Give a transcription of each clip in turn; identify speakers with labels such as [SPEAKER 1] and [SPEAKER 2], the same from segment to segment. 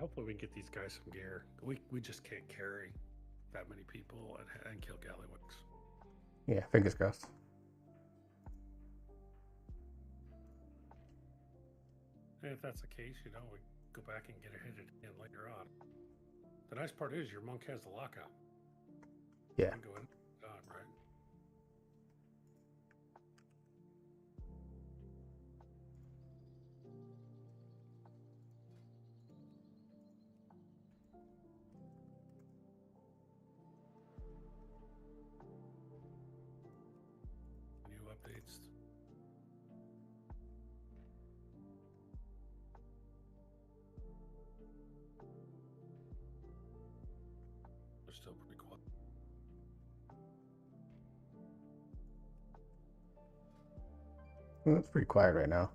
[SPEAKER 1] hopefully we can get these guys some gear. We just can't carry that many people and kill Gallywicks.
[SPEAKER 2] Yeah, fingers crossed.
[SPEAKER 1] And if that's the case, we go back and get it hit again later on. The nice part is your monk has the lockout.
[SPEAKER 2] Yeah.
[SPEAKER 1] You can go in, right? New updates. They're still pretty quiet.
[SPEAKER 2] Well, it's pretty quiet right now.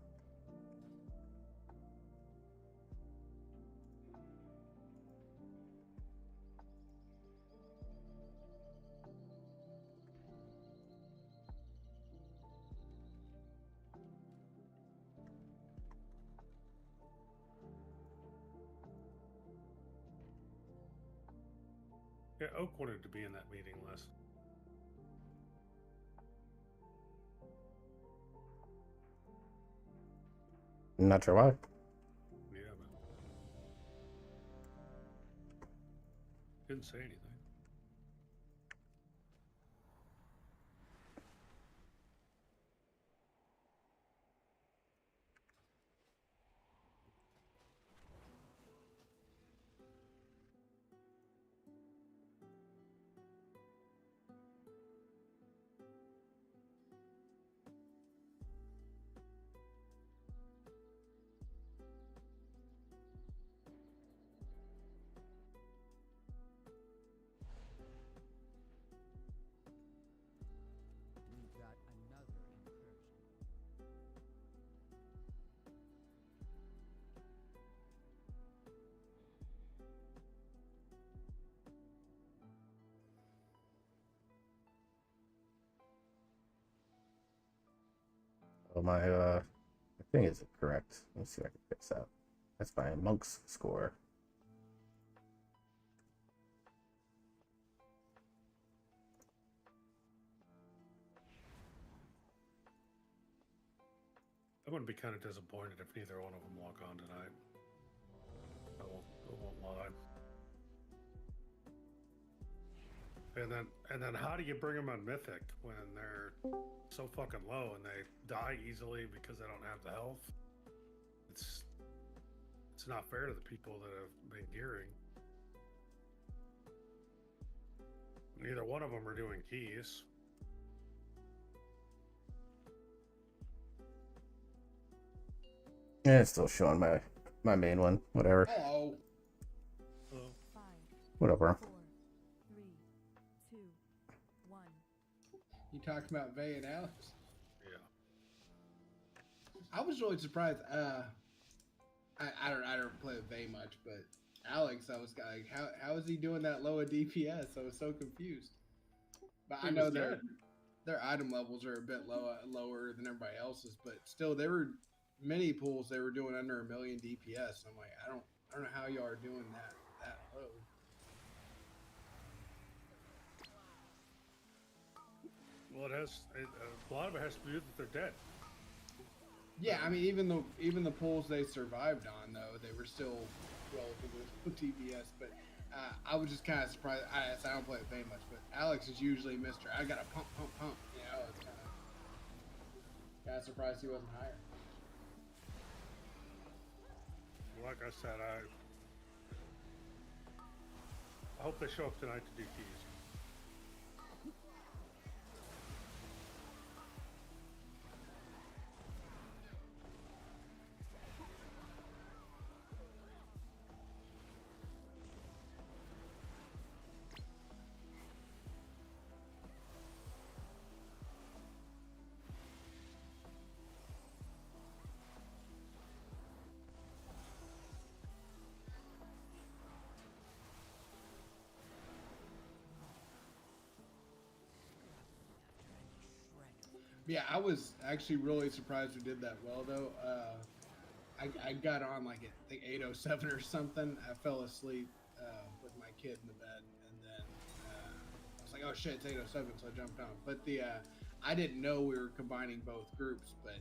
[SPEAKER 1] Yeah, Oak wanted to be in that meeting last.
[SPEAKER 2] I'm not sure why.
[SPEAKER 1] Yeah, but didn't say anything.
[SPEAKER 3] We've got another incursion.
[SPEAKER 2] Oh, my thing isn't correct. Let me see if I can fix that. That's my monk's score.
[SPEAKER 1] I'm going to be kind of disappointed if neither one of them log on tonight. I won't lie. And then how do you bring them on Mythic when they're so fucking low and they die easily because they don't have the health? It's not fair to the people that have been gearing. Neither one of them are doing keys.
[SPEAKER 2] Yeah, it's still showing my main one. Whatever.
[SPEAKER 4] Hello.
[SPEAKER 1] Hello.
[SPEAKER 5] 5,
[SPEAKER 2] Whatever.
[SPEAKER 5] 4, 3, 2, 1.
[SPEAKER 4] You talking about Vay and Alex?
[SPEAKER 1] Yeah.
[SPEAKER 4] I was really surprised. I don't play with Vay much, but Alex, I was like, how is he doing that low a DPS? I was so confused. But I
[SPEAKER 1] He
[SPEAKER 4] know
[SPEAKER 1] was
[SPEAKER 4] their
[SPEAKER 1] dead.
[SPEAKER 4] their item levels are a bit lower than everybody else's, but still, they were many pools they were doing under 1 million DPS. I'm like, I don't know how y'all are doing that low.
[SPEAKER 1] Well, a lot of it has to do with that they're dead.
[SPEAKER 4] Yeah, I mean, even the pools they survived on, though, they were still relatively low DPS. But I was just kind of surprised. I don't play with Vay much, but Alex is usually Mr. I got to pump. You know, it's kind of surprised he wasn't higher.
[SPEAKER 1] Like I said, I hope they show up tonight to do keys.
[SPEAKER 4] Yeah, I was actually really surprised we did that well, though. I I got on like at I think 8:07 or something. I fell asleep with my kid in the bed, and then I was like, "Oh shit, it's 8:07," so I jumped on. But I didn't know we were combining both groups. But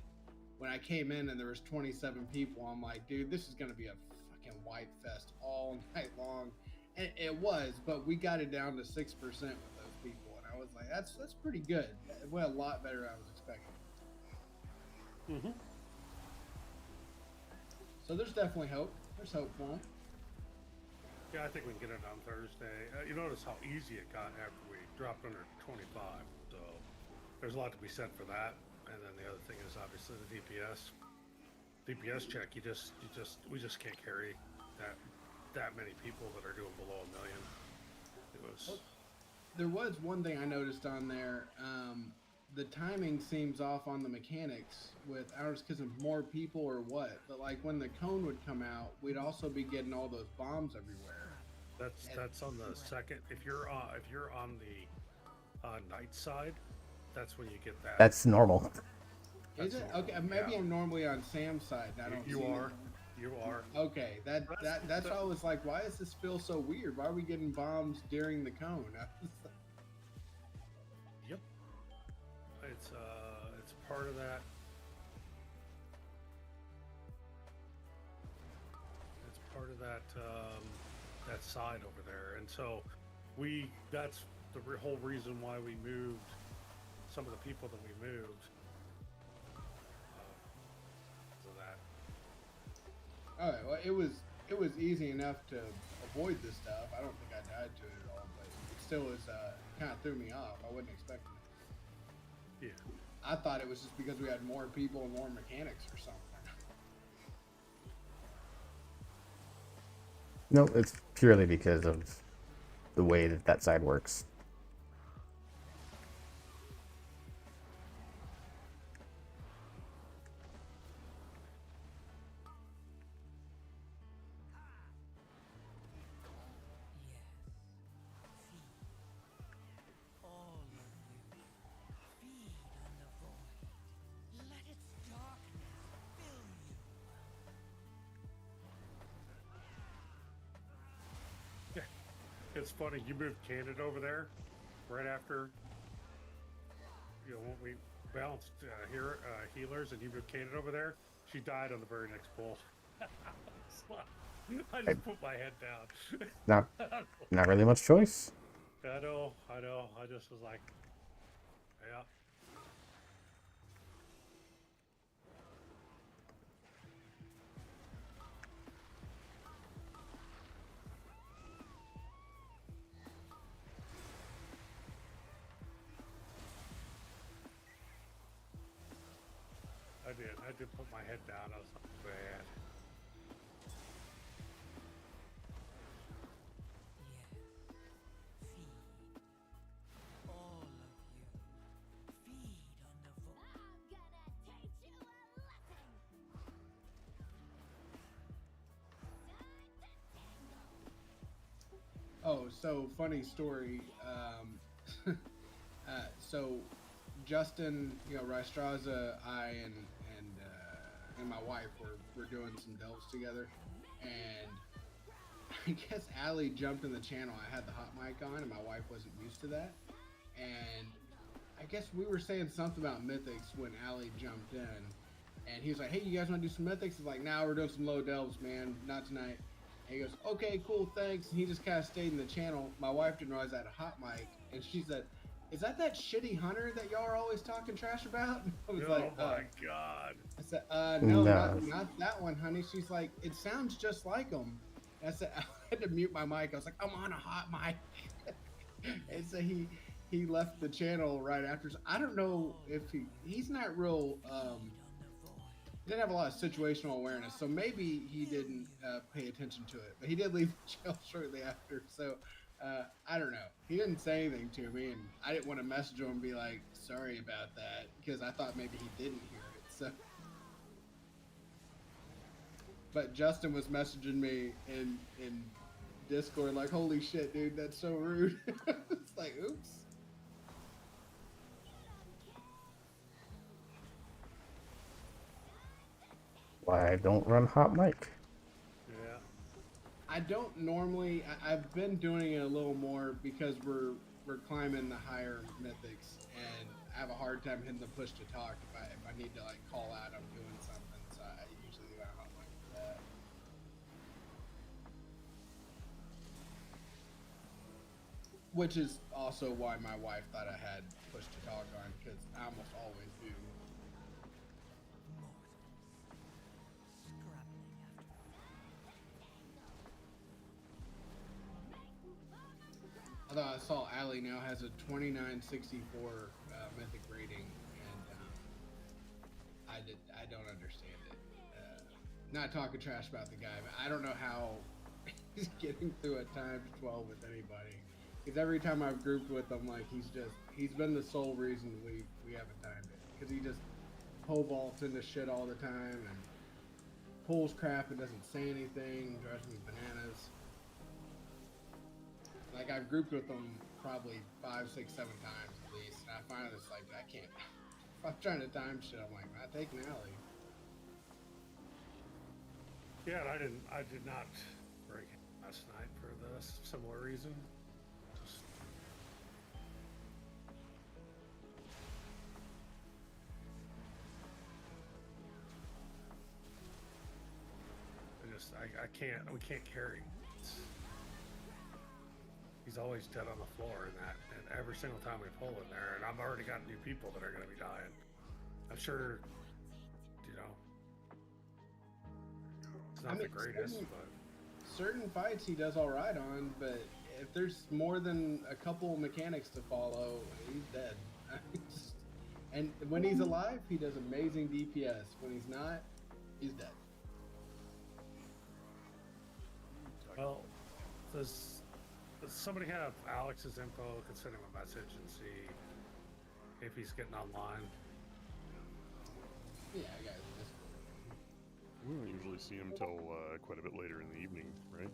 [SPEAKER 4] when I came in and there was 27 people, I'm like, "Dude, this is gonna be a fucking white fest all night long," and it was. But we got it down to 6% with those people, and I was like, "That's pretty good. It went a lot better than I was expecting."
[SPEAKER 1] Mm-hmm.
[SPEAKER 4] So there's definitely hope. There's hope for them.
[SPEAKER 1] Yeah, I think we can get it on Thursday. You notice how easy it got after we dropped under 25. So there's a lot to be said for that. And then the other thing is obviously the DPS check. We just can't carry that many people that are doing below 1 million. It was.
[SPEAKER 4] There was one thing I noticed on there. The timing seems off on the mechanics with ours because of more people or what. But like when the cone would come out, we'd also be getting all those bombs everywhere.
[SPEAKER 1] That's on the second. If you're on the night side, that's when you get that.
[SPEAKER 2] That's normal.
[SPEAKER 4] Is it?
[SPEAKER 1] normal,
[SPEAKER 4] Okay, maybe
[SPEAKER 1] yeah.
[SPEAKER 4] I'm normally on Sam's side. And I don't
[SPEAKER 1] You
[SPEAKER 4] see
[SPEAKER 1] are.
[SPEAKER 4] it.
[SPEAKER 1] You are.
[SPEAKER 4] Okay, that's why I was like, why does this feel so weird? Why are we getting bombs during the cone?
[SPEAKER 1] Yep. It's part of that. It's part of that that side over there, and so that's the whole reason why we moved some of the people that we moved. So that.
[SPEAKER 4] All right, well, it was easy enough to avoid this stuff. I don't think I died to it at all, but it still was kind of threw me off. I wasn't expecting it.
[SPEAKER 1] Yeah.
[SPEAKER 4] I thought it was just because we had more people and more mechanics or something.
[SPEAKER 2] No, it's purely because of the way that side works.
[SPEAKER 3] All of you, feed on the void. Let its darkness fill you.
[SPEAKER 1] It's funny, you moved Canada over there right after, when we balanced healers, and you moved Canada over there. She died on the very next pull. I just put my head down.
[SPEAKER 2] Not really much choice.
[SPEAKER 1] I know. I just was like, yeah. I did put my head down. I was like, bad.
[SPEAKER 3] Yes, feed. All of you, feed on the void.
[SPEAKER 5] I'm gonna teach you a lesson.
[SPEAKER 4] Oh, so funny story. So Justin, Rystraza, I and my wife were doing some delves together, and I guess Allie jumped in the channel. I had the hot mic on, and my wife wasn't used to that, and I guess we were saying something about mythics when Allie jumped in, and he was like, "Hey, you guys want to do some mythics?" It's like, "Nah, we're doing some low delves, man. Not tonight." And he goes, "Okay, cool, thanks." And he just kind of stayed in the channel. My wife didn't realize I had a hot mic, and she said, "Is that shitty hunter that y'all are always talking trash about?" And I was like,
[SPEAKER 1] oh my god.
[SPEAKER 4] I said, no,
[SPEAKER 2] No.
[SPEAKER 4] not that one, honey. She's like, "It sounds just like him." I said, I had to mute my mic. I was like, "I'm on a hot mic." And so he left the channel right after. So I don't know if he's not real, he didn't have a lot of situational awareness, so maybe he didn't pay attention to it. But he did leave the channel shortly after, so I don't know. He didn't say anything to me, and I didn't want to message him and be like, "Sorry about that," because I thought maybe he didn't hear it. So, but Justin was messaging me in Discord like, "Holy shit, dude, that's so rude." It's like, oops.
[SPEAKER 2] Why I don't run hot mic.
[SPEAKER 1] Yeah.
[SPEAKER 4] I don't normally. I've been doing it a little more because we're climbing the higher mythics, and I have a hard time hitting the push to talk if I need to like call out I'm doing something. So I usually do that hot mic for that. Which is also why my wife thought I had push to talk on, because I almost always do. Although I saw Allie now has a 2964 mythic rating, and I don't understand it. Not talking trash about the guy, but I don't know how he's getting through a times 12 with anybody. Because every time I've grouped with him, like he's been the sole reason we haven't timed it. Because he just pole vaults into shit all the time and pulls crap and doesn't say anything, drives me bananas. Like I've grouped with him probably 5, 6, 7 times at least, and I finally just like I can't. If I'm trying to time shit, I'm like, I take an alley.
[SPEAKER 1] Yeah, and I did not break last night for this similar reason. Just I can't. We can't carry. He's always dead on the floor in that, and every single time we pull in there, and I've already got new people that are going to be dying. I'm sure, you know, it's not the greatest, but
[SPEAKER 4] certain fights he does all right on, but if there's more than a couple mechanics to follow, he's dead. And when he's alive, he does amazing DPS. When he's not, he's dead.
[SPEAKER 1] well, does somebody have Alex's info? Could send him a message and see if he's getting online.
[SPEAKER 4] Yeah, I got this.
[SPEAKER 6] We don't usually see him till quite a bit later in the evening, right?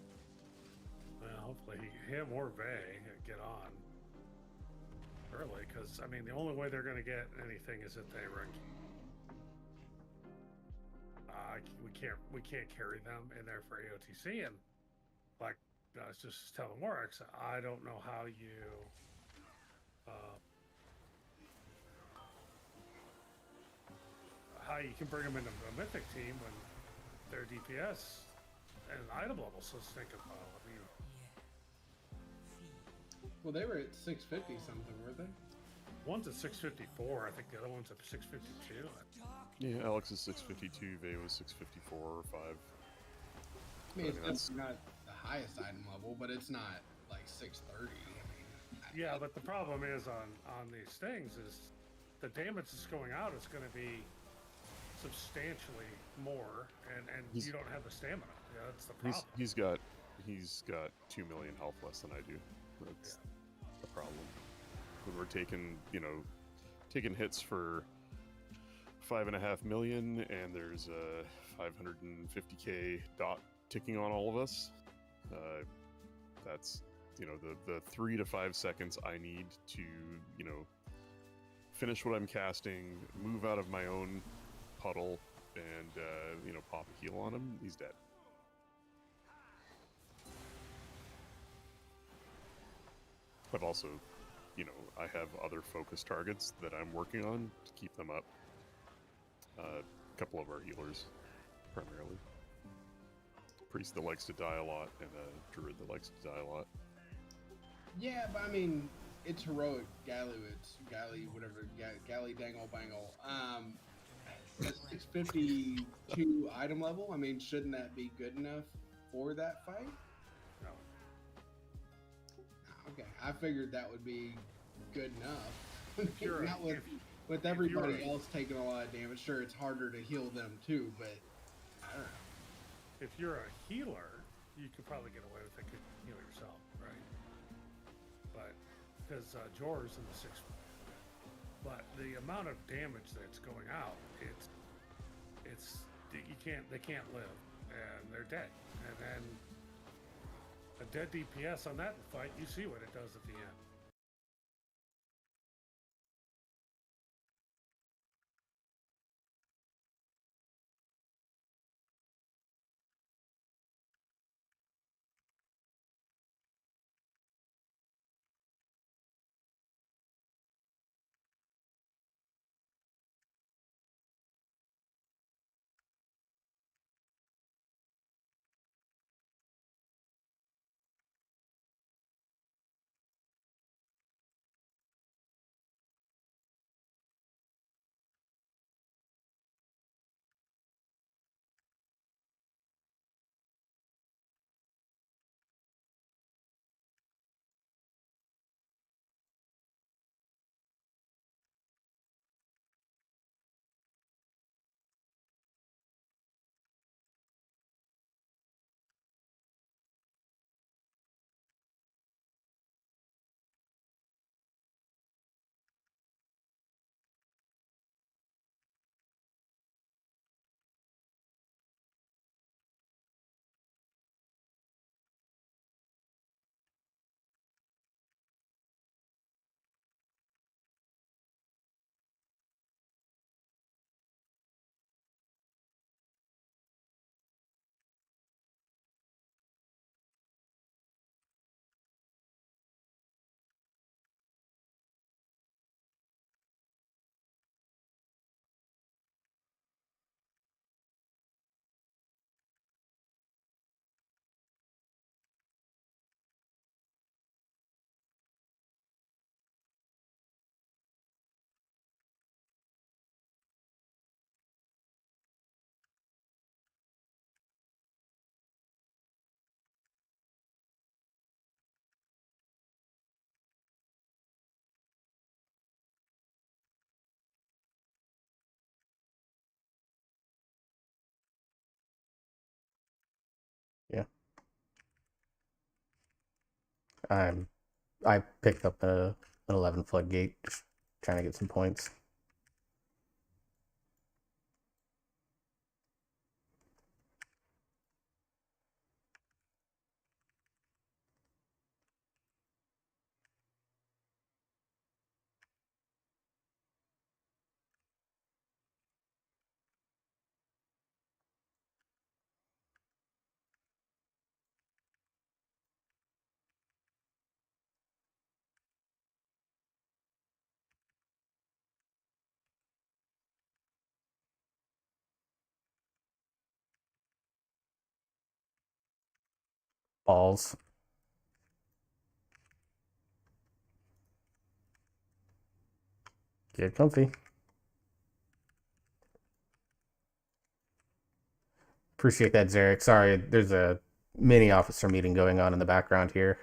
[SPEAKER 1] Well, hopefully him or Vay get on early, because I mean the only way they're going to get anything is if they run. We can't carry them in there for AOTC, and like I was just telling Warwick, I don't know how you can bring them into a mythic team when their DPS and item level so stinking low. I mean,
[SPEAKER 4] Well, they were at 650 something, weren't they?
[SPEAKER 1] one's at 654. I think the other one's at 652.
[SPEAKER 6] Yeah, Alex is 652, Vay was 654 or 5.
[SPEAKER 4] I mean, it's definitely not the highest item level, but it's not like 630. I mean,
[SPEAKER 1] Yeah, but the problem is on these things is the damage that's going out is going to be substantially more, and you don't have the stamina. Yeah, that's the problem.
[SPEAKER 6] He's got 2 million health less than I do. That's the problem. When we're taking hits for 5.5 million, and there's a 550k dot ticking on all of us. That's the 3 to 5 seconds I need to finish what I'm casting, move out of my own puddle, and pop a heal on him. He's dead. But also, I have other focus targets that I'm working on to keep them up. A couple of our healers, primarily. Priest that likes to die a lot, and a druid that likes to die a lot.
[SPEAKER 4] yeah, but I mean, it's heroic Galley whatever, Galley dangle bangle. At 652 item level, I mean, shouldn't that be good enough for that fight?
[SPEAKER 1] No.
[SPEAKER 4] Okay, I figured that would be good enough.
[SPEAKER 1] you're a-
[SPEAKER 4] Not with
[SPEAKER 1] you're
[SPEAKER 4] everybody
[SPEAKER 1] a-
[SPEAKER 4] else taking a lot of damage. Sure, it's harder to heal them too, but I don't know.
[SPEAKER 1] If you're a healer, you could probably get away with it. Could heal yourself, right? But because Jor's in the 6, but the amount of damage that's going out, they can't live, and they're dead. And then a dead DPS on that fight, you see what it does at the end.
[SPEAKER 2] I picked up an 11 floodgate, just trying to get some points. Balls. Get comfy. Appreciate that, Zarek. Sorry, there's a mini officer meeting going on in the background here.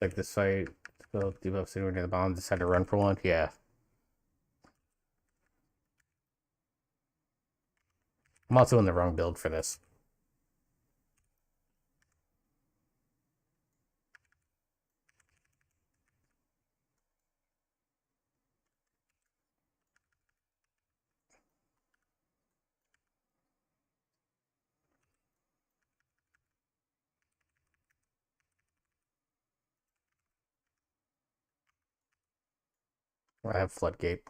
[SPEAKER 2] Like this fight, go debuff sitting near the bomb, just had to run for one. Yeah. I'm also in the wrong build for this. I have floodgate.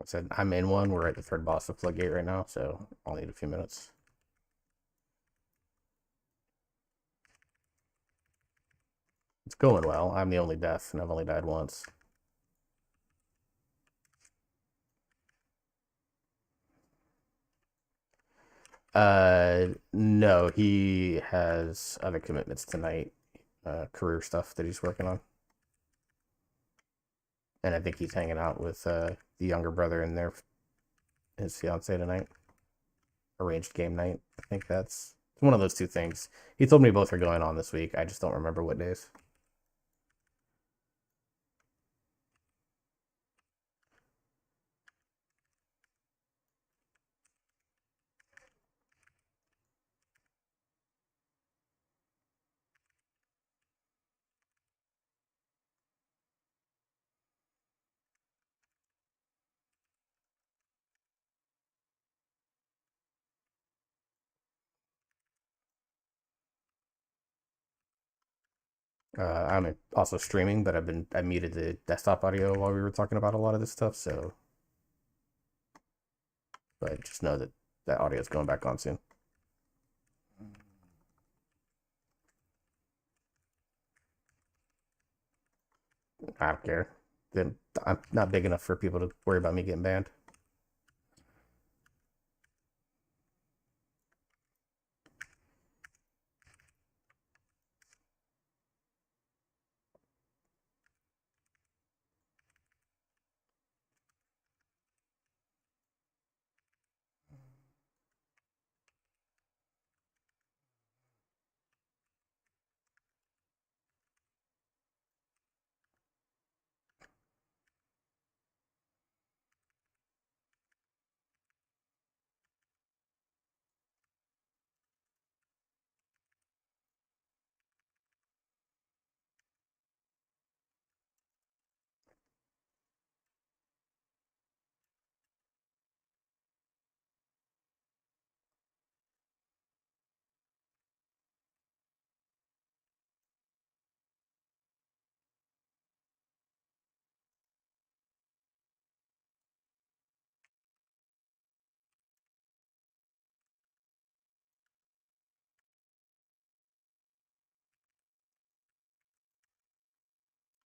[SPEAKER 2] I said I'm in one. We're at the third boss of floodgate right now, so I'll need a few minutes. It's going well. I'm the only death, and I've only died once. No, he has other commitments tonight, career stuff that he's working on. And I think he's hanging out with the younger brother and his fiance tonight. Arranged game night. I think that's one of those two things. He told me both are going on this week. I just don't remember what days. I'm also streaming, but I muted the desktop audio while we were talking about a lot of this stuff, so but just know that audio is going back on soon. I don't care. Then I'm not big enough for people to worry about me getting banned.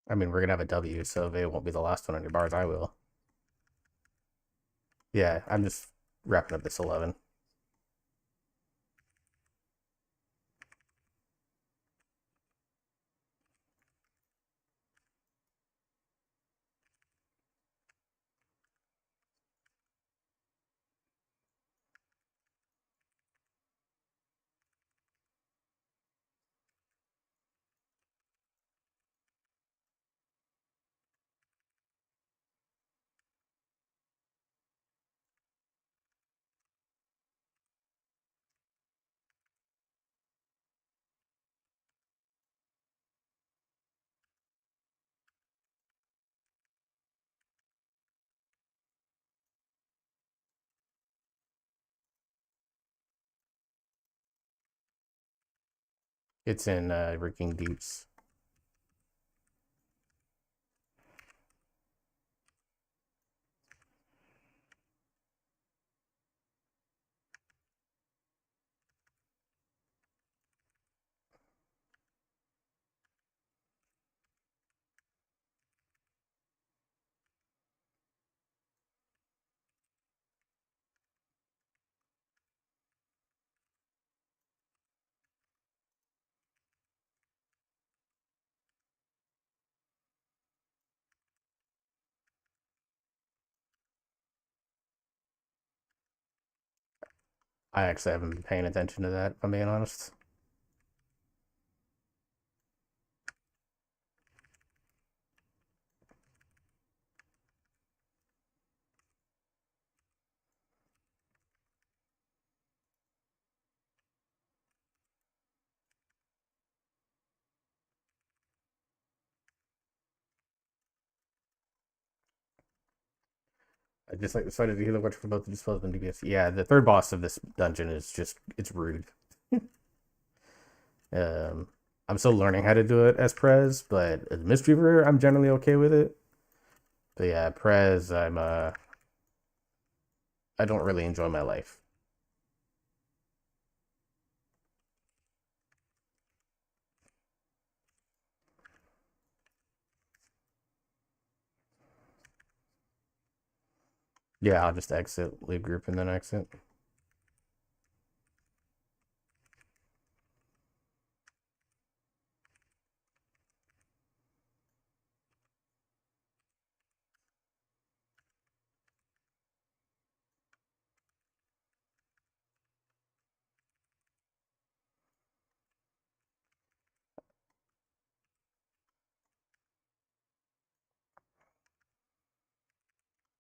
[SPEAKER 2] I mean, we're gonna have a W, so they won't be the last one on your bars. I will. Yeah, I'm just wrapping up this 11. It's in Rigging Deeps. I actually haven't been paying attention to that, if I'm being honest. I just like decided to hear the watch for both the dispels and DPS. Yeah, the third boss of this dungeon is just it's rude. I'm still learning how to do it as Prez, but as Mistweaver, I'm generally okay with it. But yeah, Prez, I don't really enjoy my life. Yeah, I'll just exit, leave group, and then exit.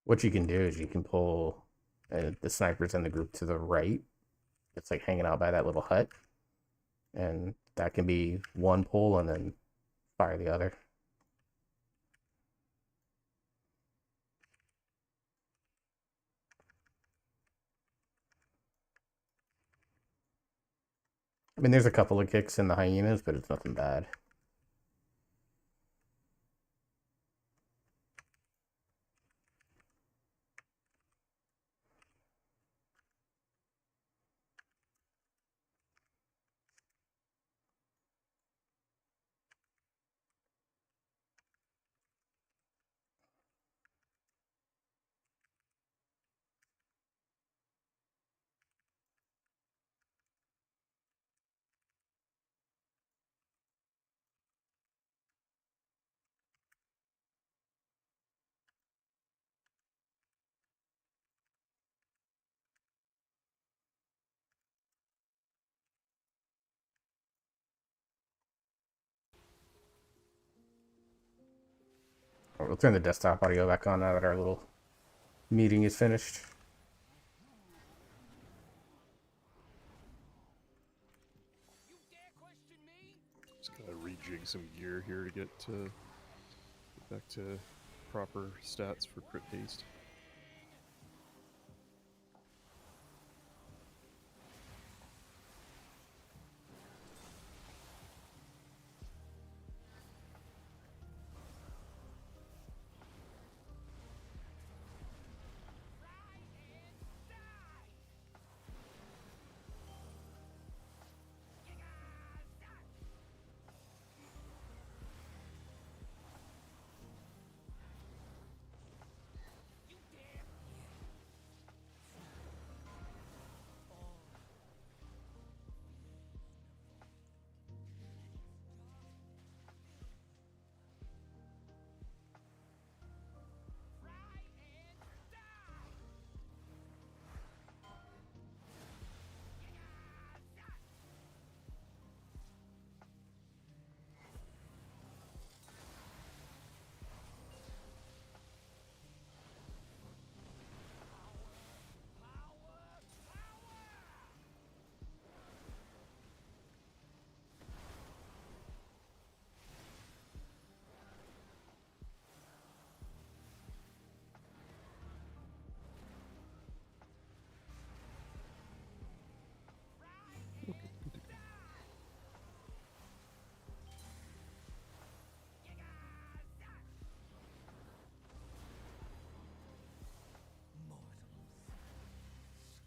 [SPEAKER 2] What you can do is you can pull the snipers in the group to the right. It's like hanging out by that little hut, and that can be one pull and then fire the other. I mean, there's a couple of kicks in the hyenas, but it's nothing bad. we'll turn the desktop audio back on now that our little meeting is finished.
[SPEAKER 3] You dare question me?
[SPEAKER 6] Just gotta rejig some gear here to get back to proper stats for crit haste.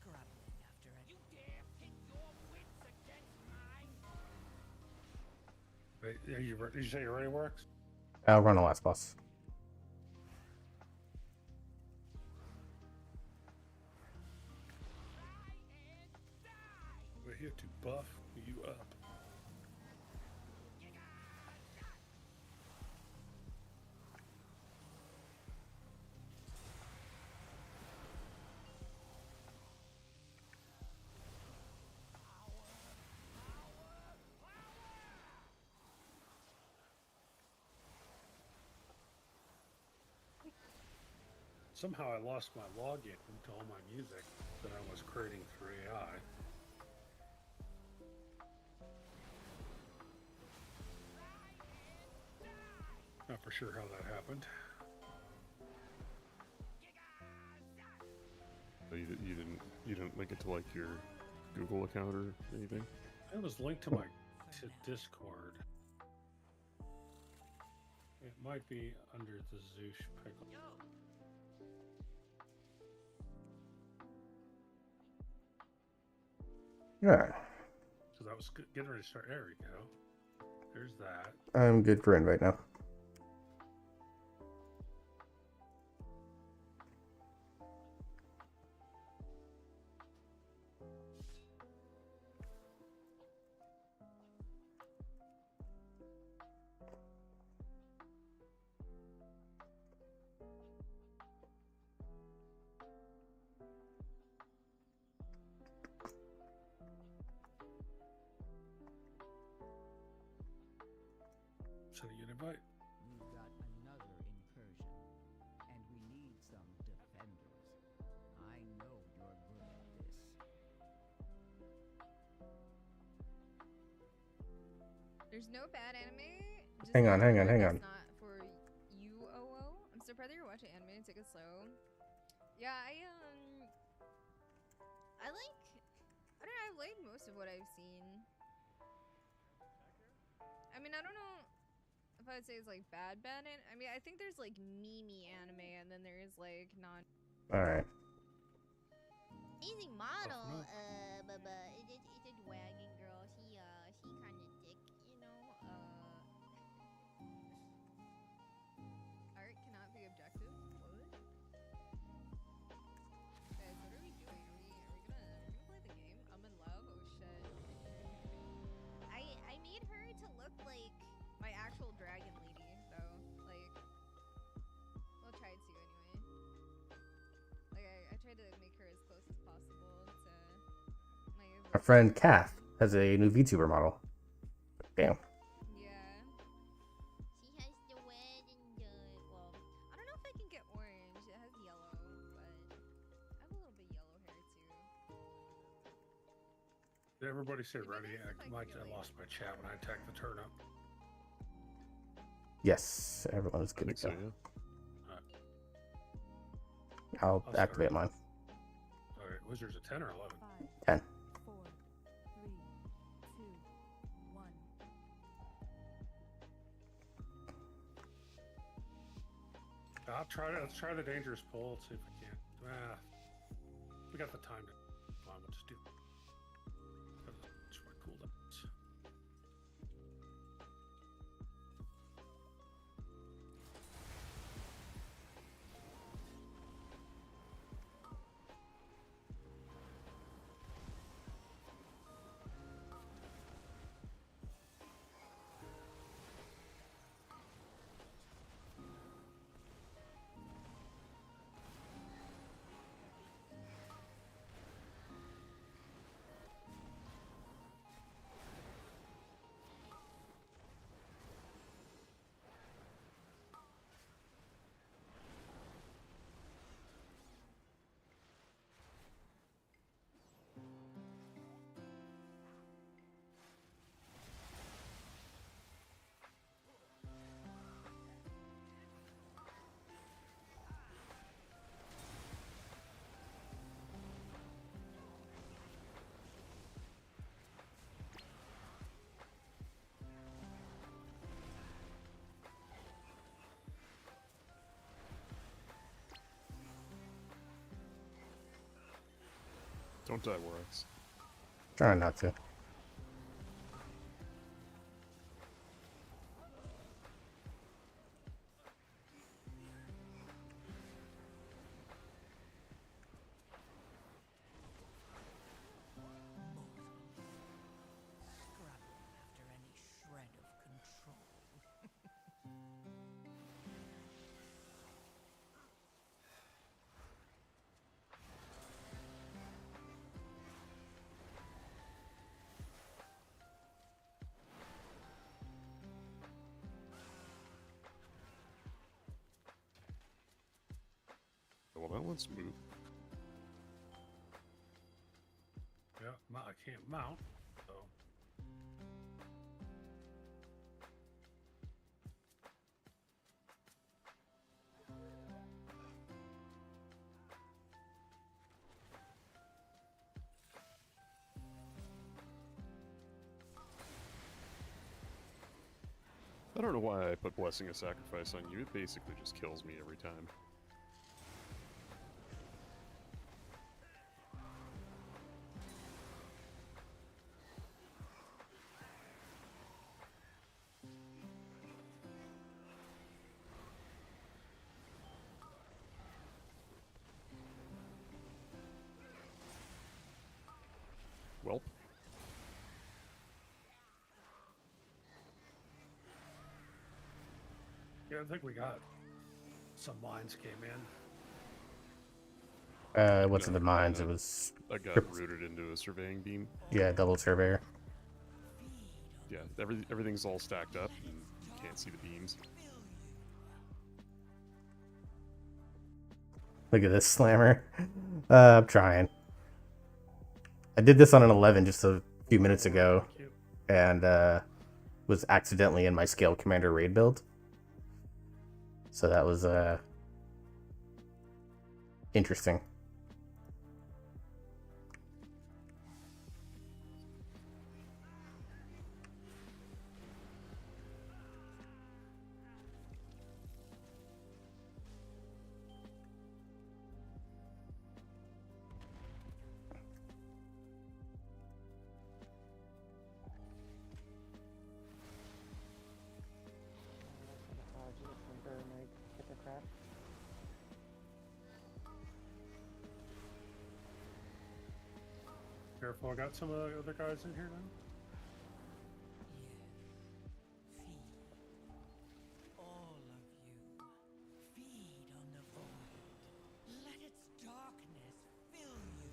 [SPEAKER 3] Scrabbling after it. You dare pit your wits against mine?
[SPEAKER 1] Wait, did you say you're ready, Works?
[SPEAKER 2] I'll run the last boss.
[SPEAKER 1] We're here to buff you up. Somehow I lost my login to all my music that I was creating through AI. Not for sure how that happened.
[SPEAKER 6] So you didn't link it to like your Google account or anything?
[SPEAKER 1] It was linked to Discord. It might be under the Zoosh pickle.
[SPEAKER 2] Yeah,
[SPEAKER 1] So that was getting ready to start. There we go. There's that.
[SPEAKER 2] I'm good for invite now.
[SPEAKER 1] So you invite.
[SPEAKER 3] We've got another incursion, and we need some defenders. I know you're good at this.
[SPEAKER 7] There's no bad anime. Just
[SPEAKER 2] Hang on.
[SPEAKER 7] It's not for you, OO. I'm surprised you're watching anime. Take it slow. Yeah, I like. I don't know. I've liked most of what I've seen. I mean, I don't know if I would say it's like bad. I mean, I think there's like meme anime, and then there is like non.
[SPEAKER 2] All right.
[SPEAKER 5] Easy model,
[SPEAKER 1] no.
[SPEAKER 5] but it's a wagon girl. She kind of thick, you know.
[SPEAKER 7] Art cannot be objective. What? Guys, what are we doing? Are we gonna play the game? I'm in love. Oh shit.
[SPEAKER 5] I made her to look like
[SPEAKER 7] My actual dragon lady, though. Like, we'll try to anyway. Like, I tried to make her as close as possible to my.
[SPEAKER 2] Our friend Kath has a new VTuber model. Damn.
[SPEAKER 7] Yeah.
[SPEAKER 5] she has the wedding done. Well,
[SPEAKER 1] Did everybody say
[SPEAKER 7] It
[SPEAKER 1] ready?
[SPEAKER 7] depends if I
[SPEAKER 1] Mike,
[SPEAKER 7] feel
[SPEAKER 1] I
[SPEAKER 7] like
[SPEAKER 1] lost my chat when I attacked the turnip.
[SPEAKER 2] Yes, everyone is
[SPEAKER 6] I
[SPEAKER 2] good
[SPEAKER 6] think
[SPEAKER 2] to
[SPEAKER 6] so,
[SPEAKER 2] go.
[SPEAKER 6] yeah.
[SPEAKER 2] I'll
[SPEAKER 1] I'll
[SPEAKER 2] activate
[SPEAKER 1] start.
[SPEAKER 2] mine.
[SPEAKER 1] All right, was yours a 10 or 11?
[SPEAKER 2] 10.
[SPEAKER 8] 4, 3, 2, 1.
[SPEAKER 1] Let's try the dangerous pull. Let's see if we can. We got the time to. Come on, we'll just do. Switch my cooldowns.
[SPEAKER 6] Don't die, Warx.
[SPEAKER 2] Trying not to.
[SPEAKER 3] Scrabbling after any shred of control.
[SPEAKER 6] Well, that one's smooth.
[SPEAKER 1] Yeah, I can't mount. So.
[SPEAKER 6] I don't know why I put Blessing of Sacrifice on you. It basically just kills me every time. Welp.
[SPEAKER 1] Yeah, I think we got some lines came in.
[SPEAKER 2] What's in the mines? It was
[SPEAKER 6] I got rooted into a surveying beam.
[SPEAKER 2] yeah, double surveyor.
[SPEAKER 6] Yeah, everything's all stacked up, and you can't see the beams.
[SPEAKER 2] Look at this slammer. I'm trying. I did this on an 11 just a few minutes ago,
[SPEAKER 1] Thank you.
[SPEAKER 2] and was accidentally in my Scale Commander raid build. So that was interesting.
[SPEAKER 1] Careful, I got some of the other guys in here now.
[SPEAKER 3] Feed. All of you. Feed on the void. Let its darkness fill you.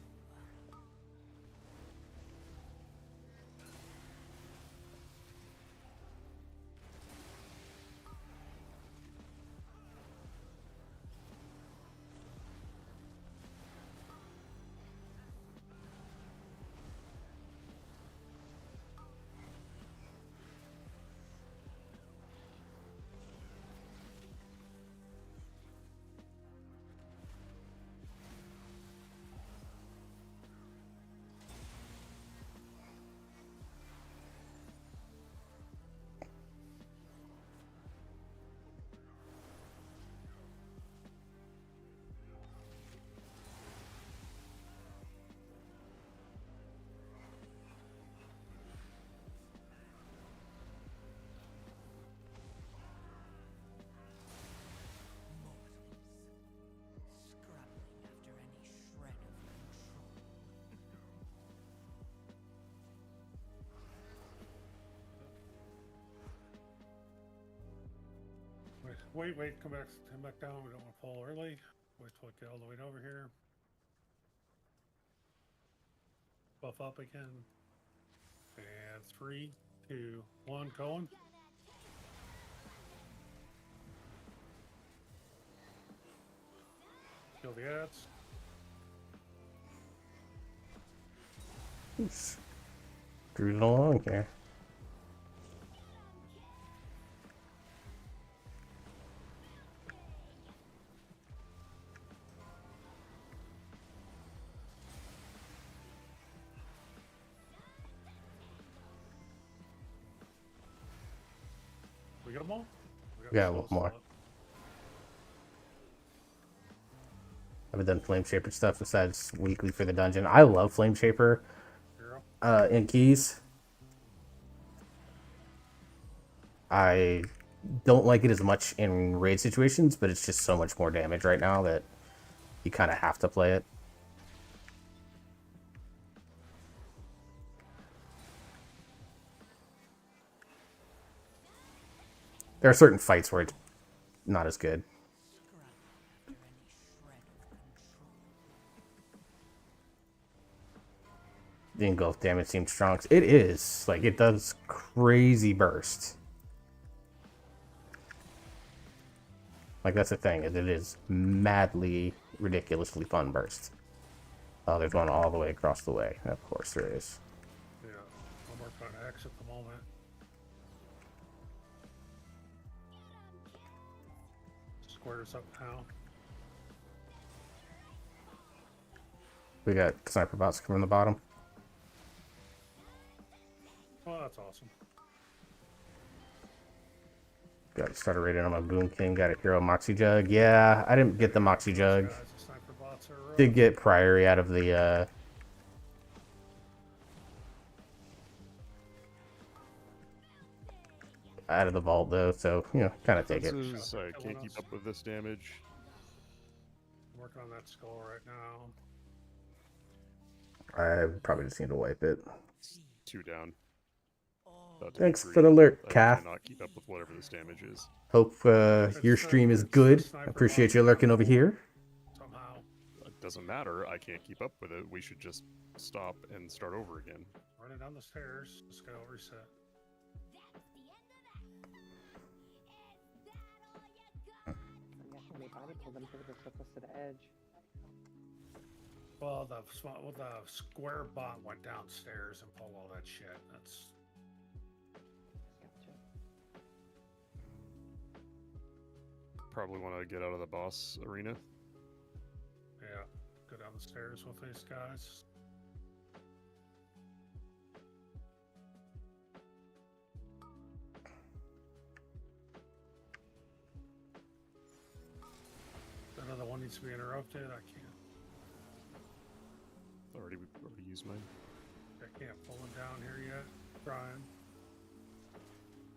[SPEAKER 1] Wait, come back down. We don't want to fall early. Wait till we get all the way over here. Buff up again. And 3, 2, 1, going. Kill the ads.
[SPEAKER 2] Cruising along here.
[SPEAKER 1] We got them all?
[SPEAKER 2] We got a little more. I haven't done Flame Shaper stuff besides weekly for the dungeon. I love Flame Shaper in Keys. I don't like it as much in raid situations, but it's just so much more damage right now that you kind of have to play it. There are certain fights where it's not as good. The engulf damage seems strong. It is. Like, it does crazy burst. Like, that's the thing, is it is madly, ridiculously fun burst. Oh, there's one all the way across the way. Of course there is.
[SPEAKER 1] Yeah, I'm working on X at the moment. Squares up now.
[SPEAKER 2] We got sniper bots coming from the bottom.
[SPEAKER 1] Oh, that's awesome.
[SPEAKER 2] Got started raiding on my Boom King. Got a hero Moxie Jug. Yeah, I didn't get the Moxie Jug.
[SPEAKER 1] Guys, the sniper bots are rough.
[SPEAKER 2] Did get Priory out of the vault though, so you know, kind of take it.
[SPEAKER 6] I can't keep up with this damage.
[SPEAKER 1] I'm working on that skull right now.
[SPEAKER 2] I probably just need to wipe it.
[SPEAKER 6] 2 down.
[SPEAKER 2] Thanks for the alert,
[SPEAKER 6] I
[SPEAKER 2] Kath.
[SPEAKER 6] cannot keep up with whatever this damage is.
[SPEAKER 2] Hope your stream is good. Appreciate you lurking over here.
[SPEAKER 1] Somehow.
[SPEAKER 6] It doesn't matter. I can't keep up with it. We should just stop and start over again.
[SPEAKER 1] Running down the stairs. Just gotta reset.
[SPEAKER 9] Pull them to the closest to the edge.
[SPEAKER 1] Well, the square bot went downstairs and pulled all that shit. That's
[SPEAKER 9] Gotcha.
[SPEAKER 6] Probably want to get out of the boss arena.
[SPEAKER 1] yeah. Go down the stairs with these guys. Another one needs to be interrupted. I can't.
[SPEAKER 6] Already used mine.
[SPEAKER 1] I can't pull him down here yet. Trying.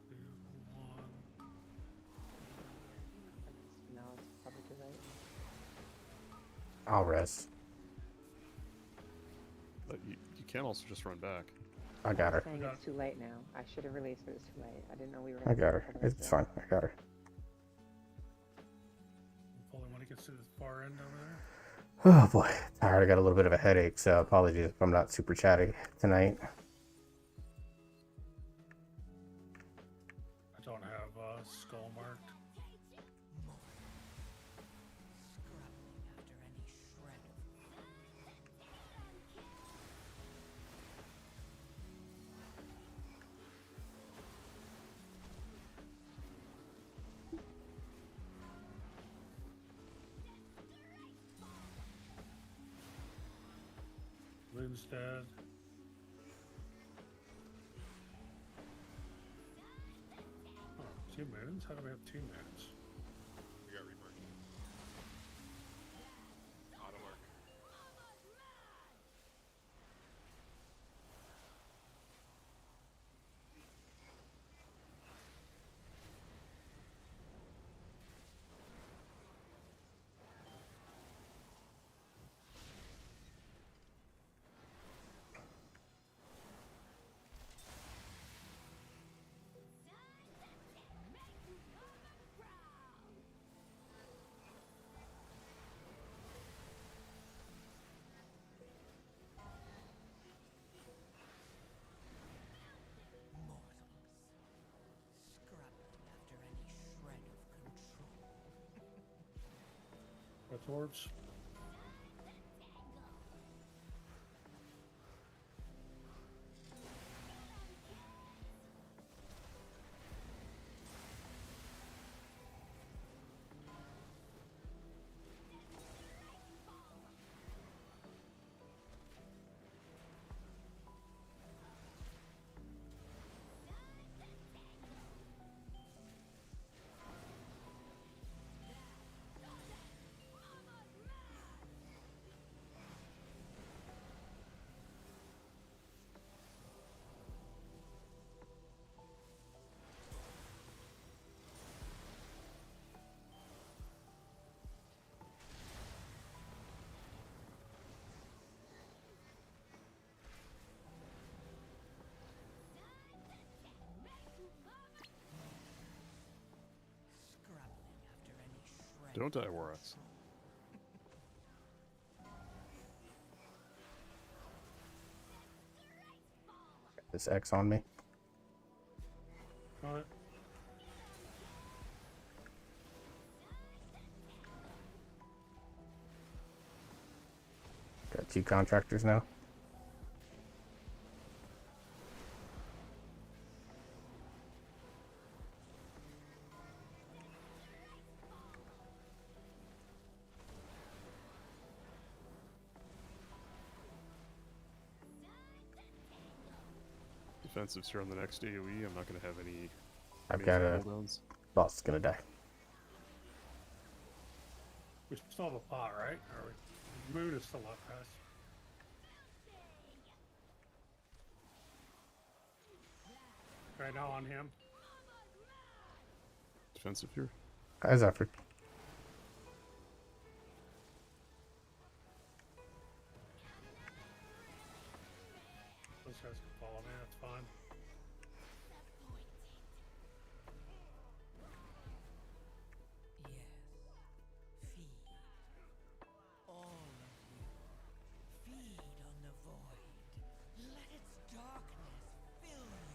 [SPEAKER 1] 2, 1.
[SPEAKER 9] No, it's probably too late.
[SPEAKER 2] I'll rest.
[SPEAKER 6] But you can also just run back.
[SPEAKER 2] I got her.
[SPEAKER 9] Saying it's too late now. I should have released, but it's too late. I didn't know we were.
[SPEAKER 2] I got her. It's fine. I got her.
[SPEAKER 1] Pull him when he gets to the far end over there.
[SPEAKER 2] Oh boy, tired. I got a little bit of a headache, so apologies if I'm not super chatty tonight.
[SPEAKER 1] I don't have skull marked. Lynn's dead. Oh, 2 minutes? How do we have 2 minutes?
[SPEAKER 10] We got remarked. Auto mark.
[SPEAKER 1] Orbs.
[SPEAKER 6] Don't die, Warax.
[SPEAKER 2] This X on me.
[SPEAKER 1] Alright.
[SPEAKER 2] Got 2 contractors now.
[SPEAKER 6] Defensives here on the next AoE. I'm not going to have any.
[SPEAKER 2] I've got a
[SPEAKER 6] cooldowns.
[SPEAKER 2] boss is gonna die.
[SPEAKER 1] We still have a pot, right? Or Moon is still up, guys. Right now on him.
[SPEAKER 6] Defensive here.
[SPEAKER 2] How's effort?
[SPEAKER 1] Those guys can follow me, that's fine.
[SPEAKER 3] Feed on the void. Let its darkness fill you.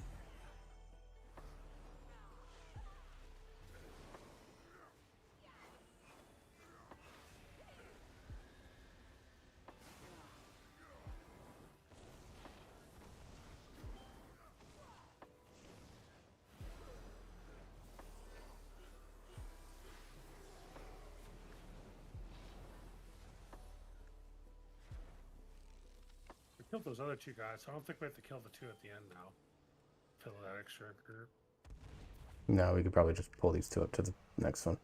[SPEAKER 1] We killed those other 2 guys, so I don't think we have to kill the 2 at the end now. Fill that extra group.
[SPEAKER 2] No, we could probably just pull these 2 up to the next one.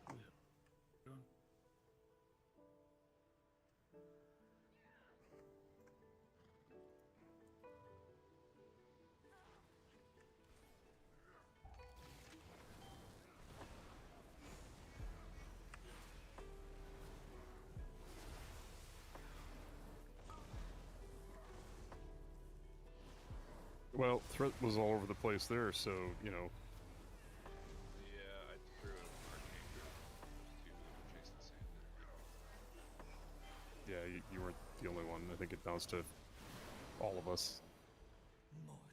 [SPEAKER 6] Well, threat was all over the place there, so, you know.
[SPEAKER 10] Yeah, I threw an arcane to chase the sand there.
[SPEAKER 6] Yeah, you weren't the only one. I think it bounced to all of us.
[SPEAKER 3] Mortals,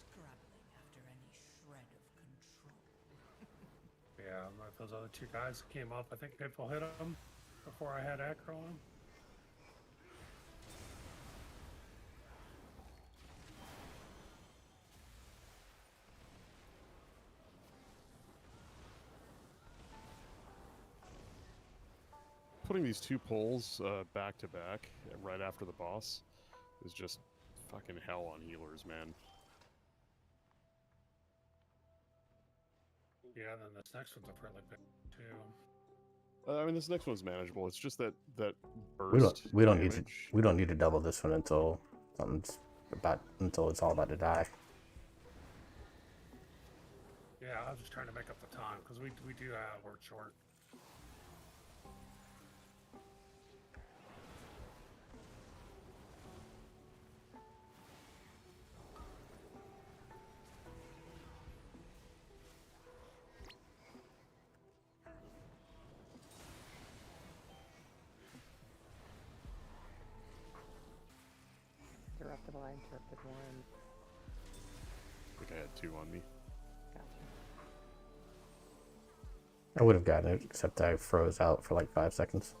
[SPEAKER 3] scrabbling after any shred of control.
[SPEAKER 1] Yeah, if those other 2 guys came up, I think Pitfall hit them before I had Acro on him.
[SPEAKER 6] Putting these 2 poles back to back right after the boss is just fucking hell on healers, man.
[SPEAKER 1] Yeah, then this next one's a fairly big too.
[SPEAKER 6] I mean, this next one's manageable. It's just that burst.
[SPEAKER 2] We don't need to double this one until it's all about to die.
[SPEAKER 1] Yeah, I was just trying to make up the time because we do work short.
[SPEAKER 9] Interruptible, I interrupted one.
[SPEAKER 6] I think I had 2 on me.
[SPEAKER 9] Gotcha.
[SPEAKER 2] I would have gotten it, except I froze out for like 5 seconds.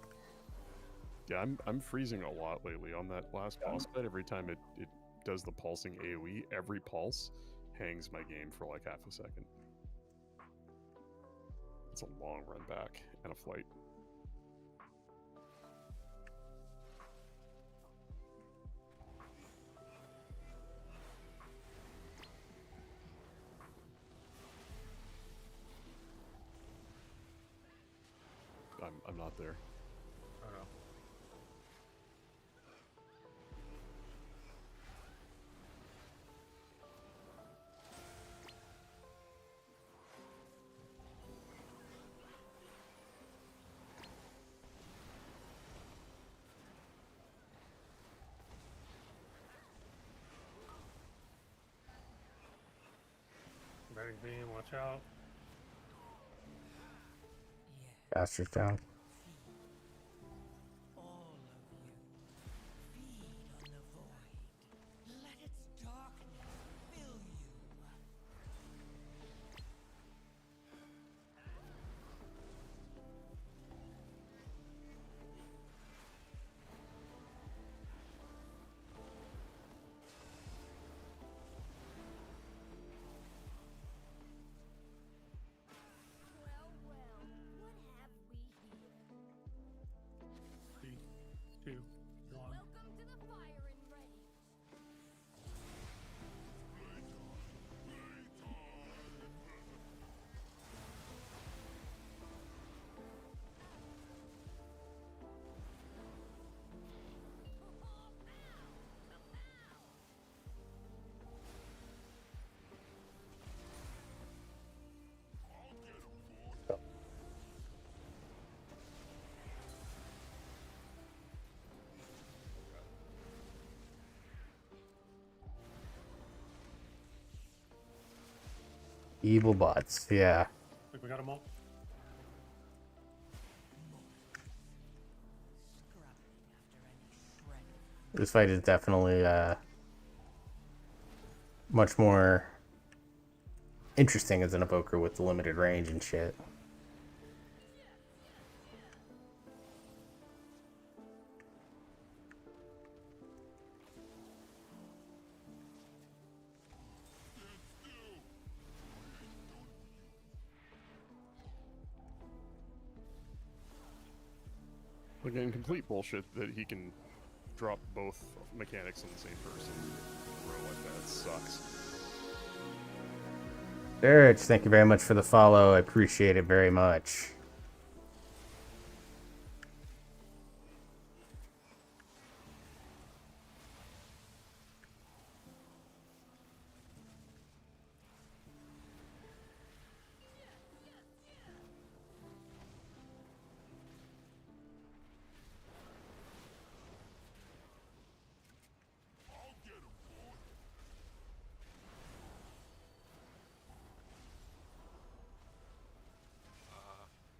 [SPEAKER 6] Yeah, I'm freezing a lot lately on that last boss fight. Every time it does the pulsing AoE, every pulse hangs my game for like half a second. It's a long run back and a flight. I'm not there.
[SPEAKER 1] I don't know. Betting beam, watch out.
[SPEAKER 2] Bastards down.
[SPEAKER 3] All of you, feed on the void. Let its darkness fill you.
[SPEAKER 8] Well, what have we here?
[SPEAKER 1] 3, 2, 1.
[SPEAKER 8] Welcome to the fire and ready.
[SPEAKER 2] Evil bots, yeah.
[SPEAKER 1] Think we got them all?
[SPEAKER 2] This fight is definitely much more interesting as an evoker with the limited range and shit.
[SPEAKER 6] Again, complete bullshit that he can drop both mechanics on the same person. Row like that sucks.
[SPEAKER 2] Derek, thank you very much for the follow. I appreciate it very much.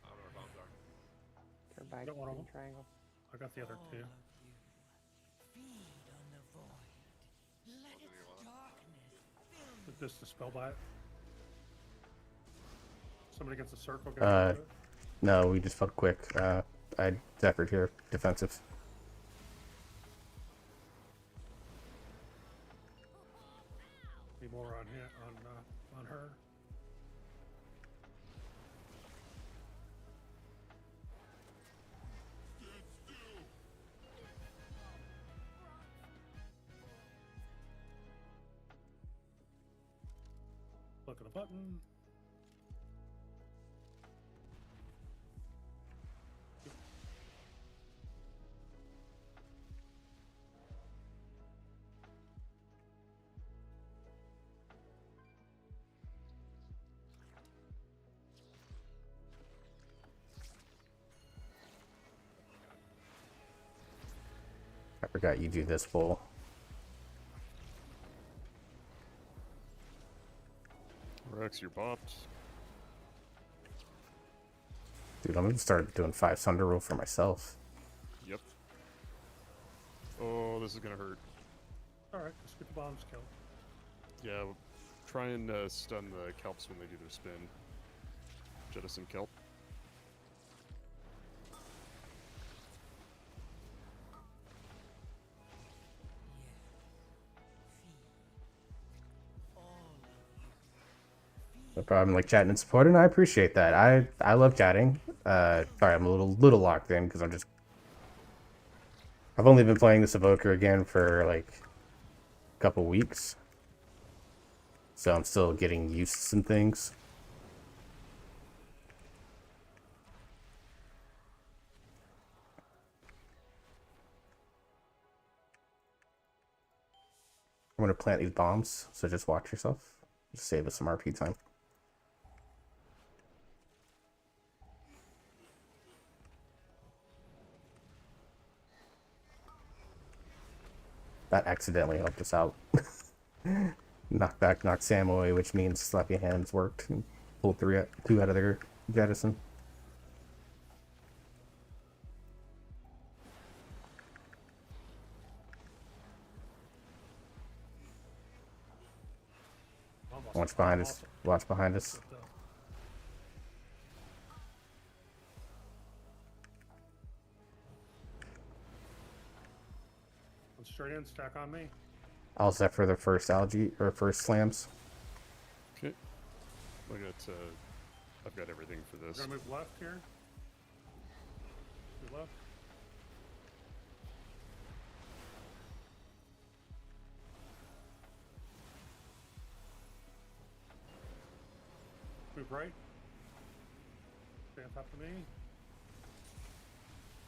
[SPEAKER 10] I don't know where bombs are.
[SPEAKER 9] They're by
[SPEAKER 1] Got one of
[SPEAKER 9] green
[SPEAKER 1] them.
[SPEAKER 9] triangle.
[SPEAKER 1] I got the other
[SPEAKER 3] All
[SPEAKER 1] 2.
[SPEAKER 3] of you, feed on the void. Let its darkness fill you.
[SPEAKER 1] Is this the spell by it? Somebody gets a circle. Get into it.
[SPEAKER 2] No, we just fought quick. I Zephyr here, defensive.
[SPEAKER 1] Be more on hit on her. Look at the button.
[SPEAKER 2] I forgot you do this bull.
[SPEAKER 6] Rex, you're bopped.
[SPEAKER 2] Dude, I'm gonna start doing 5 Sunder Roll for myself.
[SPEAKER 6] Yep. Oh, this is gonna hurt.
[SPEAKER 1] Alright, let's get the bombs killed.
[SPEAKER 6] Yeah, try and stun the kelps when they do their spin. Jettison kelp.
[SPEAKER 2] No problem. Like chatting and supporting. I appreciate that. I love chatting. Sorry, I'm a little locked in because I've only been playing this Evoker again for like a couple weeks, so I'm still getting used to some things. I'm gonna plant these bombs, so just watch yourself. Just save us some RP time. That accidentally helped us out. Knockback knocked Sam away, which means Slappy Hands worked and pulled two out of their jettison. Watch behind us. Watch behind us.
[SPEAKER 1] Straight in, stack on me.
[SPEAKER 2] All set for the first algae or first slams.
[SPEAKER 6] Okay. I've got everything for this.
[SPEAKER 1] We're gonna move left here. Move left. Move right. Stay on top of me.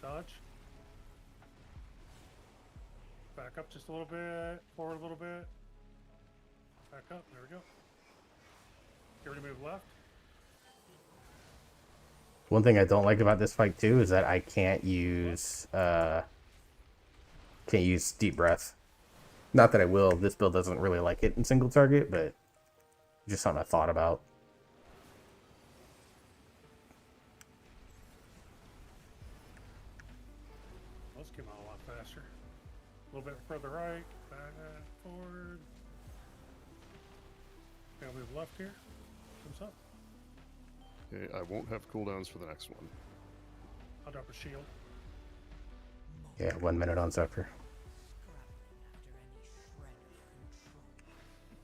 [SPEAKER 1] Dodge. Back up just a little bit. Forward a little bit. Back up. There we go. Get ready to move left.
[SPEAKER 2] One thing I don't like about this fight too is that I can't use deep breath. Not that I will. This build doesn't really like it in single target, but just something I thought about.
[SPEAKER 1] Those came out a lot faster. A little bit further right, back, forward. Okay, I'll move left here. Comes up.
[SPEAKER 6] Okay, I won't have cooldowns for the next one.
[SPEAKER 1] I'll drop a shield.
[SPEAKER 2] Yeah, 1 minute on Zephyr.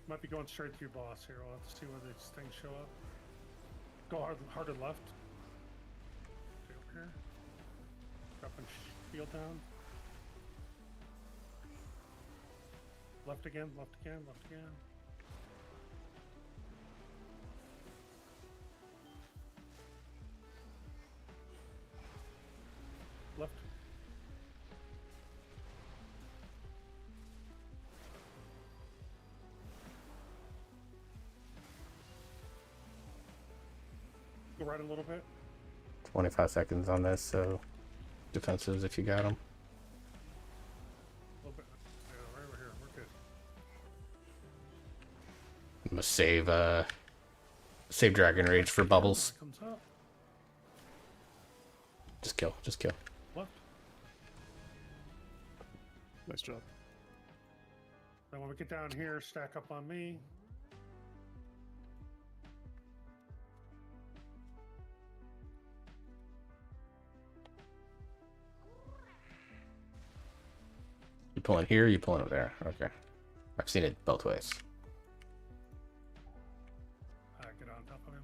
[SPEAKER 1] Might be going straight to your boss here. We'll have to see where these things show up. Go harder left. Stay over here. Dropping shield down. Left again, left again, left again. Left. Go right a little bit.
[SPEAKER 2] 25 seconds on this, so defenses if you got them.
[SPEAKER 1] A little bit. Yeah, right over here. We're good.
[SPEAKER 2] I'm gonna save Dragon Rage for bubbles.
[SPEAKER 1] Comes up.
[SPEAKER 2] Just kill.
[SPEAKER 1] Left.
[SPEAKER 6] Nice job.
[SPEAKER 1] Then when we get down here, stack up on me.
[SPEAKER 2] You pulling here, you pulling over there. Okay. I've seen it both ways.
[SPEAKER 1] Get on top of him.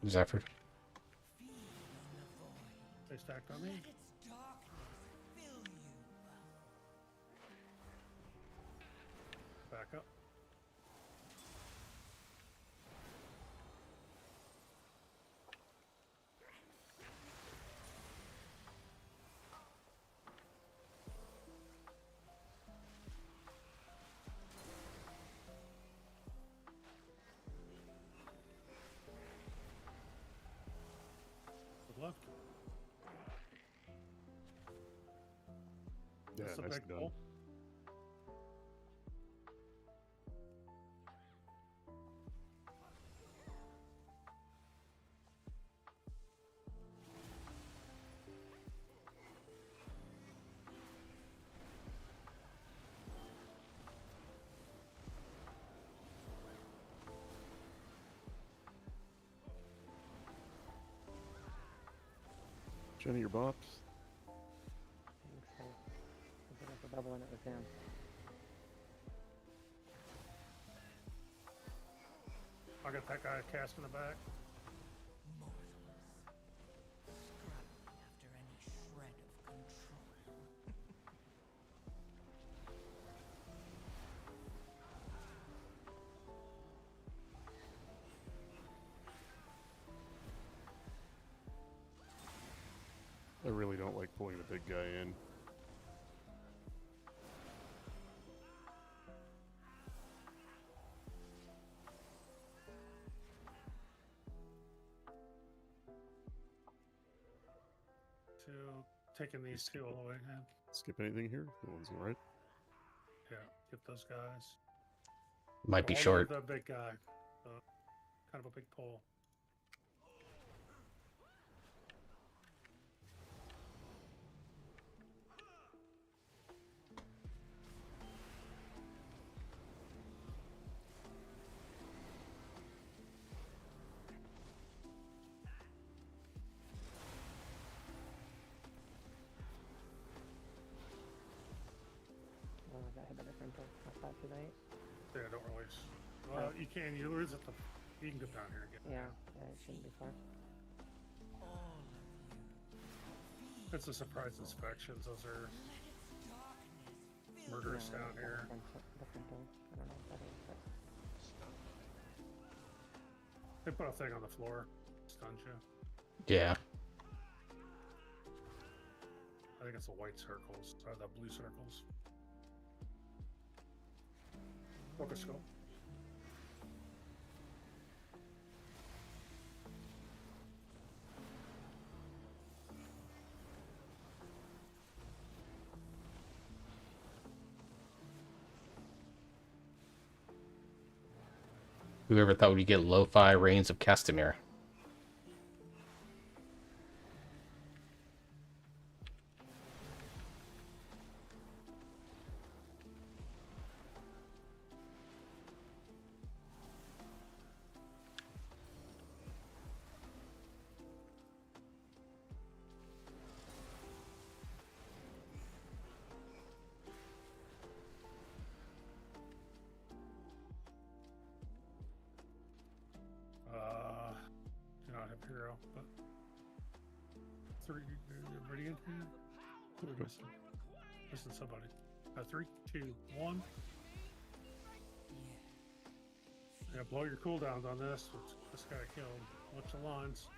[SPEAKER 2] Zephyr.
[SPEAKER 1] They stacked on me. Back up. Left.
[SPEAKER 6] Yeah,
[SPEAKER 1] That's a
[SPEAKER 6] nicely
[SPEAKER 1] big
[SPEAKER 6] done.
[SPEAKER 1] pull.
[SPEAKER 6] Jenny, your bops.
[SPEAKER 9] Thanks, I was a double and it was him.
[SPEAKER 1] I got that guy cast in the back.
[SPEAKER 3] After any shred of control.
[SPEAKER 6] I really don't like pulling the big guy in.
[SPEAKER 1] Taking these two all the way in.
[SPEAKER 6] Skip anything here? The one's all right.
[SPEAKER 1] Yeah, get those guys.
[SPEAKER 2] Might be
[SPEAKER 1] All
[SPEAKER 2] short.
[SPEAKER 1] The big guy. Kind of a big pull.
[SPEAKER 9] Got hit by the frontal. I thought tonight.
[SPEAKER 1] Yeah, don't release. Well, you can. You lose at the. You can go down here again.
[SPEAKER 9] Yeah, it shouldn't be far.
[SPEAKER 1] It's a surprise inspections. Those are murderers down here.
[SPEAKER 9] The frontal. I don't know what that is, but
[SPEAKER 1] They put a thing on the floor. Stuns you.
[SPEAKER 2] Yeah.
[SPEAKER 1] I think it's the white circles. Or the blue circles. Focus scope.
[SPEAKER 2] Whoever thought we'd get lo-fi Reigns of Castamere.
[SPEAKER 1] Do not have hero, but 3 Meridian. Listen, somebody. 3, 2, 1. Yeah, blow your cooldowns on this. This guy killed. Watch the lines.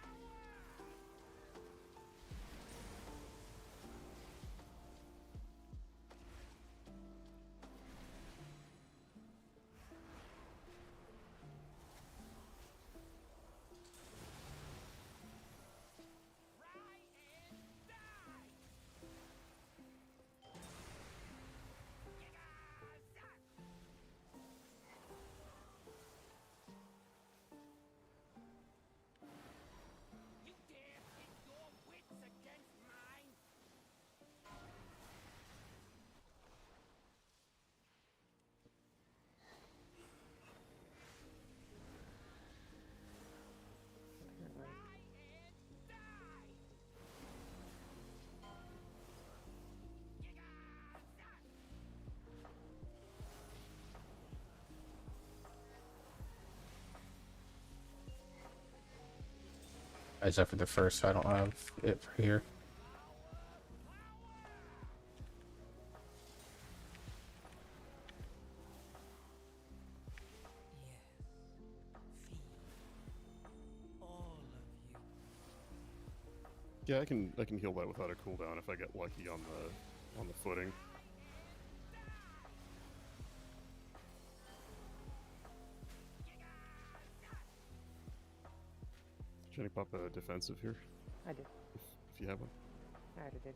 [SPEAKER 2] I was up for the first, so I don't have it for here.
[SPEAKER 6] Yeah, I can heal that without a cooldown if I get lucky on the footing. Jenny, pop a defensive here.
[SPEAKER 9] I did.
[SPEAKER 6] If you have one.
[SPEAKER 9] I already did.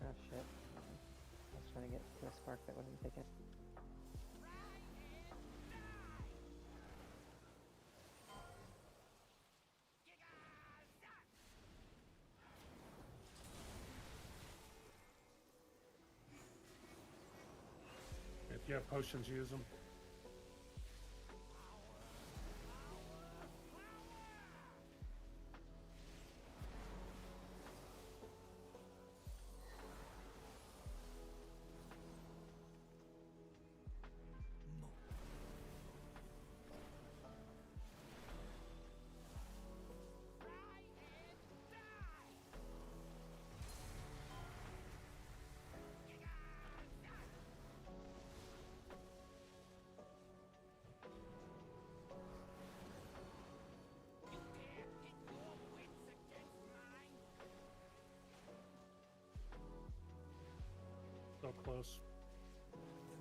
[SPEAKER 9] Oh shit. I was trying to get to a spark that wasn't taken.
[SPEAKER 1] you have potions, use them. So close.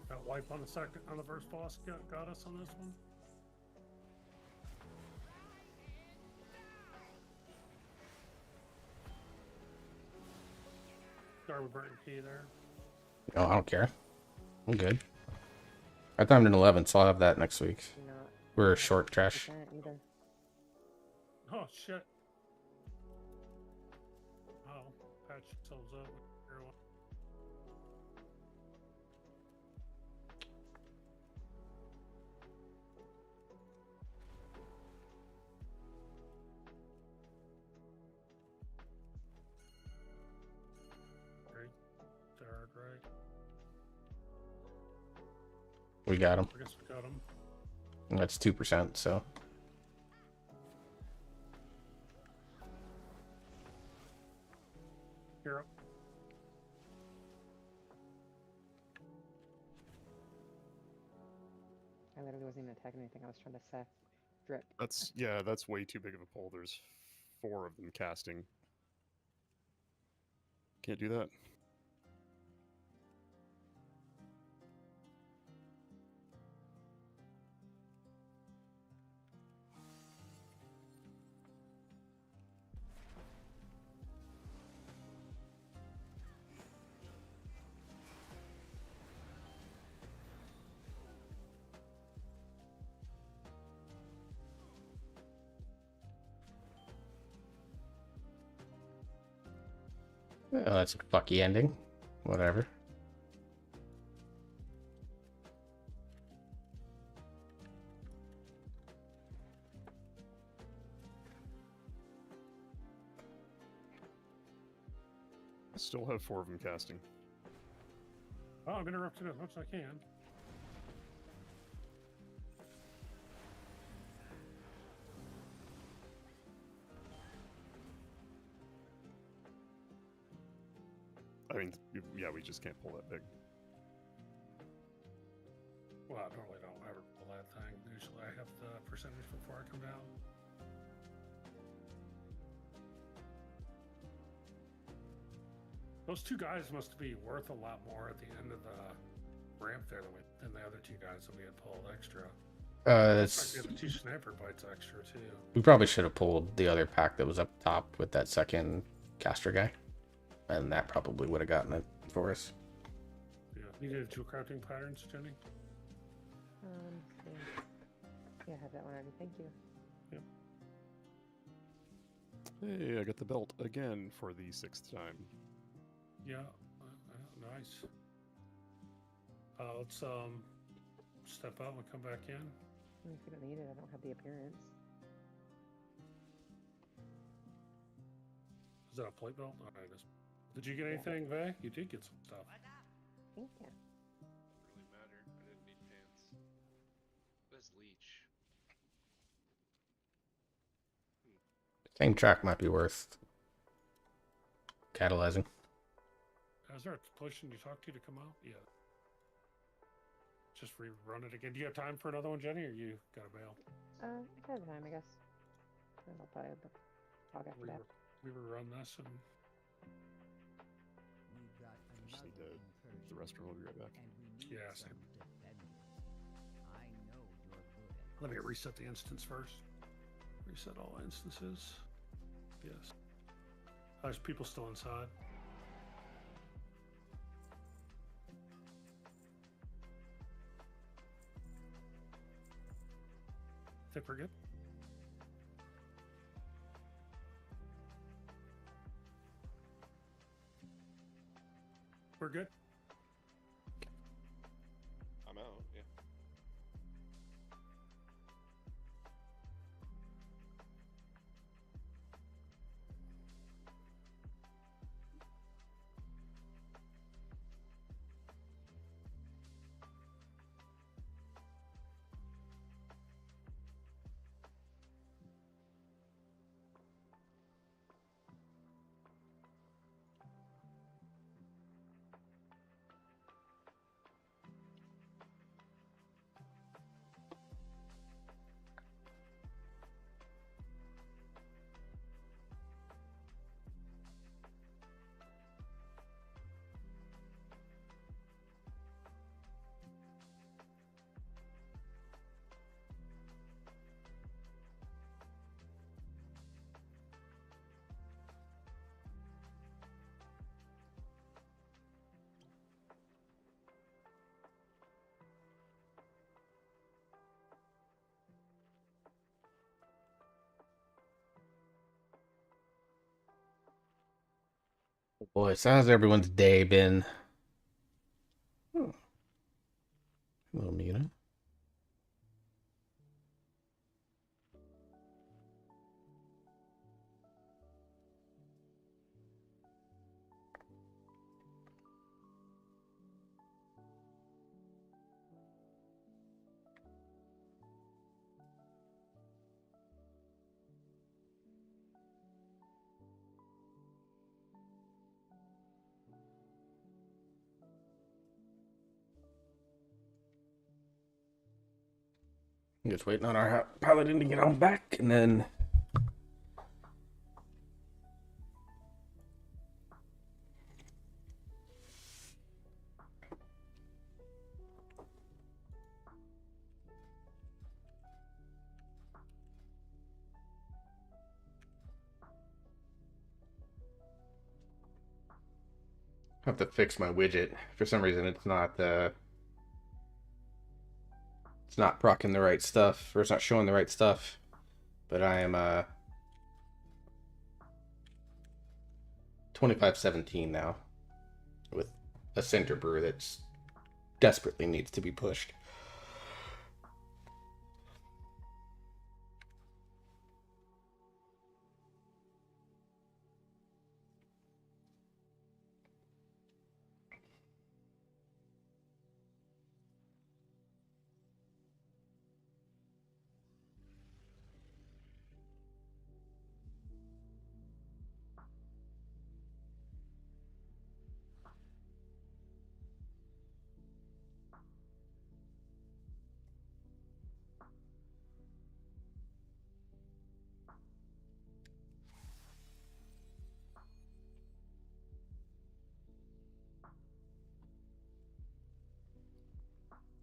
[SPEAKER 1] That wipe on the first boss got us on this one. Sorry, we burnt your key there.
[SPEAKER 2] No, I don't care. I'm good. I timed an 11, so I'll have that next week.
[SPEAKER 9] Not
[SPEAKER 2] We're short trash.
[SPEAKER 9] either.
[SPEAKER 1] Oh shit. Oh, patch yourselves up. Everyone. Great. Derek, right?
[SPEAKER 2] We got him.
[SPEAKER 1] I guess we got him.
[SPEAKER 2] That's 2%, so.
[SPEAKER 1] You're up.
[SPEAKER 9] I literally wasn't even attacking anything. I was trying to set drip.
[SPEAKER 6] That's way too big of a pull. There's 4 of them casting. Can't do that.
[SPEAKER 2] Oh, that's a fucky ending. Whatever.
[SPEAKER 6] I still have 4 of them casting.
[SPEAKER 1] Oh, I'm interrupting as much as I can.
[SPEAKER 6] I mean, yeah, we just can't pull that big.
[SPEAKER 1] Well, I normally don't ever pull that thing. Usually I have the percentage before I come down. Those 2 guys must be worth a lot more at the end of the ramp there than the other 2 guys that we had pulled extra.
[SPEAKER 2] That's,
[SPEAKER 1] Like the 2 sniper bites extra too.
[SPEAKER 2] we probably should have pulled the other pack that was up top with that second caster guy. And that probably would have gotten it for us.
[SPEAKER 1] Yeah. You did 2 crafting patterns, Jenny?
[SPEAKER 9] See. Yeah, I have that one already. Thank you.
[SPEAKER 6] Hey, I got the belt again for the 6th time.
[SPEAKER 1] Yeah. Nice. Let's step out and come back in.
[SPEAKER 9] If you don't need it, I don't have the appearance.
[SPEAKER 1] Is that a plate belt? All right. Did you get anything, Vay? You did get some stuff.
[SPEAKER 9] Thank you.
[SPEAKER 10] Really matter. I didn't need pants. Where's Leech?
[SPEAKER 2] Same track might be worth catalyzing.
[SPEAKER 1] Is there a person you talked to come out? Yeah. Just rerun it again. Do you have time for another one, Jenny, or you got to bail?
[SPEAKER 9] I have time, I guess. And I'll probably have the talk after that.
[SPEAKER 1] We rerun this and
[SPEAKER 3] We've got
[SPEAKER 6] Just need
[SPEAKER 3] another
[SPEAKER 6] to
[SPEAKER 3] incursion,
[SPEAKER 6] the restroom. I'll be right back.
[SPEAKER 3] and we need
[SPEAKER 1] Yeah,
[SPEAKER 3] some
[SPEAKER 1] same.
[SPEAKER 3] defenders. I know you're good at
[SPEAKER 1] let me reset the instance first. Reset all instances. Yes. There's people still inside. Think we're good? We're good?
[SPEAKER 10] I'm out. Yeah.
[SPEAKER 2] Boys, how's everyone's day been? Oh, hello, Mina. Just waiting on our paladin to get on back, and then I have to fix my widget. For some reason, it's not procking the right stuff, or it's not showing the right stuff. But I am 2517 now, with a center brew that's desperately needs to be pushed.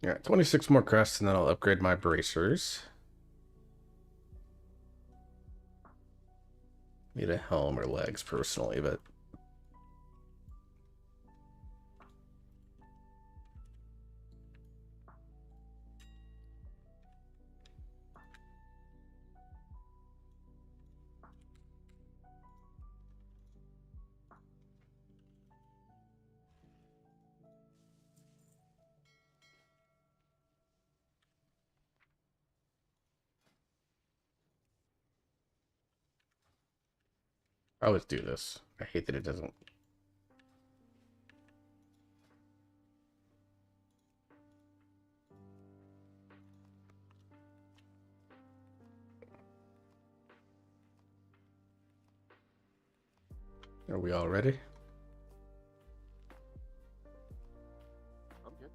[SPEAKER 2] Yeah, 26 more crests, and then I'll upgrade my bracers. Need a helm or legs personally, but I always do this. I hate that it doesn't. Are we all ready?
[SPEAKER 10] I'm good.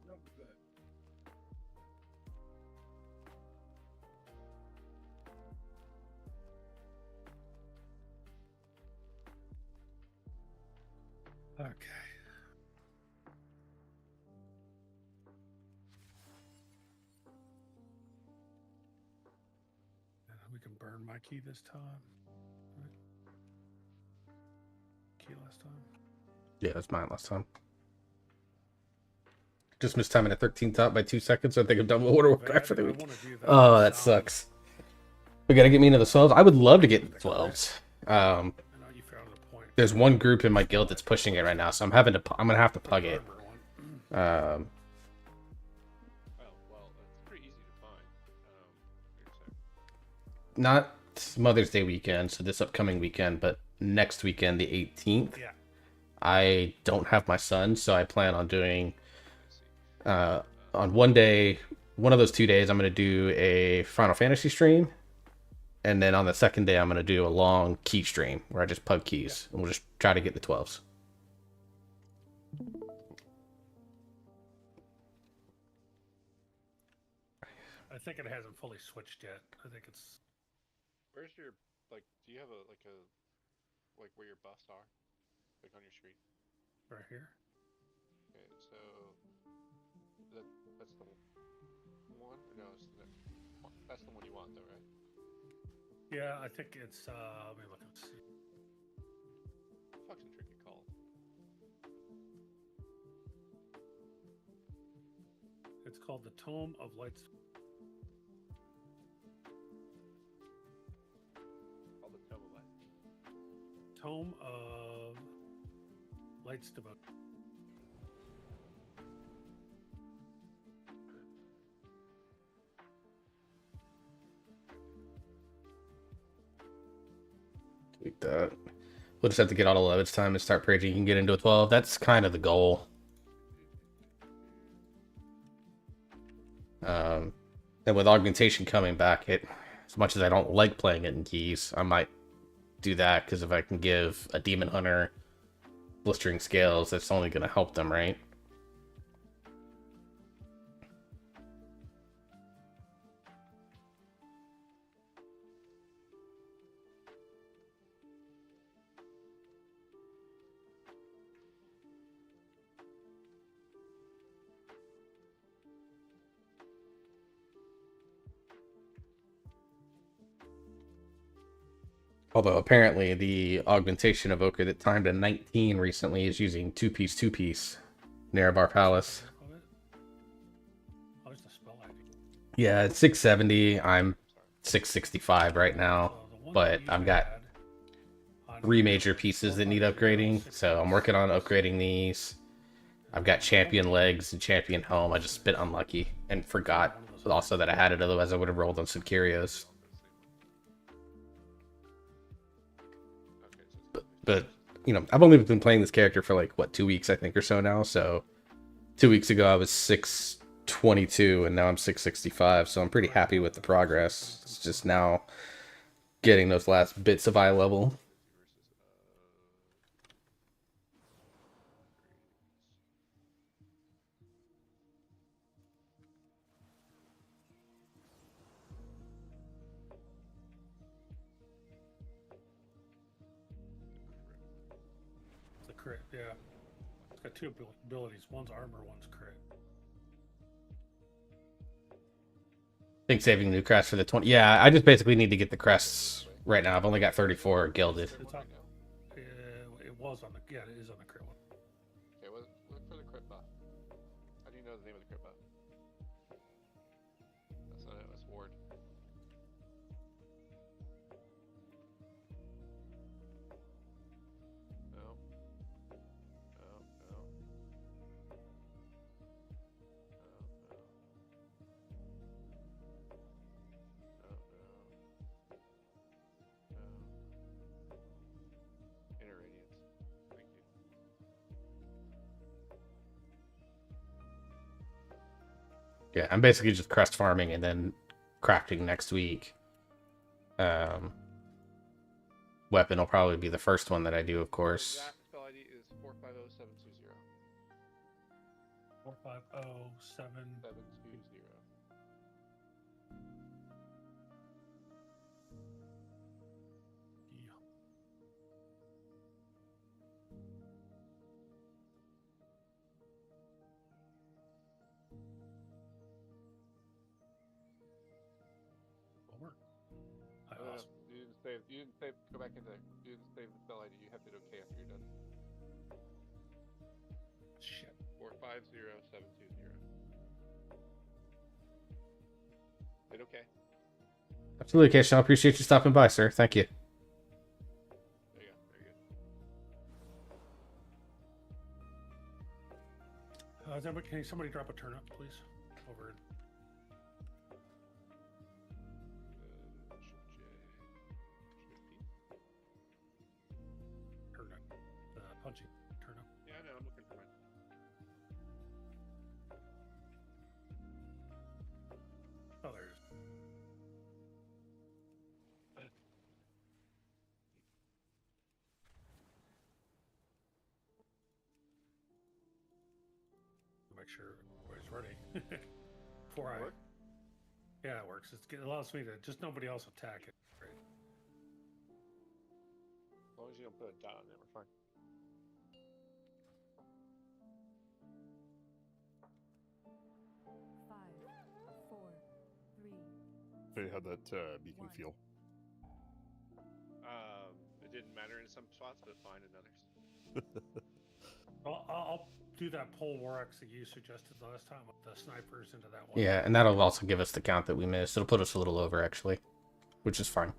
[SPEAKER 4] Nope, good.
[SPEAKER 1] Okay. And we can burn my key this time. Right. key last time.
[SPEAKER 2] Yeah, that's mine last time. Just missed time in a 13 top by 2 seconds. So I think I'm done with World of Warcraft for the week. Oh, that sucks. We gotta get me into the 12s. I would love to get into the 12s.
[SPEAKER 1] I know you found a point.
[SPEAKER 2] There's one group in my guild that's pushing it right now, so I'm gonna have to pug it.
[SPEAKER 10] Well, it's pretty easy to find.
[SPEAKER 2] Not Mother's Day weekend, so this upcoming weekend, but next weekend, the 18th.
[SPEAKER 1] Yeah.
[SPEAKER 2] I don't have my son, so I plan on doing on one day, one of those 2 days, I'm gonna do a Final Fantasy stream. And then on the second day, I'm going to do a long key stream where I just PUG keys. And we'll just try to get the 12s.
[SPEAKER 1] I think it hasn't fully switched yet. I think it's...
[SPEAKER 10] Where's your, like, do you have a, like where your buffs are? Like on your street?
[SPEAKER 1] Right here.
[SPEAKER 10] Okay, so... That's the one? Or no, it's the next one. That's the one you want, though, right?
[SPEAKER 1] Yeah, I think it's, let me look and see.
[SPEAKER 10] Fuck's a tricky call.
[SPEAKER 1] It's called the Tome of Lights.
[SPEAKER 10] Called the Tome of what?
[SPEAKER 1] Tome of Lights Devotion.
[SPEAKER 2] Like that. We'll just have to get all 11's time and start purging. You can get into a 12. That's kind of the goal. And with augmentation coming back, as much as I don't like playing it in keys, I might do that because if I can give a demon hunter blistering scales, that's only going to help them, right? Although apparently the augmentation evoker that timed a 19 recently is using two-piece near Bar Palace.
[SPEAKER 1] Oh, it's the spell ID.
[SPEAKER 2] Yeah, it's 670. I'm 665 right now, but I've got 3 major pieces that need upgrading, so I'm working on upgrading these. I've got champion legs and champion helm. I just been unlucky and forgot also that I had it, otherwise I would have rolled on some curios. But you know, I've only been playing this character for like, what, 2 weeks, I think, or so now. So 2 weeks ago, I was 622, and now I'm 665. So I'm pretty happy with the progress. It's just now getting those last bits of eye level.
[SPEAKER 1] It's a crit, yeah. It's got 2 abilities. One's armor, one's crit.
[SPEAKER 2] I think saving new crest for the 20. Yeah, I just basically need to get the crests right now. I've only got 34 gilded.
[SPEAKER 1] It's on, it was on the, yeah, it is on the crit one.
[SPEAKER 10] Okay, look for the crit buff. How do you know the name of the crit buff? That's not it, that's ward. No. No, no. No, no. Inner Radiance. Thank you.
[SPEAKER 2] Yeah, I'm basically just crest farming and then crafting next week. Weapon will probably be the first one that I do, of course.
[SPEAKER 10] That spell ID is 450720.
[SPEAKER 1] 4507.
[SPEAKER 10] 720.
[SPEAKER 1] Yeah. Will work.
[SPEAKER 10] No, no, you didn't save. You didn't save. Go back into. You didn't save the spell ID. You have to do okay after you're done. 50720. Is it okay?
[SPEAKER 2] Absolutely, Cation. I appreciate you stopping by, sir. Thank you.
[SPEAKER 10] There you go. Very good.
[SPEAKER 1] Can somebody drop a turnip, please? Over in turnip. Punching turnip.
[SPEAKER 10] Yeah, I know. I'm looking for mine.
[SPEAKER 1] Oh, there it is. Make sure everybody's ready before I.
[SPEAKER 10] Work?
[SPEAKER 1] Yeah, it works. It allows me to just nobody else attack it. Right.
[SPEAKER 10] As long as you don't put a dot on it, we're fine.
[SPEAKER 6] Hey, how'd that beacon feel?
[SPEAKER 10] It didn't matter in some spots, but fine in others.
[SPEAKER 1] I'll do that poll Warx that you suggested last time with the snipers into that one.
[SPEAKER 2] Yeah, and that'll also give us the count that we missed. It'll put us a little over, actually, which is fine.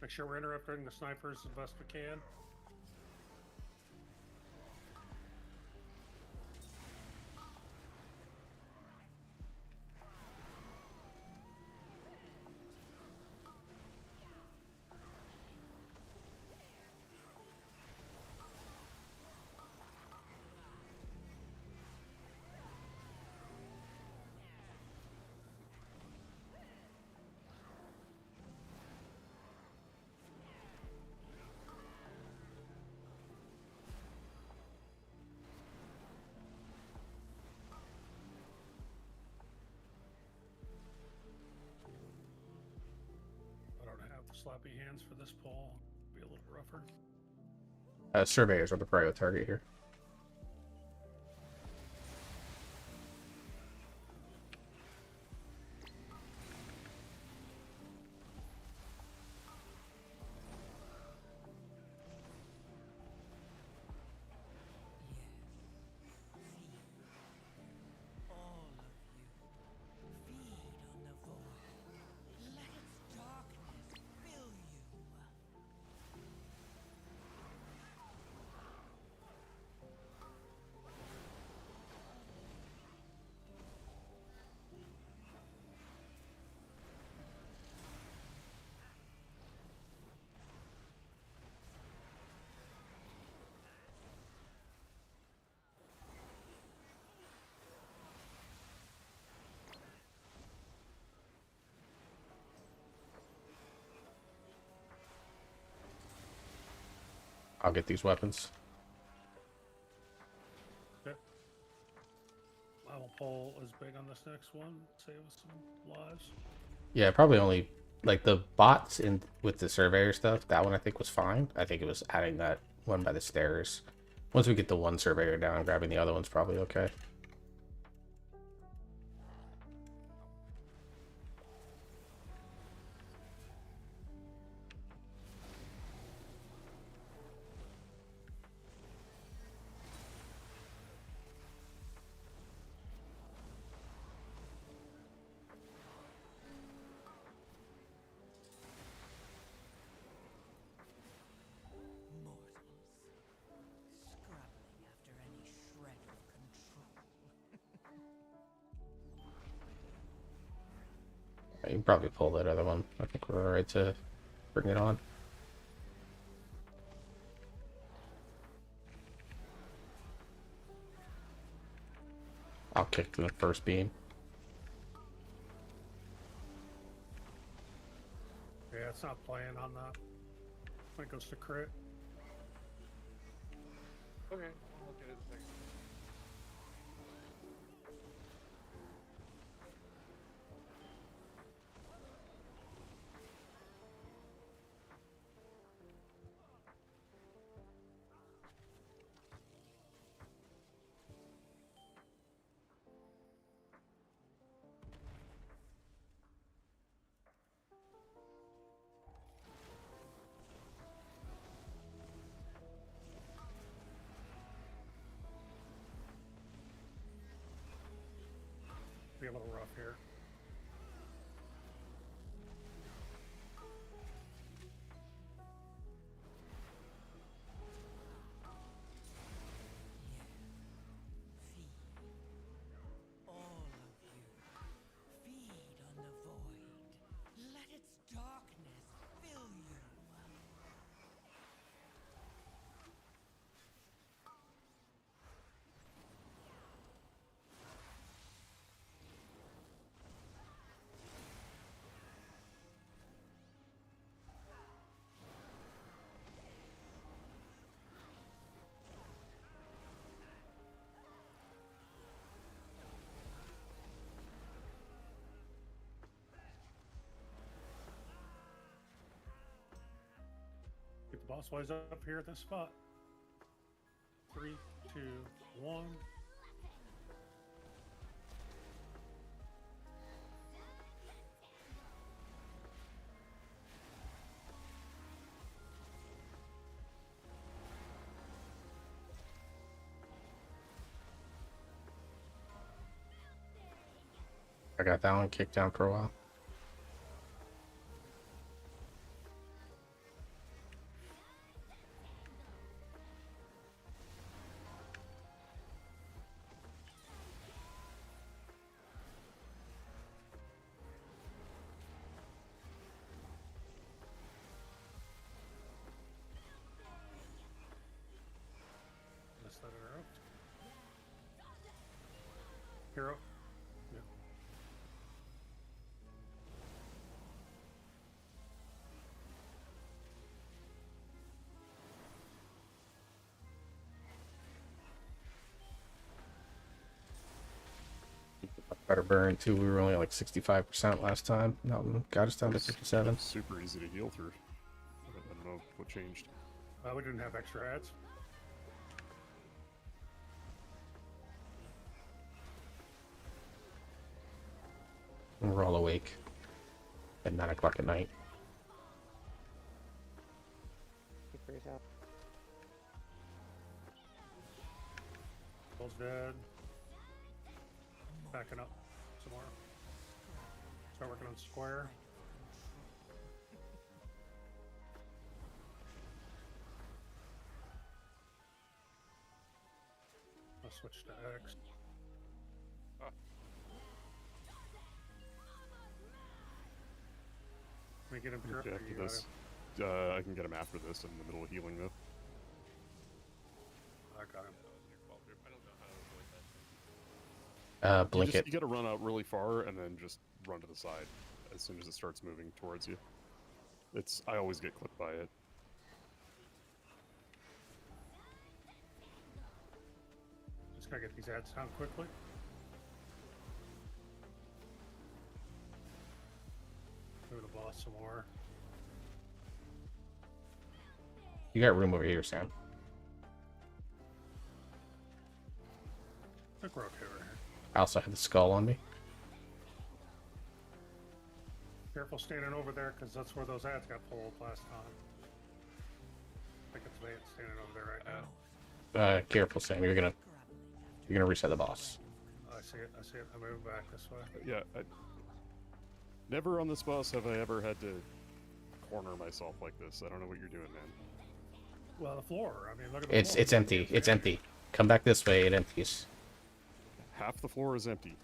[SPEAKER 1] Make sure we're interrupting the snipers as best we can. Sloppy hands for this poll. Be a little rougher.
[SPEAKER 2] Surveyors are the prio target here. I'll get these weapons.
[SPEAKER 1] Okay. I will pull as big on this next one. Save us some lives.
[SPEAKER 2] Yeah, probably only like the bots in with the surveyor stuff. That one I think was fine. I think it was adding that one by the stairs. Once we get the one surveyor down, grabbing the other one's probably okay. You can probably pull that other one. I think we're alright to bring it on. I'll kick the first beam.
[SPEAKER 1] Yeah, it's not playing on that. I think it goes to crit.
[SPEAKER 10] Okay, I'll look at it in a second.
[SPEAKER 1] Be a little rough here.
[SPEAKER 3] All of you, feed on the void. Let its darkness fill you.
[SPEAKER 1] Get the boss boys up here at this spot. 3, 2, 1.
[SPEAKER 2] I got that one kicked down for a while.
[SPEAKER 1] Let's let her out. Hero. Yeah.
[SPEAKER 2] Better burn too. We were only like 65% last time. That one got us down to 57.
[SPEAKER 6] Super easy to heal through. I don't know what changed.
[SPEAKER 1] We didn't have extra ads.
[SPEAKER 2] We're all awake at 9 o'clock at night.
[SPEAKER 9] Speak for yourself.
[SPEAKER 1] Bull's dead. Backing up some more. Start working on square. I'll switch to X. Let me get him through.
[SPEAKER 6] Okay, after this. I can get him after this in the middle of healing though.
[SPEAKER 1] I got him.
[SPEAKER 2] Blink it.
[SPEAKER 6] You gotta run out really far and then just run to the side as soon as it starts moving towards you. I always get clipped by it.
[SPEAKER 1] Just gotta get these ads down quickly. Move the boss some more.
[SPEAKER 2] You got room over here, Sam.
[SPEAKER 1] I think we're okay right here.
[SPEAKER 2] I also had the skull on me.
[SPEAKER 1] Careful standing over there, because that's where those ads got pulled last time. I think it's Vance standing over there right now.
[SPEAKER 2] Careful, Sam. You're gonna reset the boss.
[SPEAKER 1] I see it. I see it. I'm moving back this way.
[SPEAKER 6] Yeah. Never on this boss have I ever had to corner myself like this. I don't know what you're doing, man.
[SPEAKER 1] Well, the floor. I mean, look at the floor.
[SPEAKER 2] It's empty. It's empty. Come back this way. It empties.
[SPEAKER 6] Half the floor is empty.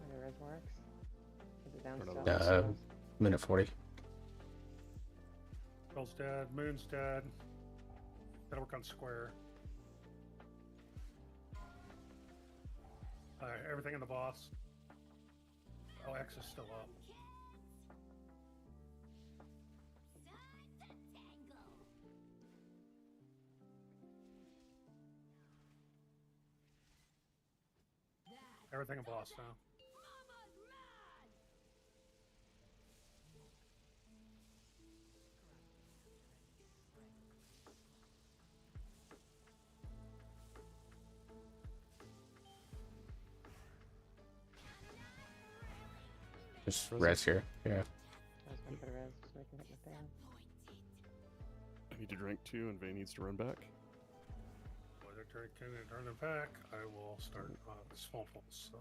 [SPEAKER 9] The res works. Is it down
[SPEAKER 6] I don't
[SPEAKER 9] still?
[SPEAKER 6] know.
[SPEAKER 2] Minute 40.
[SPEAKER 1] Girl's dead. Moon's dead. Gotta work on square. Everything in the boss. Oh, X is still up. Everything in boss now.
[SPEAKER 2] Just
[SPEAKER 6] Res
[SPEAKER 2] res here. Yeah.
[SPEAKER 9] I was going for the res so I can hit my thing.
[SPEAKER 6] I need to drink too, and Vay needs to run back.
[SPEAKER 1] While they're drinking and running back, I will start small pulse. So.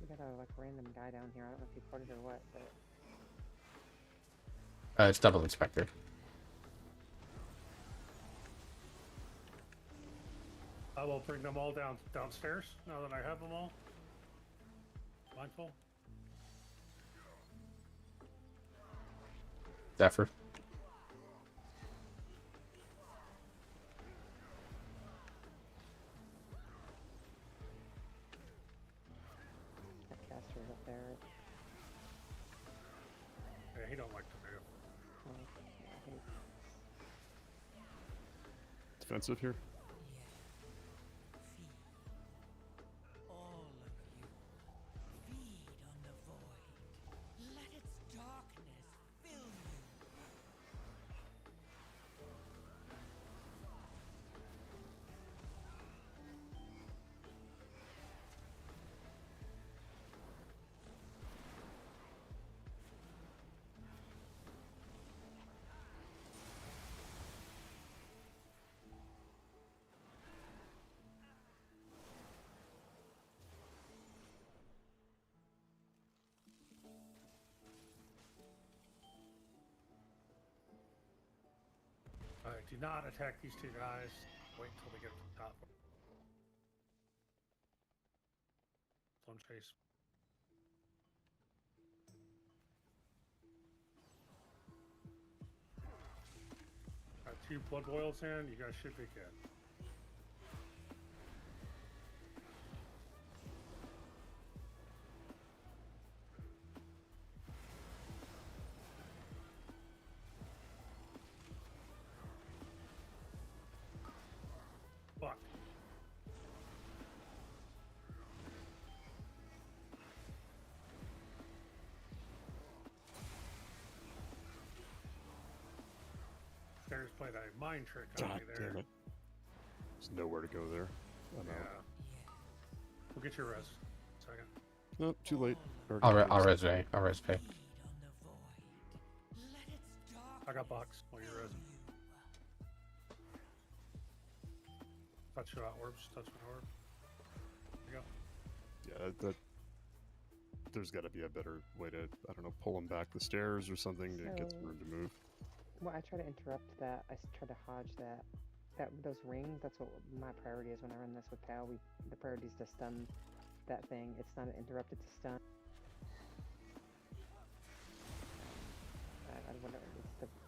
[SPEAKER 9] We got a like random guy down here. I don't know if he ported or what, but
[SPEAKER 2] It's double inspector.
[SPEAKER 1] I will bring them all downstairs now that I have them all. Mindful.
[SPEAKER 2] Zephyr.
[SPEAKER 9] that caster's up there.
[SPEAKER 1] Yeah, he don't like to move.
[SPEAKER 9] Well, yeah, I think
[SPEAKER 6] Defensive here.
[SPEAKER 3] All of you, feed on the void. Let its darkness fill you.
[SPEAKER 1] Alright, do not attack these two guys. Wait until they get to the top. Plum chase. Got 2 blood boils in. You guys should be good. Fuck. There's played a mind trick on
[SPEAKER 6] God
[SPEAKER 1] me there.
[SPEAKER 6] damn it. There's nowhere to go there. I'm
[SPEAKER 1] Yeah.
[SPEAKER 6] out.
[SPEAKER 1] We'll get your res. Second.
[SPEAKER 6] Nope, too late.
[SPEAKER 2] I'll
[SPEAKER 6] Already
[SPEAKER 2] res Vay. I'll res Vay.
[SPEAKER 3] Feed on the void. Let its darkness
[SPEAKER 1] I got box while you're resing. Touch your orbs. Touch my orb. There you go.
[SPEAKER 6] Yeah, that. There's got to be a better way to, I don't know, pull him back the stairs or something to get some
[SPEAKER 9] So-
[SPEAKER 6] room to move.
[SPEAKER 9] well, I try to interrupt that. I try to hodge that. Those rings. That's what my priority is when I run this with Pal. The priority is to stun that thing. It's not an interrupt. It's a stun.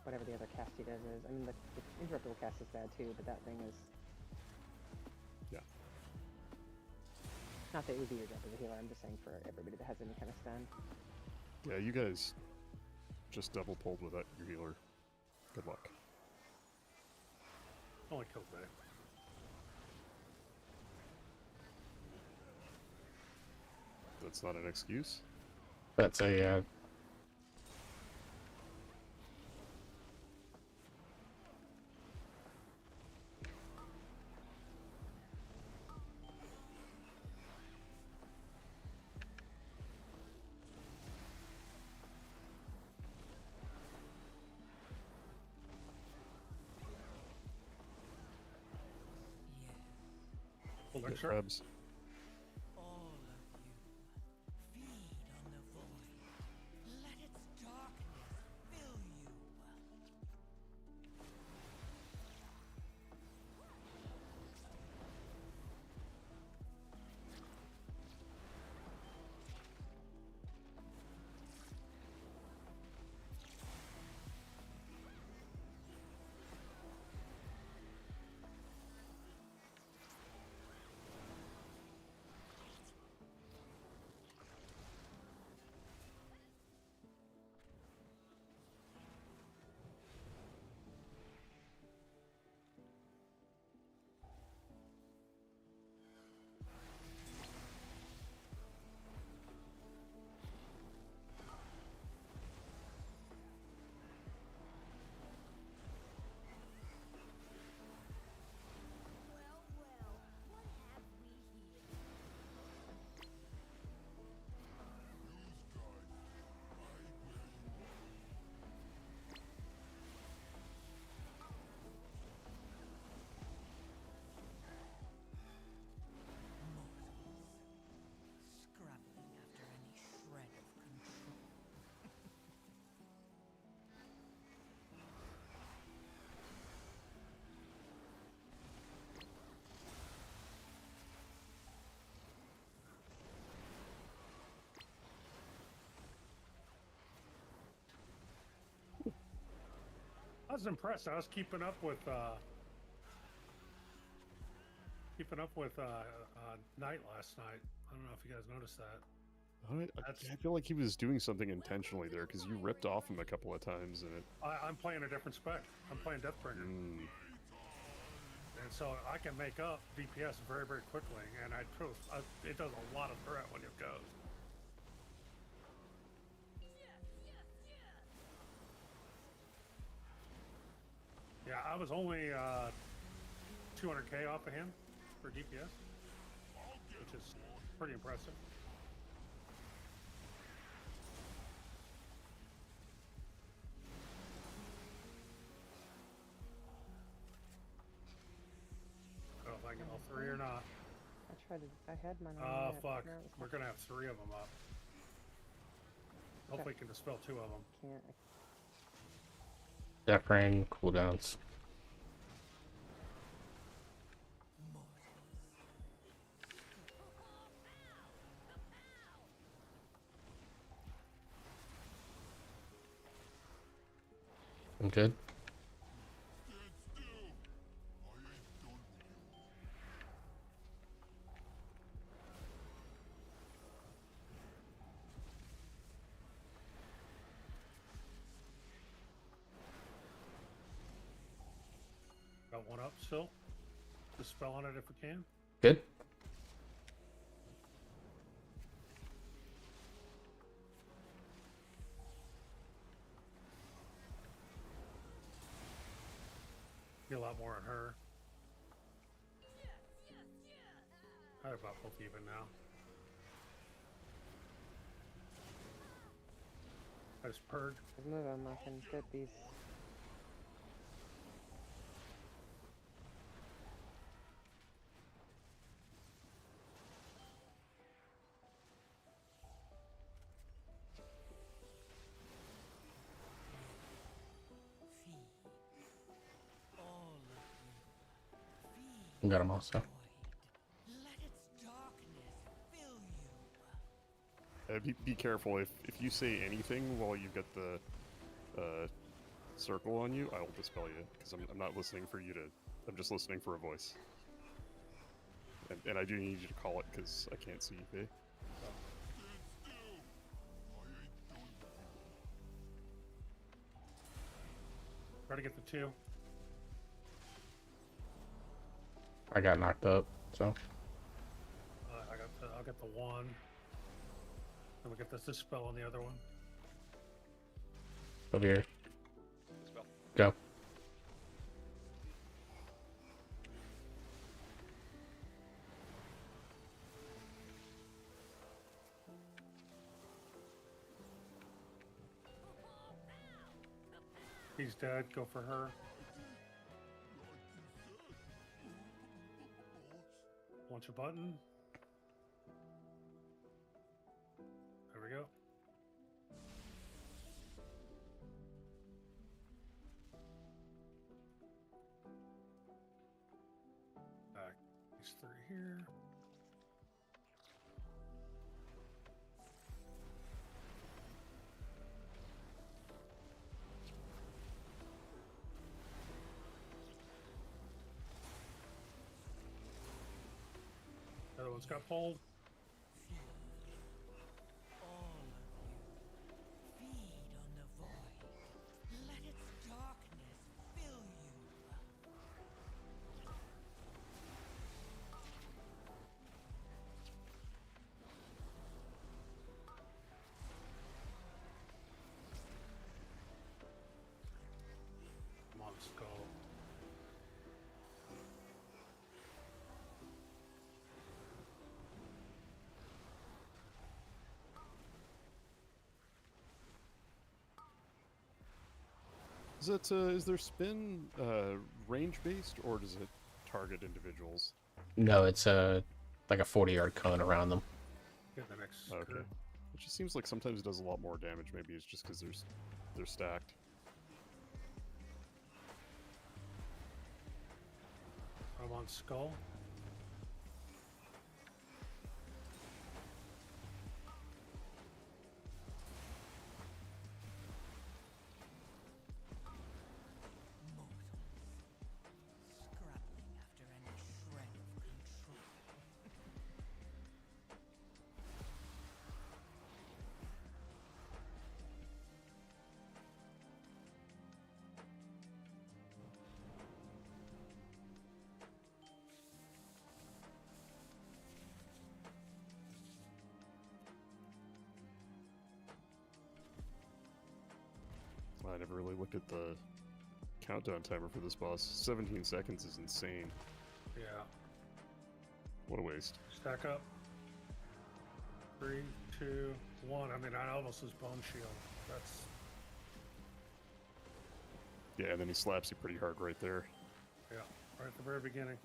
[SPEAKER 9] Whatever the other cast he does is. I mean, the interruptible cast is bad too, but that thing is.
[SPEAKER 6] Yeah.
[SPEAKER 9] Not that it would be your job as a healer. I'm just saying for everybody that has any kind of stun.
[SPEAKER 6] Yeah, you guys just double pulled with that, your healer. Good luck.
[SPEAKER 1] Only killed Bay.
[SPEAKER 6] That's not an excuse.
[SPEAKER 2] That's a
[SPEAKER 1] Full
[SPEAKER 6] Yeah,
[SPEAKER 1] extra.
[SPEAKER 6] Krebs.
[SPEAKER 3] All of you, feed on the void. Let its darkness fill you.
[SPEAKER 1] was impressed. I was keeping up with Knight last night. I don't know if you guys noticed that.
[SPEAKER 6] I feel like he was doing something intentionally there because you ripped off him a couple of times and it.
[SPEAKER 1] I'm playing a different spec. I'm playing Deathbringer. And so I can make up DPS very, very quickly, and it does a lot of threat when it goes. Yeah, I was only 200k off of him for DPS, which is pretty impressive. I don't know if I get all three or not.
[SPEAKER 9] I had mine on.
[SPEAKER 1] Oh,
[SPEAKER 9] that.
[SPEAKER 1] fuck.
[SPEAKER 9] No, it's
[SPEAKER 1] We're
[SPEAKER 9] not-
[SPEAKER 1] gonna have three of them up. Hopefully we can dispel two of them.
[SPEAKER 9] Can't.
[SPEAKER 2] Death ring, cooldowns. I'm good.
[SPEAKER 1] Got one up still. Dispel on it if we can.
[SPEAKER 2] Good.
[SPEAKER 1] Get a lot more on her. I have about both even now. I just purged.
[SPEAKER 9] Move them. I can get these.
[SPEAKER 2] Got him also.
[SPEAKER 6] Be careful if you say anything while you've got the circle on you, I will dispel you because I'm not listening for you to. I'm just listening for a voice. And I do need you to call it because I can't see you, Faye.
[SPEAKER 1] Try to get the two.
[SPEAKER 2] I got knocked up, so.
[SPEAKER 1] I'll get the one. Then we get this dispel on the other one.
[SPEAKER 2] Over here.
[SPEAKER 10] Dispel.
[SPEAKER 2] Go.
[SPEAKER 1] He's dead. Go for her. Launch a button. There we go. Back these three here. The other one's got pulled. Come on, skull.
[SPEAKER 6] Is their spin range based or does it target individuals?
[SPEAKER 2] No, it's like a 40-yard cone around them.
[SPEAKER 1] Get the next.
[SPEAKER 6] Okay.
[SPEAKER 1] curve.
[SPEAKER 6] It just seems like sometimes it does a lot more damage. Maybe it's just because they're stacked.
[SPEAKER 1] I'm on skull.
[SPEAKER 6] I never really looked at the countdown timer for this boss. 17 seconds is insane.
[SPEAKER 1] Yeah.
[SPEAKER 6] What a waste.
[SPEAKER 1] Stack up. 3, 2, 1. I mean, I almost lose bone shield. That's
[SPEAKER 6] Yeah, and then he slaps you pretty hard right there.
[SPEAKER 1] yeah. Right at the very beginning.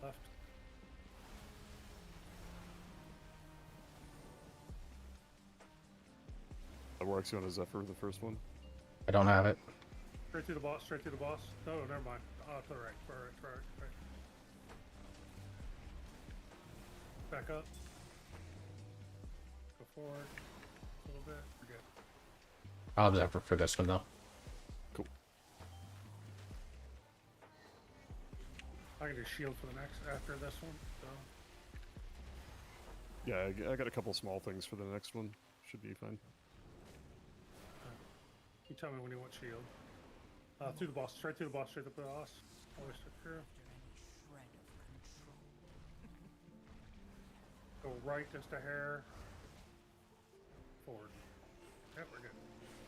[SPEAKER 1] Left.
[SPEAKER 6] That works. You want a Zephyr, the first one?
[SPEAKER 2] I don't have it.
[SPEAKER 1] Straight through the boss. Straight through the boss. No, never mind. Oh, to the right. Right. Back up. Go forward. A little bit. We're good.
[SPEAKER 2] I'll have Zephyr for this one though.
[SPEAKER 6] Cool.
[SPEAKER 1] I can do shield for the next after this one. So.
[SPEAKER 6] Yeah, I got a couple small things for the next one. Should be fine.
[SPEAKER 1] You tell me when you want shield. Through the boss, straight through the boss, straight up the boss. Always straight through. Go right just a hair. Forward. Yep, we're good.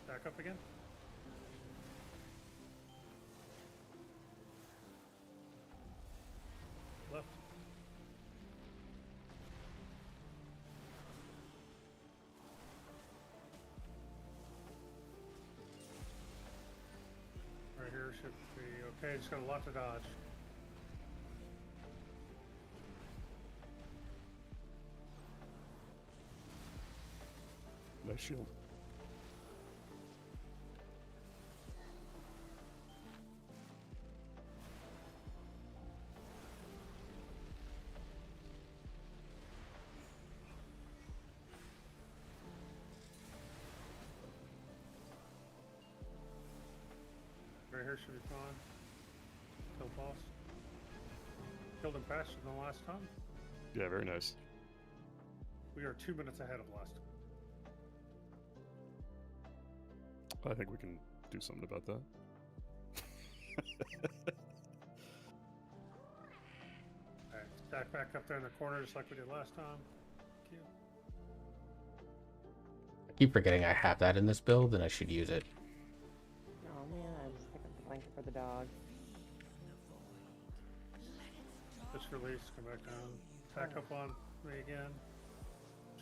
[SPEAKER 1] Back up again. Left. Right here should be okay. Just got a lot to dodge.
[SPEAKER 6] Nice shield.
[SPEAKER 1] Right here should be fine. Kill boss. Killed him faster than the last time.
[SPEAKER 6] Yeah, very nice.
[SPEAKER 1] We are 2 minutes ahead of last time.
[SPEAKER 6] I think we can do something about that.
[SPEAKER 1] Alright, stack back up there in the corner just like we did last time. Thank you.
[SPEAKER 2] I keep forgetting I have that in this build and I should use it.
[SPEAKER 9] Oh man, I was thinking the blanket for the dog.
[SPEAKER 1] Just release, come back down. Stack up on me again.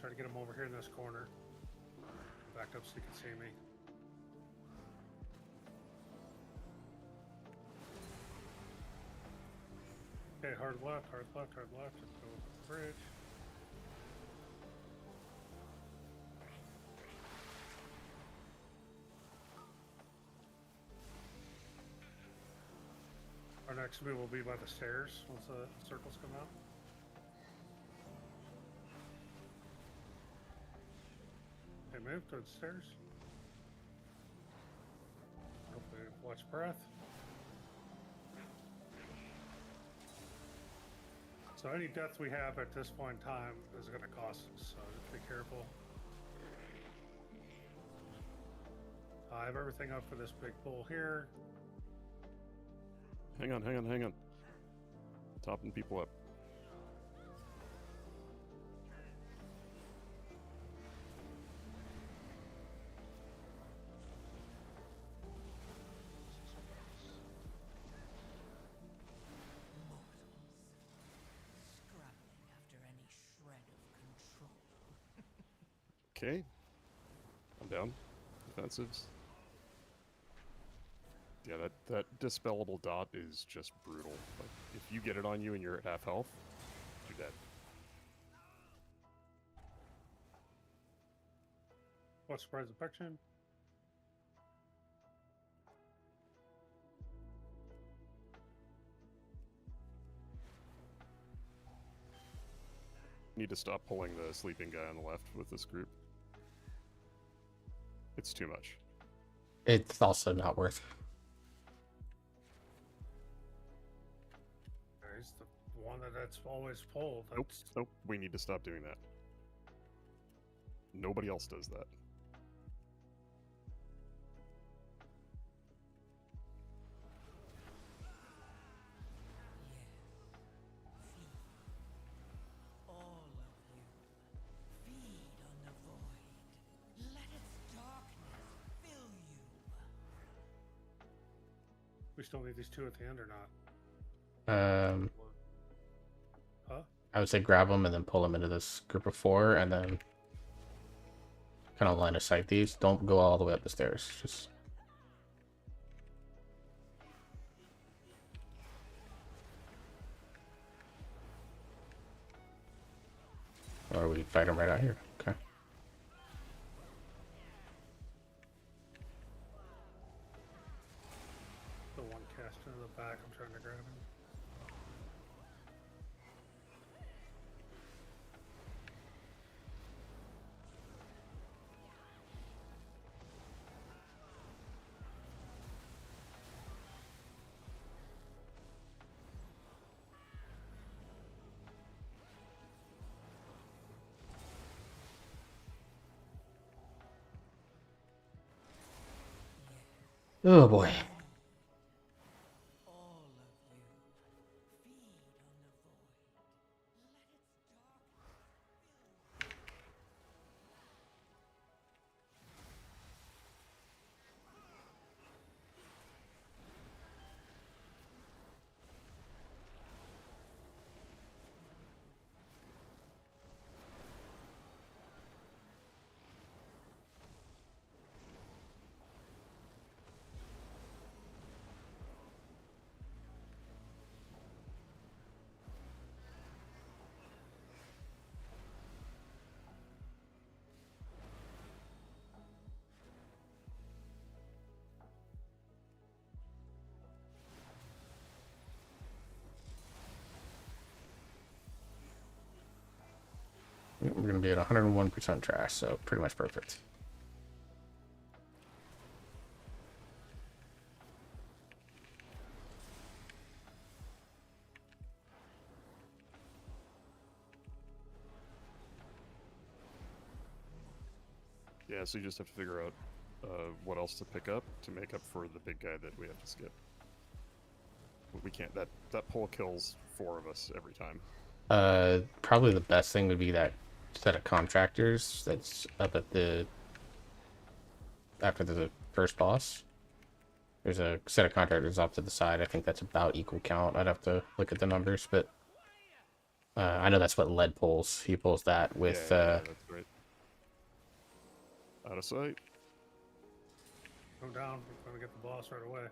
[SPEAKER 1] Try to get him over here in this corner. Back up so you can see me. Okay, hard left. Let's go over the bridge. Our next move will be by the stairs once the circles come out. Okay, move towards the stairs. Hopefully, watch breath. So any death we have at this point in time is going to cost us, so just be careful. I have everything up for this big pull here.
[SPEAKER 6] Hang on. Topping people up. Okay. I'm down. Defensives. Yeah, that dispellable dot is just brutal. Like, if you get it on you and you're at half health, you're dead.
[SPEAKER 1] What surprise infection?
[SPEAKER 6] Need to stop pulling the sleeping guy on the left with this group. It's too much.
[SPEAKER 2] It's also not worth it.
[SPEAKER 1] He's the one that's always pulled.
[SPEAKER 6] Nope. We need to stop doing that. Nobody else does that.
[SPEAKER 1] We still need these two at the end or not? Huh?
[SPEAKER 2] I would say grab them and then pull them into this group of 4, and then kind of line of sight these. Don't go all the way up the stairs. Just or we fight them right out here. Okay.
[SPEAKER 1] The one caster in the back, I'm trying to grab him.
[SPEAKER 2] Oh boy. We're going to be at 101% trash, so pretty much perfect.
[SPEAKER 6] Yeah, so you just have to figure out what else to pick up to make up for the big guy that we have to skip. We can't. That pole kills 4 of us every time.
[SPEAKER 2] Probably the best thing would be that set of contractors that's up at the after the first boss. There's a set of contractors off to the side. I think that's about equal count. I'd have to look at the numbers, but I know that's what Lead pulls. He pulls that with.
[SPEAKER 6] Yeah, that's right. Out of sight.
[SPEAKER 1] Come down. We're gonna get the boss right away.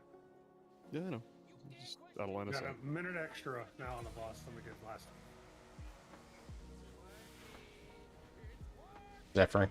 [SPEAKER 6] Yeah, I know. Just out of line
[SPEAKER 1] We
[SPEAKER 6] of
[SPEAKER 1] got
[SPEAKER 6] sight.
[SPEAKER 1] a minute extra now on the boss than we did last time.
[SPEAKER 2] Zephyr.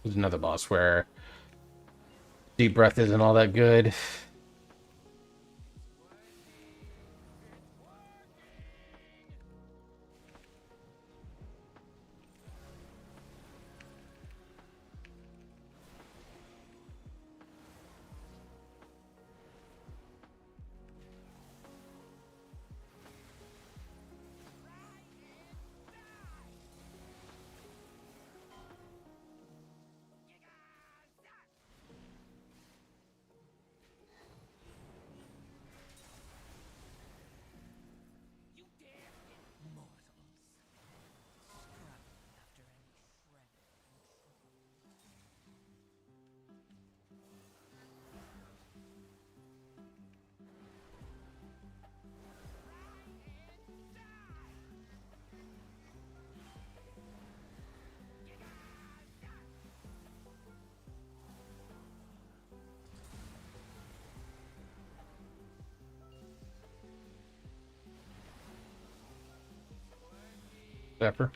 [SPEAKER 2] There's another boss where deep breath isn't all that good. Zephyr.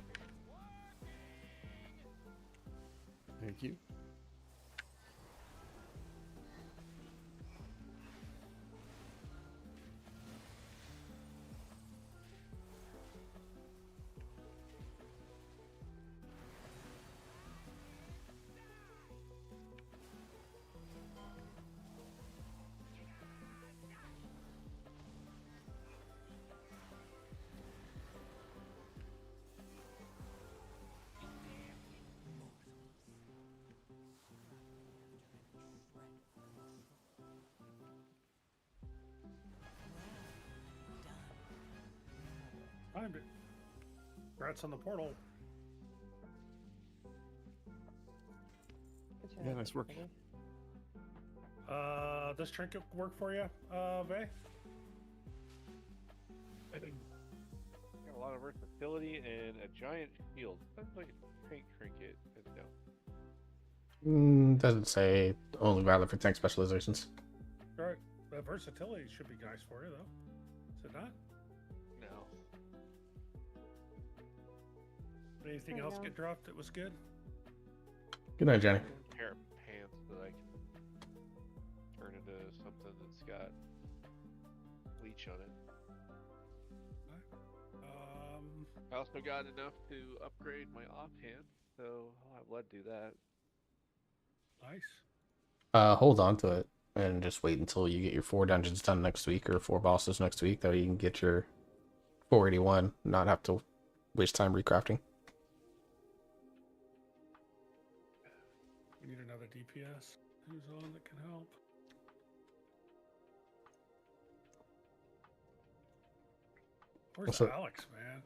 [SPEAKER 6] Thank you.
[SPEAKER 1] Find it. Rats on the portal.
[SPEAKER 9] Good
[SPEAKER 6] Yeah,
[SPEAKER 9] job,
[SPEAKER 6] nice work.
[SPEAKER 9] buddy.
[SPEAKER 1] Does trinket work for you, Vay?
[SPEAKER 10] Got a lot of versatility and a giant shield. Sounds like a tank trinket. No.
[SPEAKER 2] Doesn't say only valid for tank specializations.
[SPEAKER 1] Right. The versatility should be nice for you, though. Is it not?
[SPEAKER 10] No.
[SPEAKER 1] Anything
[SPEAKER 9] There you
[SPEAKER 1] else
[SPEAKER 9] go.
[SPEAKER 1] get dropped that was good?
[SPEAKER 2] Good night, Jenny.
[SPEAKER 10] Pair of pants that I can turn into something that's got bleach on it. I also got enough to upgrade my offhand, so I'll have Led do that.
[SPEAKER 1] Nice.
[SPEAKER 2] Hold on to it and just wait until you get your 4 dungeons done next week or 4 bosses next week. That way you can get your 481, not have to waste time recrafting.
[SPEAKER 1] We need another DPS. Who's on that can help? Where's
[SPEAKER 2] What's up?
[SPEAKER 1] Alex, man?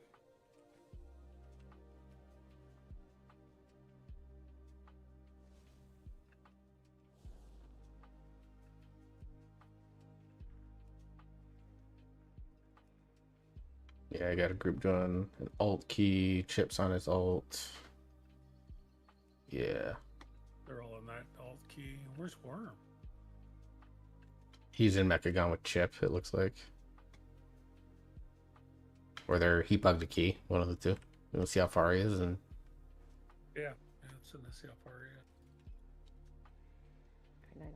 [SPEAKER 2] Yeah, I got a group doing an alt key, chips on his alt. Yeah.
[SPEAKER 1] They're all in that alt key. Where's Worm?
[SPEAKER 2] He's in Mechagon with Chip, it looks like. Or he bugged a key, one of the two. We'll see how far he is and
[SPEAKER 1] Yeah, it's in the see how far he is.
[SPEAKER 9] Good night.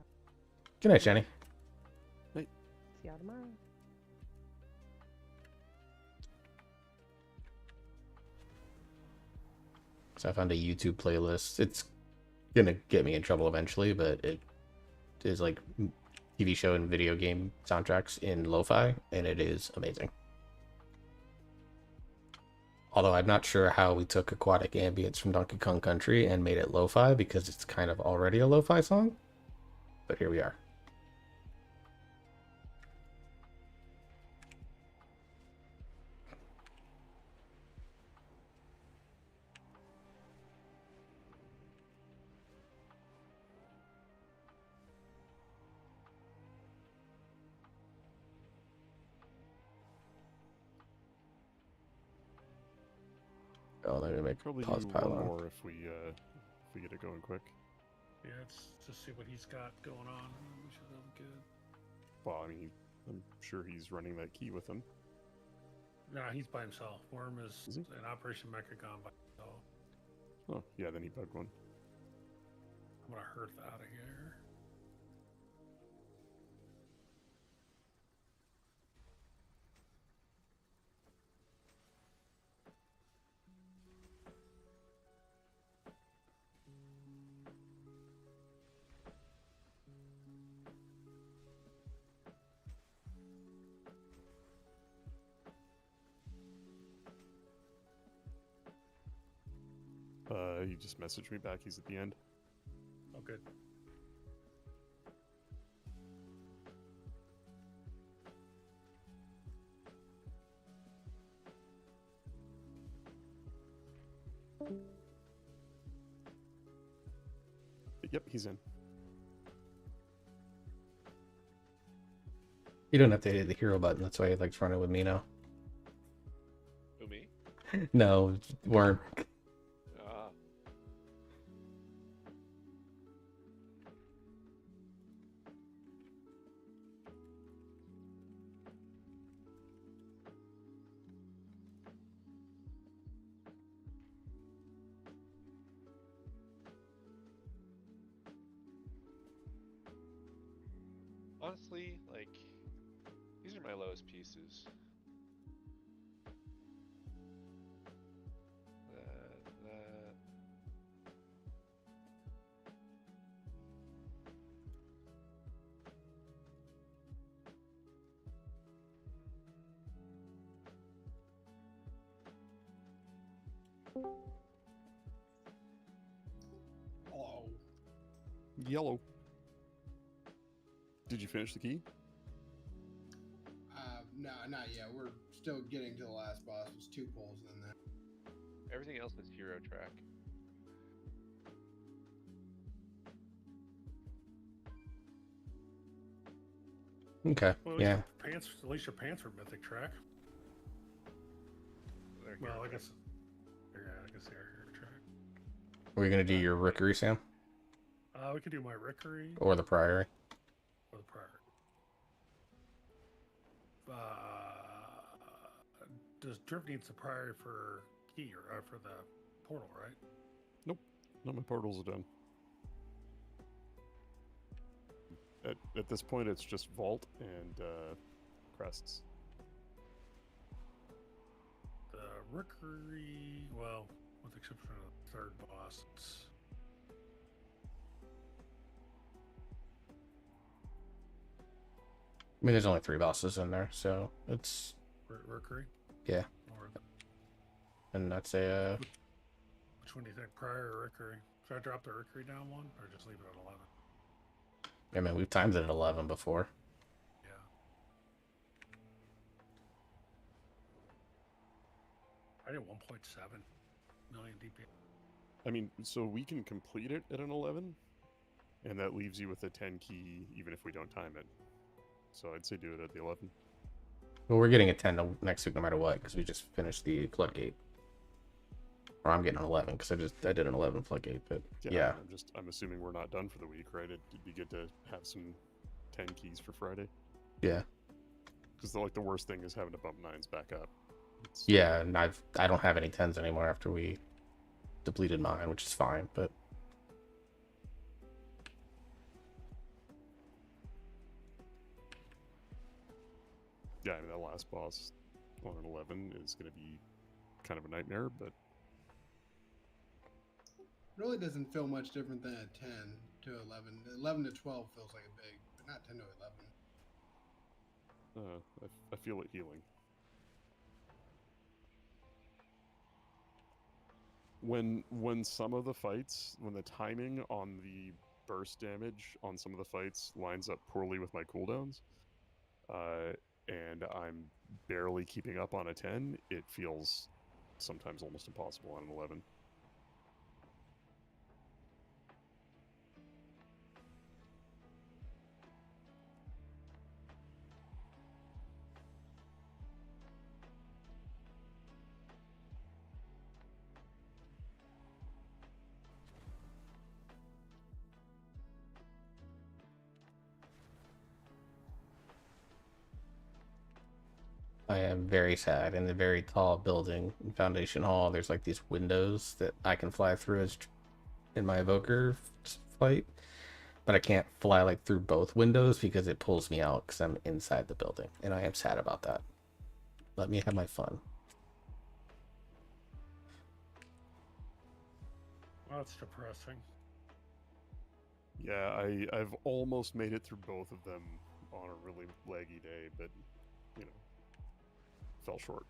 [SPEAKER 2] good night, Jenny.
[SPEAKER 9] See y'all tomorrow.
[SPEAKER 2] So I found a YouTube playlist. It's gonna get me in trouble eventually, but it is like TV show and video game soundtracks in lo-fi, and it is amazing. Although I'm not sure how we took Aquatic Ambience from Donkey Kong Country and made it lo-fi because it's kind of already a lo-fi song. But here we are. Oh, let me make
[SPEAKER 6] Probably
[SPEAKER 2] pause
[SPEAKER 6] do
[SPEAKER 2] pylon.
[SPEAKER 6] one more if we get it going quick.
[SPEAKER 1] Yeah, let's just see what he's got going on. We should have good.
[SPEAKER 6] Well, I mean, I'm sure he's running that key with him.
[SPEAKER 1] Nah, he's by himself. Worm
[SPEAKER 6] Is
[SPEAKER 1] is
[SPEAKER 6] he?
[SPEAKER 1] in Operation Mechagon by himself.
[SPEAKER 6] Oh, yeah, then he bugged one.
[SPEAKER 1] I'm gonna hurt out of here.
[SPEAKER 6] He just messaged me back. He's at the end.
[SPEAKER 1] Oh, good.
[SPEAKER 6] Yep, he's in.
[SPEAKER 2] You don't have to hit the hero button. That's why he likes running with me now.
[SPEAKER 10] Who, me?
[SPEAKER 2] No, Worm.
[SPEAKER 10] Ah. honestly, like, these are my lowest pieces. That.
[SPEAKER 4] Oh,
[SPEAKER 6] Yellow. Did you finish the key?
[SPEAKER 4] no, not yet. We're still getting to the last boss. There's 2 pulls in there.
[SPEAKER 10] Everything else is hero track.
[SPEAKER 2] Okay.
[SPEAKER 1] Well, at least
[SPEAKER 2] Yeah.
[SPEAKER 1] your pants. At least your pants were mythic track.
[SPEAKER 10] They're
[SPEAKER 1] Well,
[SPEAKER 10] hero
[SPEAKER 1] I
[SPEAKER 10] track.
[SPEAKER 1] guess. Yeah, I guess they are hero track.
[SPEAKER 2] Are we gonna do your Rookery, Sam,
[SPEAKER 1] We could do my Rickery
[SPEAKER 2] or the Priory?
[SPEAKER 1] or the Prior. Does Drift needs the Priory for key or for the portal, right?
[SPEAKER 6] Nope. No, my portals are done. At this point, it's just Vault and Crests.
[SPEAKER 1] The Rickery, well, with the exception of the 3rd boss, it's
[SPEAKER 2] I mean, there's only 3 bosses in there, so it's
[SPEAKER 1] Rickery.
[SPEAKER 2] yeah.
[SPEAKER 1] Or
[SPEAKER 2] And that's a
[SPEAKER 1] which one do you think, Prior or Rickery? Should I drop the Rickery down 1 or just leave it at 11?
[SPEAKER 2] I mean, we've timed it at 11 before.
[SPEAKER 1] Yeah. I did 1.7 million DPI.
[SPEAKER 6] I mean, so we can complete it at an 11, and that leaves you with a 10 key, even if we don't time it. So I'd say do it at the 11.
[SPEAKER 2] Well, we're getting a 10 next week no matter what, because we just finished the Floodgate. Or I'm getting an 11 because I did an 11 Floodgate, but yeah.
[SPEAKER 6] I'm assuming we're not done for the week, right? It'd be good to have some 10 keys for Friday.
[SPEAKER 2] Yeah.
[SPEAKER 6] Because the worst thing is having to bump 9s back up.
[SPEAKER 2] Yeah, and I don't have any 10s anymore after we depleted mine, which is fine, but
[SPEAKER 6] yeah, I mean, that last boss on an 11 is going to be kind of a nightmare, but
[SPEAKER 4] Really doesn't feel much different than a 10 to 11. 11 to 12 feels like a big, but not 10 to 11.
[SPEAKER 6] I feel it healing. When some of the fights, when the timing on the burst damage on some of the fights lines up poorly with my cooldowns, and I'm barely keeping up on a 10, it feels sometimes almost impossible on an 11.
[SPEAKER 2] I am very sad. In the very tall building in Foundation Hall, there's like these windows that I can fly through as in my Evoker fight, but I can't fly like through both windows because it pulls me out because I'm inside the building, and I am sad about that. Let me have my fun.
[SPEAKER 1] Well, that's depressing.
[SPEAKER 6] Yeah, I've almost made it through both of them on a really laggy day, but you know, fell short.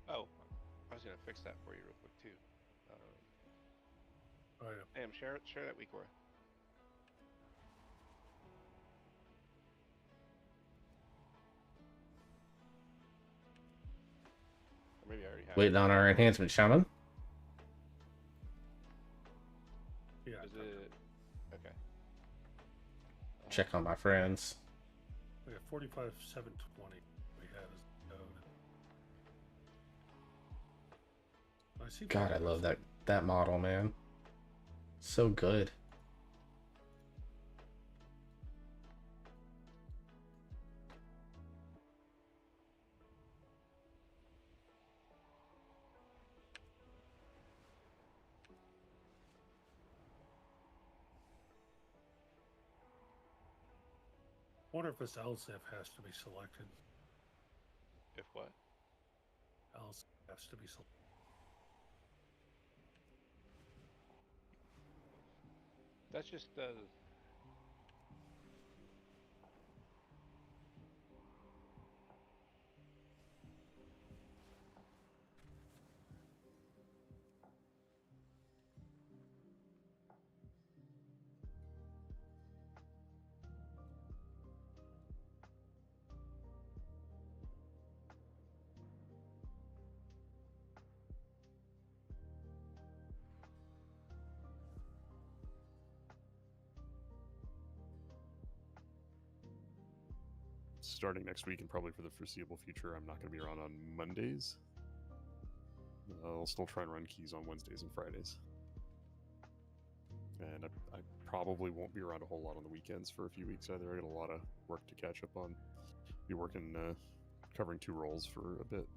[SPEAKER 10] Oh, I was gonna fix that for you real quick too.
[SPEAKER 1] Oh yeah.
[SPEAKER 10] Hey, share that week, Cora. Or maybe I already have.
[SPEAKER 2] Waiting on our enhancement, Shaman.
[SPEAKER 1] Yeah.
[SPEAKER 10] Is it okay?
[SPEAKER 2] Check on my friends.
[SPEAKER 1] We got 45,720. We had as the code. I see.
[SPEAKER 2] God, I love that model, man. So good.
[SPEAKER 1] Wonder if this LZIP has to be selected.
[SPEAKER 10] If what?
[SPEAKER 1] LZIP has to be selected.
[SPEAKER 10] That's just
[SPEAKER 6] starting next week and probably for the foreseeable future, I'm not going to be around on Mondays. I'll still try and run keys on Wednesdays and Fridays. And I probably won't be around a whole lot on the weekends for a few weeks either. I got a lot of work to catch up on. Be working, covering 2 roles for a bit.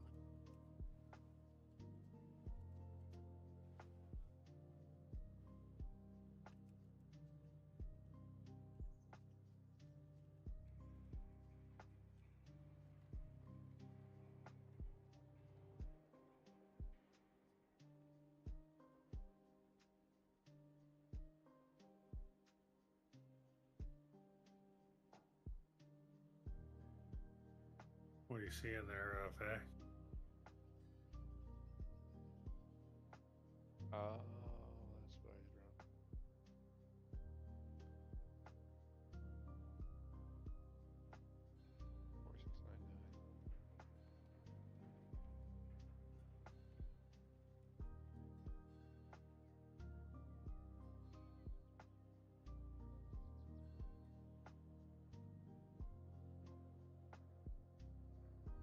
[SPEAKER 1] What do you see in there, Faye?
[SPEAKER 10] that's what I was wrong.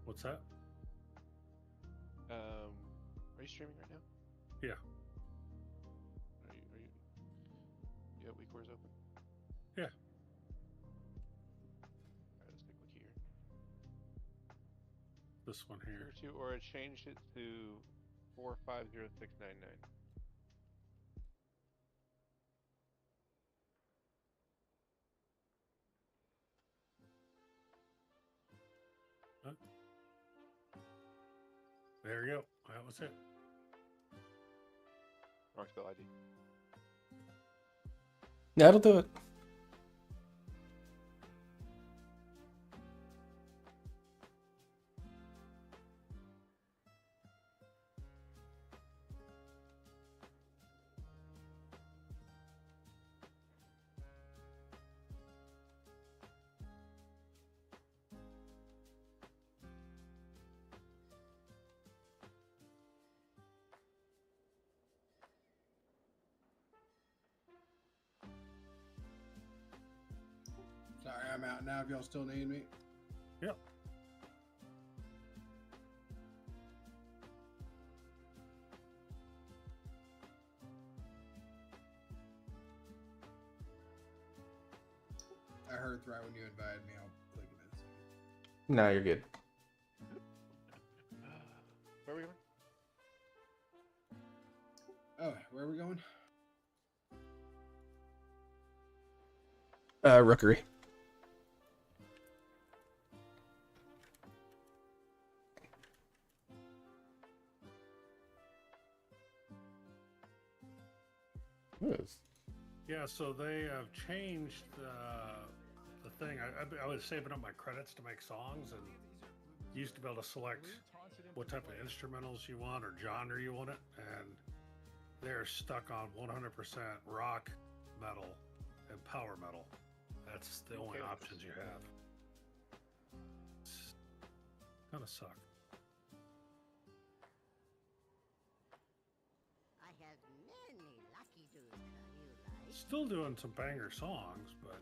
[SPEAKER 1] What's that?
[SPEAKER 10] Are you streaming right now?
[SPEAKER 1] Yeah.
[SPEAKER 10] Are you got weak cores open?
[SPEAKER 1] Yeah.
[SPEAKER 10] Alright, let's take a look here.
[SPEAKER 1] This one here.
[SPEAKER 10] Or I changed it to 450699.
[SPEAKER 1] Huh? There you go. That was it.
[SPEAKER 10] Wrong spell ID.
[SPEAKER 2] That'll do it.
[SPEAKER 4] Sorry, I'm out now. If y'all still need me.
[SPEAKER 1] Yep.
[SPEAKER 4] I heard right when you invited me. I'll click it in a second.
[SPEAKER 2] No, you're good.
[SPEAKER 10] Where are we going?
[SPEAKER 4] Oh, where are we going?
[SPEAKER 2] Rookery. Yes.
[SPEAKER 1] Yeah, so they have changed the thing. I was saving up my credits to make songs, and you used to be able to select what type of instrumentals you want or genre you want it, and they're stuck on 100% rock, metal, and power metal. That's the only options you have. Kind of suck.
[SPEAKER 8] I have many lucky dudes you like.
[SPEAKER 1] Still doing some banger songs, but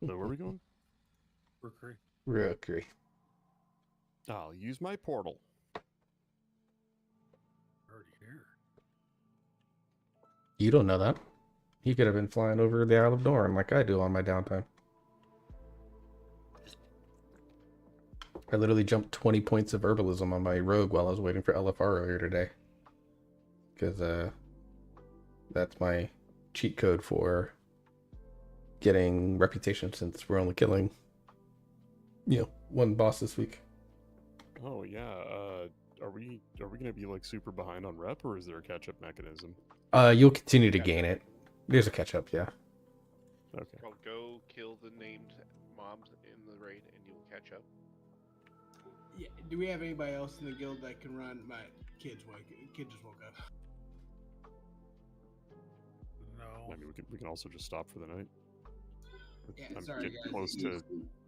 [SPEAKER 6] So where are we going?
[SPEAKER 1] Rookery.
[SPEAKER 2] Rookery.
[SPEAKER 6] I'll use my portal.
[SPEAKER 1] Already here.
[SPEAKER 2] You don't know that. He could have been flying over the Isle of Dorn like I do on my downtime. I literally jumped 20 points of herbalism on my rogue while I was waiting for LFR earlier today. Because that's my cheat code for getting reputation, since we're only killing, one boss this week.
[SPEAKER 6] Oh yeah. Are we gonna be like super behind on rep, or is there a catch up mechanism?
[SPEAKER 2] You'll continue to gain it. There's a catch up, yeah.
[SPEAKER 6] Okay.
[SPEAKER 10] I'll go kill the named mobs in the raid, and you will catch up.
[SPEAKER 4] Yeah. Do we have anybody else in the guild that can run? My kid just woke up.
[SPEAKER 1] No.
[SPEAKER 6] I mean, we can also just stop for the night.
[SPEAKER 4] Yeah,
[SPEAKER 6] I'm
[SPEAKER 4] sorry
[SPEAKER 6] getting
[SPEAKER 4] guys.
[SPEAKER 6] close to.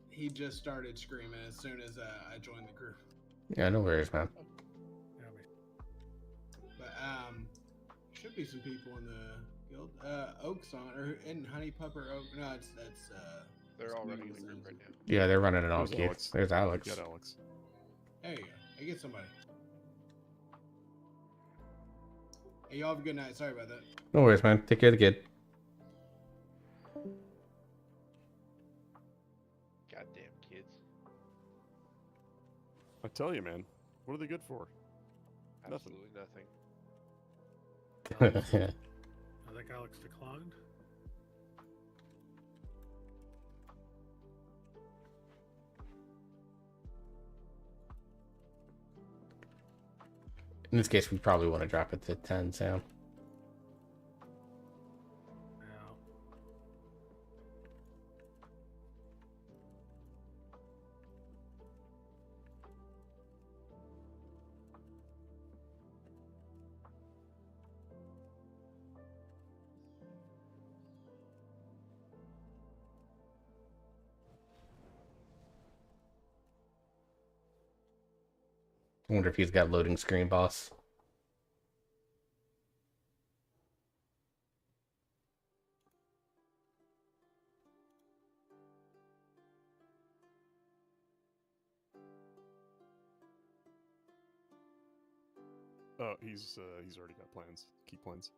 [SPEAKER 4] He just started screaming as soon as I joined the group.
[SPEAKER 2] Yeah, no worries, man.
[SPEAKER 1] Yeah, I mean,
[SPEAKER 4] But should be some people in the guild. Oak's on, or in Honey Pupper Oak. No, that's
[SPEAKER 10] They're all running in the group right now.
[SPEAKER 2] Yeah, they're running it all,
[SPEAKER 6] There's
[SPEAKER 2] Keith.
[SPEAKER 6] Alex.
[SPEAKER 2] There's Alex.
[SPEAKER 6] Get Alex.
[SPEAKER 4] There you go. Hey, get somebody. Hey, y'all have a good night. Sorry about that.
[SPEAKER 2] No worries, man. Take care of the kid.
[SPEAKER 10] Goddamn kids.
[SPEAKER 6] I tell you, man. What are they good for? Nothing.
[SPEAKER 10] Absolutely nothing.
[SPEAKER 1] I think Alex declined.
[SPEAKER 2] In this case, we probably want to drop it to 10, Sam.
[SPEAKER 1] Yeah.
[SPEAKER 2] I wonder if he's got loading screen, boss.
[SPEAKER 6] Oh, he's already got plans. Key plans.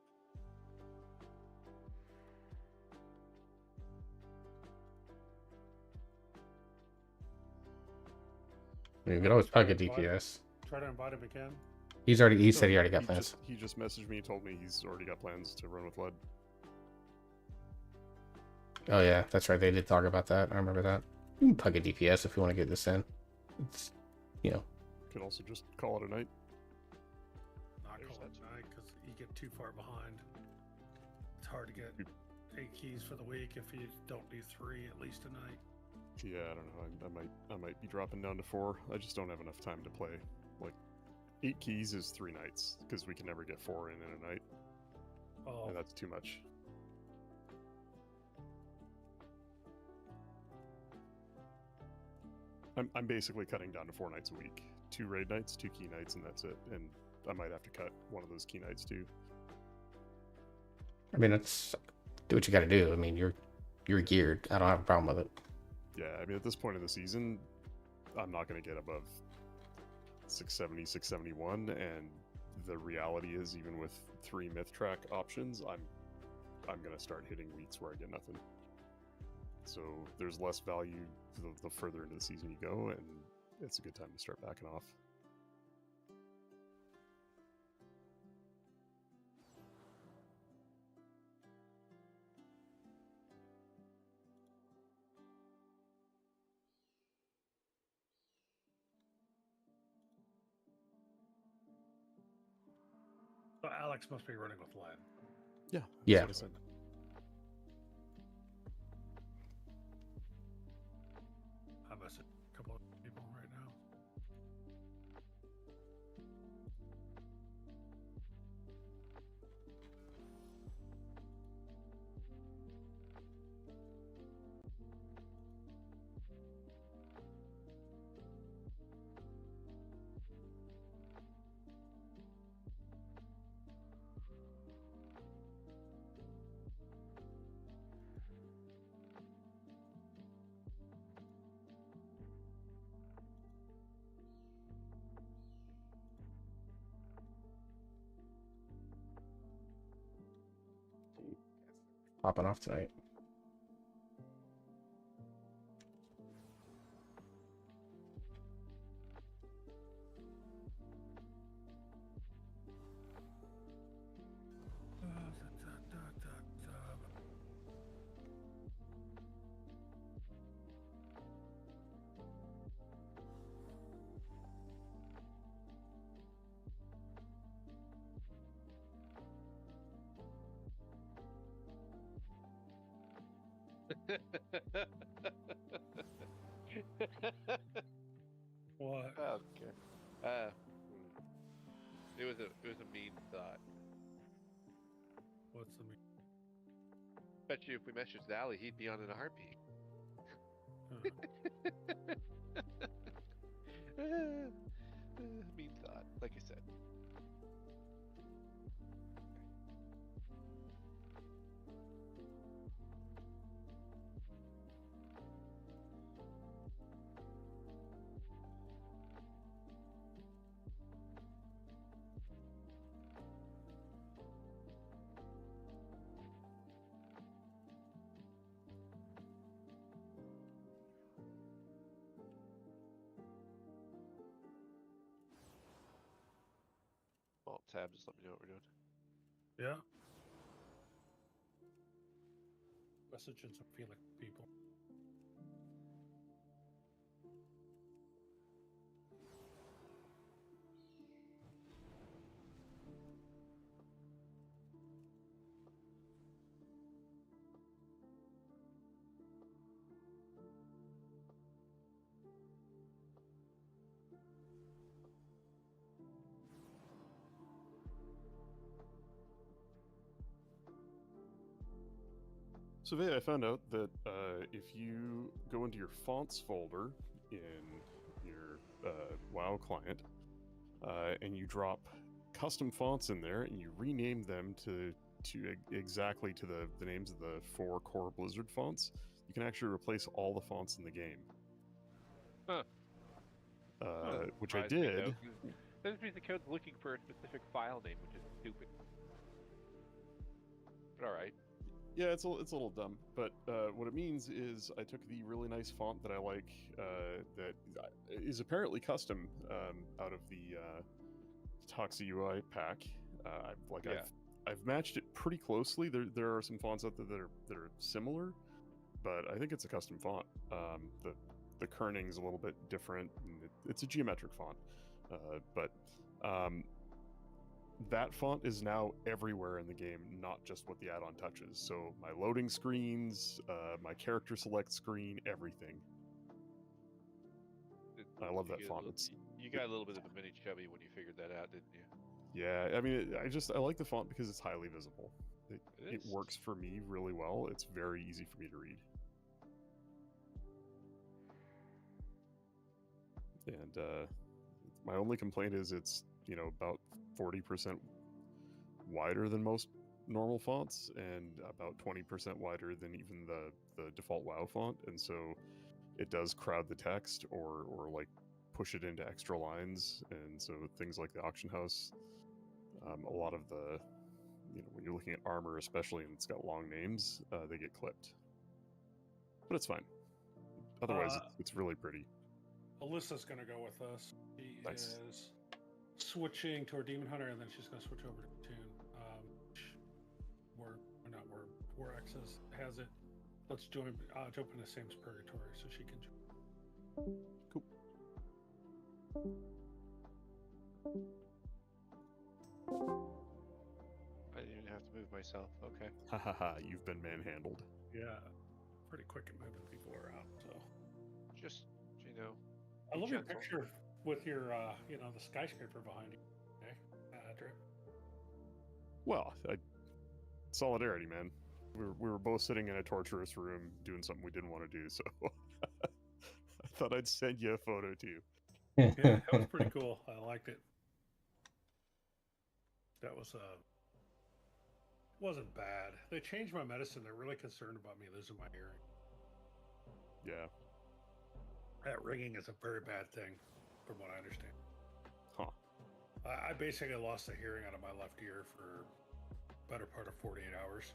[SPEAKER 2] You could always plug a DPS.
[SPEAKER 1] Try to invite him again.
[SPEAKER 2] He said he already got plans.
[SPEAKER 6] He just messaged me and told me he's already got plans to run with lead.
[SPEAKER 2] Oh yeah, that's right. They did talk about that. I remember that. You can plug a DPS if you want to get this in. It's,
[SPEAKER 6] Could also just call it a night.
[SPEAKER 1] Not
[SPEAKER 10] There's
[SPEAKER 1] call it
[SPEAKER 10] that
[SPEAKER 1] tonight because you get too far behind. It's hard to get 8 keys for the week if you don't do 3 at least a night.
[SPEAKER 6] Yeah, I don't know. I might be dropping down to 4. I just don't have enough time to play. Like 8 keys is 3 nights because we can never get 4 in a night,
[SPEAKER 1] Oh,
[SPEAKER 6] and that's too much. I'm basically cutting down to 4 nights a week. 2 raid nights, 2 key nights, and that's it. And I might have to cut one of those key nights too.
[SPEAKER 2] I mean, it's do what you got to do. I mean, you're geared. I don't have a problem with it.
[SPEAKER 6] Yeah, I mean, at this point in the season, I'm not going to get above 670, 671, and the reality is, even with 3 myth track options, I'm going to start hitting weeks where I get nothing. So there's less value the further into the season you go, and it's a good time to start backing off.
[SPEAKER 1] so Alex must be running with lead.
[SPEAKER 6] Yeah.
[SPEAKER 2] Yeah.
[SPEAKER 6] That's what I said.
[SPEAKER 1] I messaged a couple of people right now.
[SPEAKER 2] popping off tonight.
[SPEAKER 1] What?
[SPEAKER 10] Okay. It was a mean thought.
[SPEAKER 1] What's the mean?
[SPEAKER 10] Bet you if we messaged Zally, he'd be on in a heartbeat. Mean thought, like I said. Alt tab, just let me know what we're doing.
[SPEAKER 1] Yeah. Messaging some feeling people.
[SPEAKER 6] So, Vey, I found out that if you go into your fonts folder in your WoW client and you drop custom fonts in there and you rename them to exactly to the names of the 4 core Blizzard fonts, you can actually replace all the fonts in the game.
[SPEAKER 10] Huh.
[SPEAKER 6] Which I
[SPEAKER 10] Surprised me,
[SPEAKER 6] did.
[SPEAKER 10] though, 'cause this means the code's looking for a specific file name, which is stupid. But alright.
[SPEAKER 6] Yeah, it's a little dumb, but what it means is I took the really nice font that I like that is apparently custom out of the Toxa UI pack. I've matched it pretty closely. There are some fonts out there that are similar, but I think it's a custom font. The kerning's a little bit different. And it's a geometric font, but that font is now everywhere in the game, not just what the add-on touches. So my loading screens, my character select screen, everything. I love that font.
[SPEAKER 10] You got a little bit of a mini chubby when you figured that out, didn't you?
[SPEAKER 6] Yeah, I mean, I like the font because it's highly visible. It works for me really well. It's very easy for me to read. And my only complaint is it's, about 40% wider than most normal fonts and about 20% wider than even the default WoW font. And so it does crowd the text or like push it into extra lines. And so things like the auction house, a lot of the, when you're looking at armor, especially, and it's got long names, they get clipped. But it's fine. Otherwise, it's really pretty.
[SPEAKER 1] Alyssa's going to go with us. She
[SPEAKER 6] Nice.
[SPEAKER 1] is switching to our Demon Hunter, and then she's going to switch over to Tune. Where Access has it. Let's jump into Sam's Purgatory so she can join.
[SPEAKER 6] Cool.
[SPEAKER 10] I didn't even have to move myself. Okay.
[SPEAKER 6] Ha ha ha, you've been manhandled.
[SPEAKER 1] Yeah. Pretty quick at moving people around, so.
[SPEAKER 10] Just,
[SPEAKER 1] I love your
[SPEAKER 10] gentle.
[SPEAKER 1] picture with your, the skyscraper behind you. Okay, Drip.
[SPEAKER 6] Well, solidarity, man. We were both sitting in a torturous room doing something we didn't want to do, so I thought I'd send you a photo too.
[SPEAKER 1] Yeah, that was pretty cool. I liked it. That was wasn't bad. They changed my medicine. They're really concerned about me losing my hearing.
[SPEAKER 6] Yeah.
[SPEAKER 1] That ringing is a very bad thing, from what I understand.
[SPEAKER 6] Huh.
[SPEAKER 1] I basically lost the hearing out of my left ear for better part of 48 hours.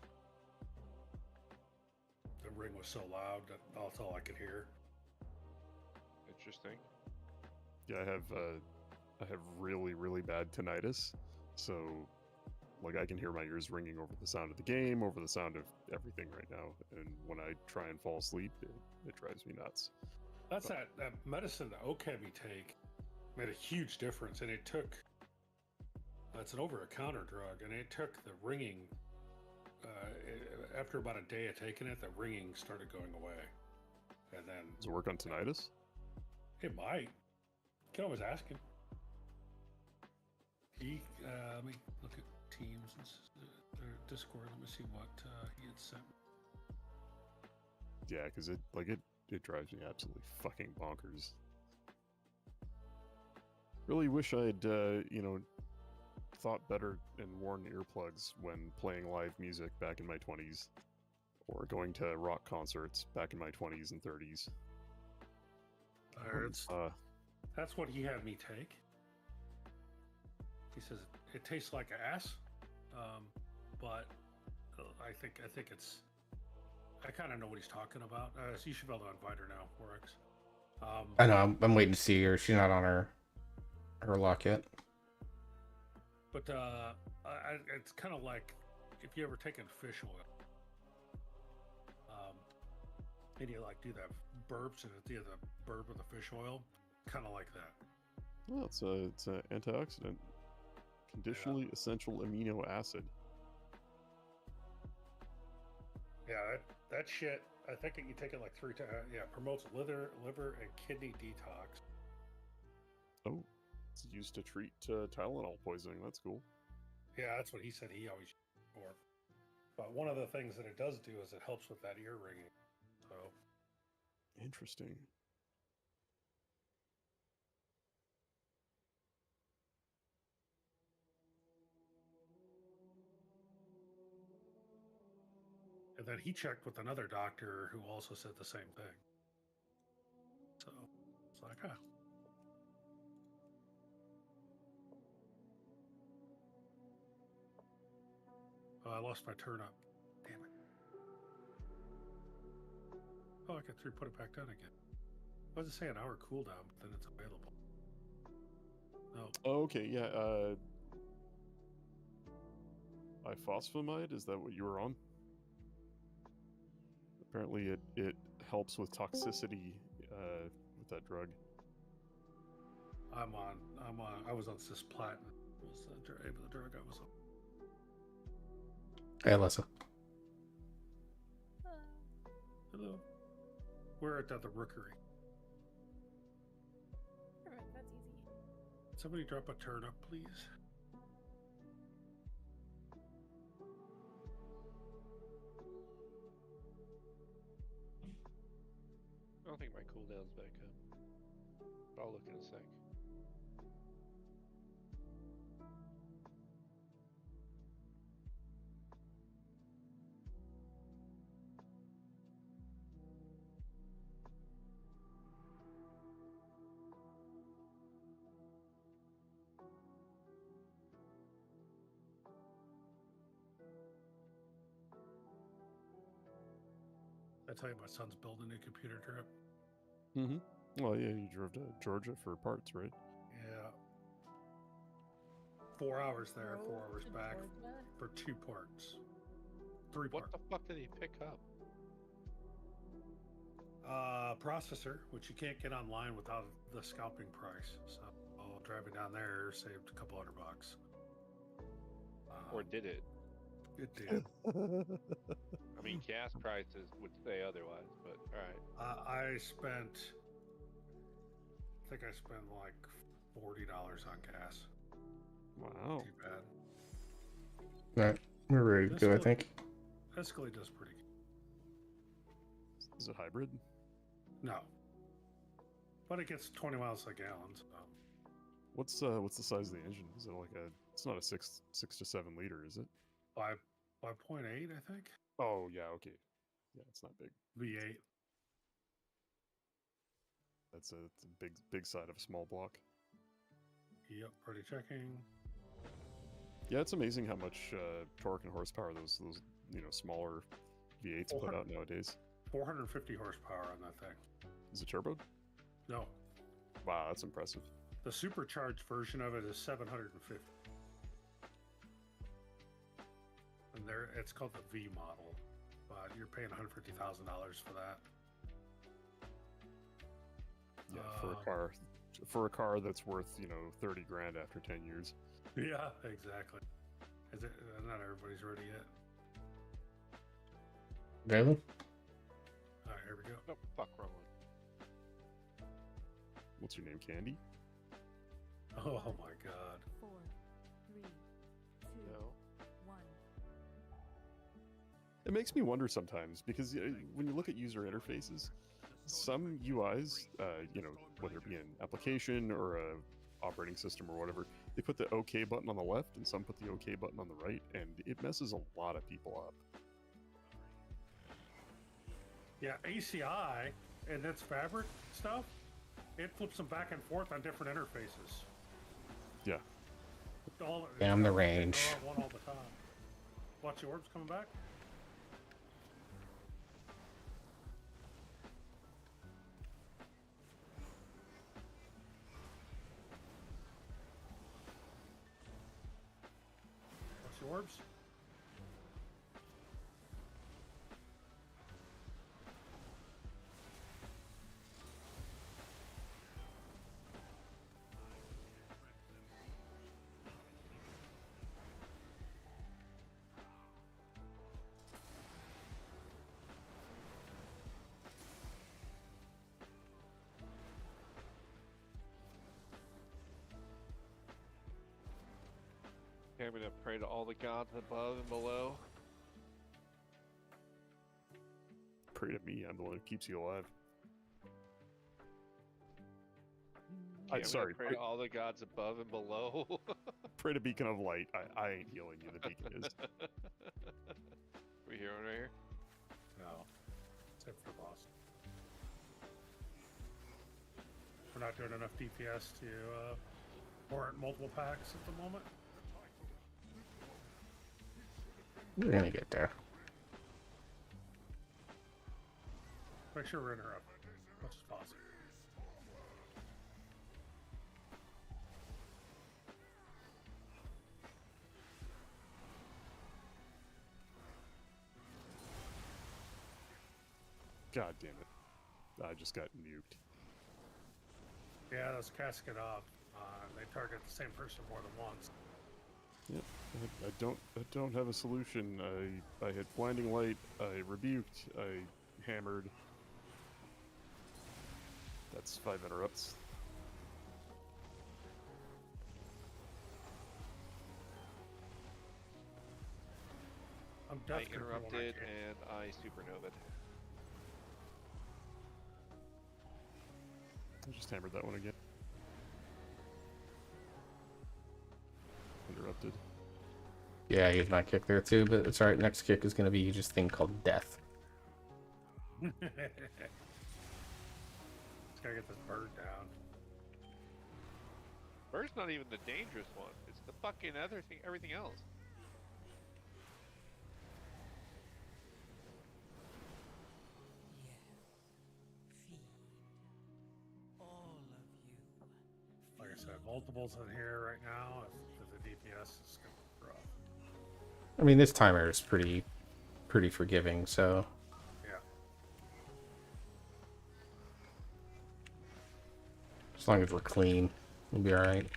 [SPEAKER 1] the ring was so loud that that's all I could hear.
[SPEAKER 10] Interesting.
[SPEAKER 6] Yeah, I have really, really bad tinnitus, so like I can hear my ears ringing over the sound of the game, over the sound of everything right now, and when I try and fall asleep, it drives me nuts.
[SPEAKER 1] That's that medicine that Okemi take made a huge difference, and it took. It's an over-the-counter drug, and it took the ringing. After about a day of taking it, the ringing started going away, and then
[SPEAKER 6] Does it work on tinnitus?
[SPEAKER 1] it might. You can always ask him. Let me look at Teams and their Discord. Let me see what he had sent.
[SPEAKER 6] Yeah, because it drives me absolutely fucking bonkers. Really wish I'd thought better and worn earplugs when playing live music back in my 20s, or going to rock concerts back in my 20s and 30s.
[SPEAKER 1] That's what he had me take. He says it tastes like ass, but I think it's. I kind of know what he's talking about. So you should be able to invite her now, Forex.
[SPEAKER 2] I know. I'm waiting to see her. She's not on her lock yet.
[SPEAKER 1] But it's kind of like if you ever taken fish oil, and you like do that burps and it's the burp of the fish oil, kind of like that.
[SPEAKER 6] Well, it's an antioxidant, conditionally essential amino acid.
[SPEAKER 1] Yeah, that shit. I think you take it like 3 times. Yeah, promotes liver and kidney detox.
[SPEAKER 6] Oh, it's used to treat Tylenol poisoning. That's cool.
[SPEAKER 1] Yeah, that's what he said he always used it for. But one of the things that it does do is it helps with that ear ringing. So
[SPEAKER 6] interesting.
[SPEAKER 1] And then he checked with another doctor who also said the same thing. So it's like, Oh, I lost my turnip. Damn it. Oh, I got 3. Put it back down again. I was just saying an hour cooldown, but then it's available. No.
[SPEAKER 6] Oh, okay, yeah. Ifosfamide, is that what you were on? Apparently, it helps with toxicity with that drug.
[SPEAKER 1] I was on cisplatin. Was the drug I was on.
[SPEAKER 2] Hey, Alyssa.
[SPEAKER 1] Hello. We're at the Rookery.
[SPEAKER 11] Alright, that's easy.
[SPEAKER 1] Somebody drop a turnip, please.
[SPEAKER 10] I don't think my cooldown's back up. But I'll look in a sec.
[SPEAKER 1] I tell you, my son's building a new computer trip.
[SPEAKER 6] Mm-hmm. Well, yeah, you drove to Georgia for parts, right?
[SPEAKER 1] Yeah. 4 hours there, 4 hours
[SPEAKER 11] to
[SPEAKER 1] back
[SPEAKER 11] Georgia?
[SPEAKER 1] for 2 parts. 3
[SPEAKER 10] What
[SPEAKER 1] parts.
[SPEAKER 10] the fuck did he pick up?
[SPEAKER 1] Processor, which you can't get online without the scalping price. So driving down there saved a couple $100.
[SPEAKER 10] Or did it?
[SPEAKER 1] It did.
[SPEAKER 10] I mean, gas prices would say otherwise, but alright.
[SPEAKER 1] I think I spent like $40 on gas.
[SPEAKER 6] Wow.
[SPEAKER 1] Too bad.
[SPEAKER 2] All right, we're ready to go, I think.
[SPEAKER 1] Escalade does pretty good.
[SPEAKER 6] Is it hybrid?
[SPEAKER 1] No. But it gets 20 miles a gallon. So.
[SPEAKER 6] What's the size of the engine? Is it like a? It's not a 6 to 7 liter, is it?
[SPEAKER 1] 5.8, I think.
[SPEAKER 6] Oh yeah, okay. Yeah, it's not big.
[SPEAKER 1] V8.
[SPEAKER 6] It's a big side of a small block.
[SPEAKER 1] Yep, already checking.
[SPEAKER 6] Yeah, it's amazing how much torque and horsepower those smaller V8s put out nowadays.
[SPEAKER 1] 450 horsepower on that thing.
[SPEAKER 6] Is it turboed?
[SPEAKER 1] No,
[SPEAKER 6] Wow, that's impressive.
[SPEAKER 1] the supercharged version of it is 750. And it's called the V model, but you're paying $150,000 for that.
[SPEAKER 6] Yeah, for a car that's worth, you know, 30 grand after 10 years.
[SPEAKER 1] Yeah, exactly. Not everybody's ready yet.
[SPEAKER 2] Really?
[SPEAKER 1] All right, here we go.
[SPEAKER 10] No, fuck, wrong one.
[SPEAKER 6] What's your name, Candy?
[SPEAKER 1] Oh my god.
[SPEAKER 7] 4, 3, 2,
[SPEAKER 10] No.
[SPEAKER 7] 1.
[SPEAKER 6] It makes me wonder sometimes because when you look at user interfaces, some UIs, you know, whether it be an application or a operating system or whatever, they put the OK button on the left and some put the OK button on the right, and it messes a lot of people up.
[SPEAKER 1] Yeah, ACI and its fabric stuff, it flips them back and forth on different interfaces.
[SPEAKER 6] Yeah.
[SPEAKER 2] Damn the range.
[SPEAKER 1] They're on one all the time. Watch the orbs coming back. Watch the orbs.
[SPEAKER 10] Okay, I'm gonna pray to all the gods above and below.
[SPEAKER 6] Pray to me, I'm the one who keeps you alive.
[SPEAKER 10] Okay, I'm
[SPEAKER 6] Sorry,
[SPEAKER 10] gonna pray to all the gods above and below.
[SPEAKER 6] pray to Beacon of Light. I ain't healing you, the beacon is.
[SPEAKER 10] We hear one right here?
[SPEAKER 1] No. Except for boss. We're not doing enough DPS to warrant multiple packs at the moment.
[SPEAKER 2] We're gonna get there.
[SPEAKER 1] Make sure we're interrupted as much as possible.
[SPEAKER 6] God damn it. I just got nuked.
[SPEAKER 1] Yeah, those casket off. They target the same person more than once.
[SPEAKER 6] Yep. I don't have a solution. I hit blinding light, I rebuked, I hammered. That's 5 interrupts.
[SPEAKER 1] I'm
[SPEAKER 10] I
[SPEAKER 1] definitely
[SPEAKER 10] interrupted and I supernovaed.
[SPEAKER 6] I just hammered that one again. Interrupted.
[SPEAKER 2] Yeah, he had my kick there too, but it's alright. Next kick is gonna be just a thing called death.
[SPEAKER 1] Just gotta get this bird down.
[SPEAKER 10] Bird's not even the dangerous one. It's the fucking other thing, everything else.
[SPEAKER 1] Like I said, multiples in here right now. If the DPS is gonna be rough.
[SPEAKER 2] I mean, this timer is pretty forgiving, so
[SPEAKER 1] Yeah.
[SPEAKER 2] as long as we're clean, we'll be alright.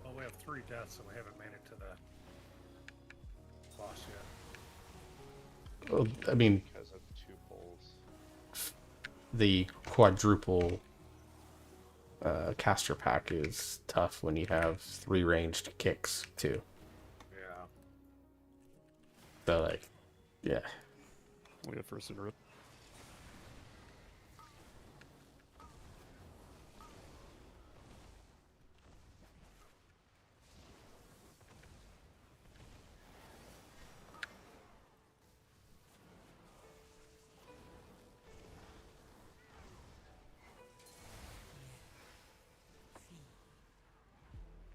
[SPEAKER 1] Well, we have 3 deaths and we haven't made it to the boss yet.
[SPEAKER 2] Well, I mean,
[SPEAKER 10] Because of 2 poles.
[SPEAKER 2] the quadruple caster pack is tough when you have 3 ranged kicks too.
[SPEAKER 1] Yeah.
[SPEAKER 2] So like, yeah.
[SPEAKER 6] We got first interrupt.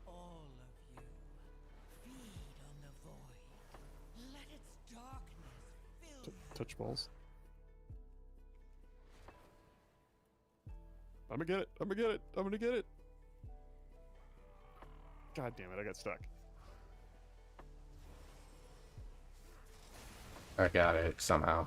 [SPEAKER 8] All of you, feed on the void. Let it
[SPEAKER 6] touch balls. I'm gonna get it. I'm gonna get it. I'm gonna get it. God damn it! I got stuck.
[SPEAKER 2] I got it somehow.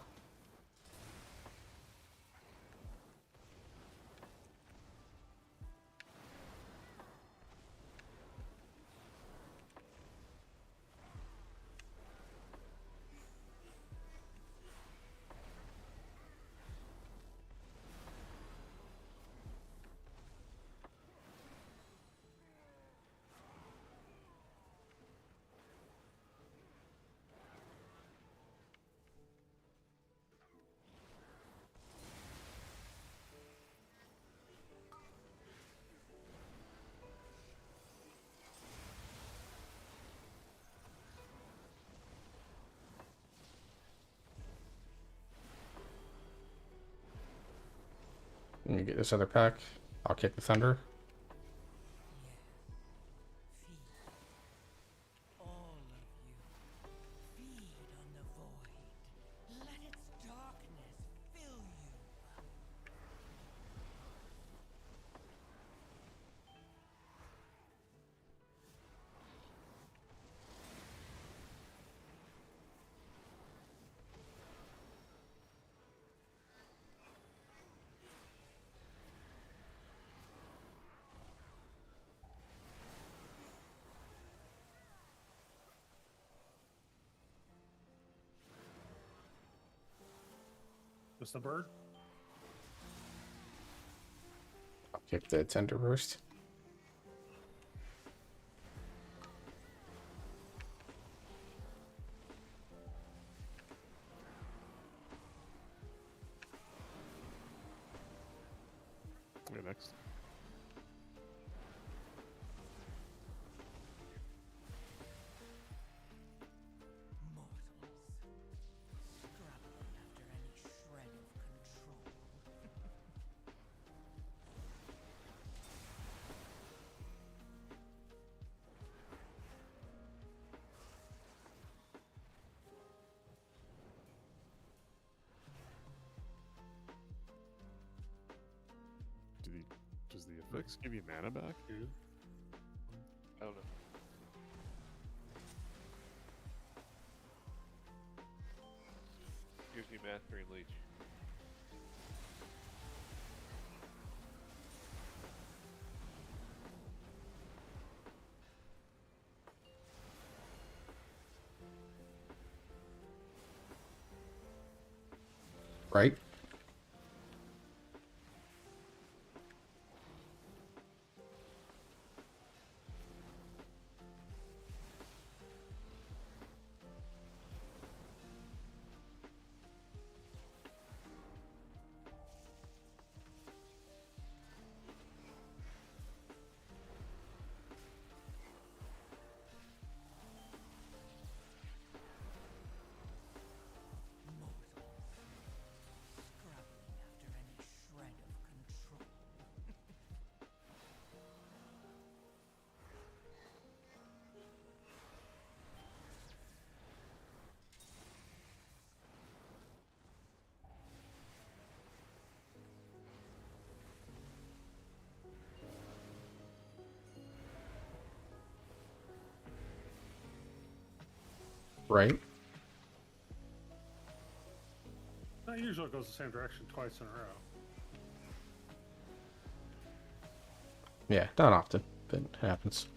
[SPEAKER 2] You get this other pack. I'll kick the thunder.
[SPEAKER 3] All of you, feed on the void. Let its darkness fill you.
[SPEAKER 1] Just the bird?
[SPEAKER 2] I'll kick the tender burst.
[SPEAKER 6] Okay, next.
[SPEAKER 3] Mortals, scrabbling after any shred of control.
[SPEAKER 6] Does the effects give you mana back?
[SPEAKER 1] Dude.
[SPEAKER 10] I don't know. Gives me Mastering Leech.
[SPEAKER 2] Right?
[SPEAKER 3] Scrabbling after any shred of control.
[SPEAKER 2] Right?
[SPEAKER 1] That usually goes the same direction twice in a row.
[SPEAKER 2] Yeah, not often, but it happens.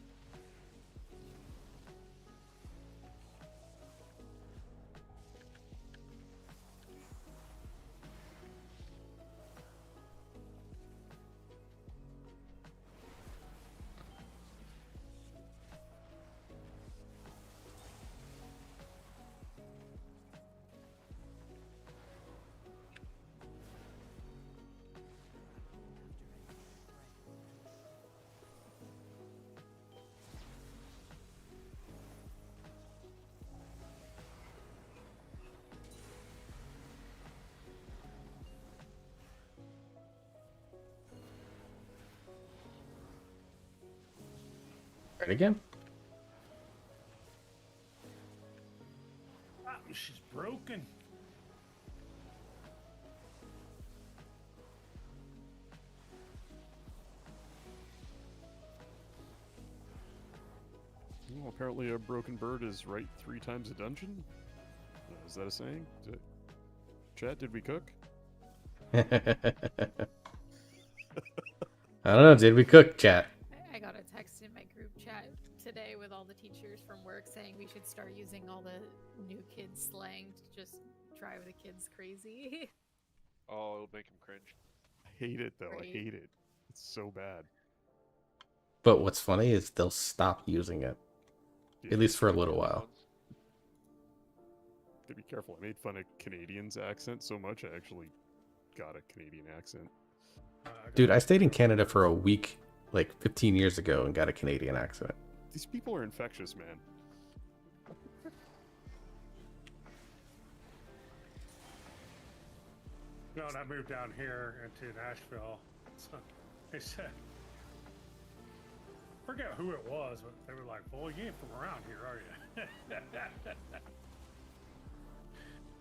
[SPEAKER 2] Right again.
[SPEAKER 1] Ah, she's broken.
[SPEAKER 6] apparently a broken bird is right 3 times a dungeon? Is that a saying? Chat, did we cook?
[SPEAKER 2] I don't know. Did we cook, chat?
[SPEAKER 11] I got a text in my group chat today with all the teachers from work saying we should start using all the new kids slang to just drive the kids crazy.
[SPEAKER 10] Oh, it'll make him cringe.
[SPEAKER 6] I hate it though. I
[SPEAKER 11] Right.
[SPEAKER 6] hate it. It's so bad.
[SPEAKER 2] But what's funny is they'll stop using it,
[SPEAKER 6] Yeah,
[SPEAKER 2] at least for a
[SPEAKER 10] The
[SPEAKER 2] little
[SPEAKER 10] good
[SPEAKER 2] while.
[SPEAKER 10] ones.
[SPEAKER 6] to be careful. I made fun of Canadians' accent so much I actually got a Canadian accent.
[SPEAKER 2] Dude, I stayed in Canada for a week, like 15 years ago, and got a Canadian accent.
[SPEAKER 6] These people are infectious, man.
[SPEAKER 1] No, and I moved down here into Nashville. So they said, forget who it was, but they were like, "Well, you ain't from around here, are you?"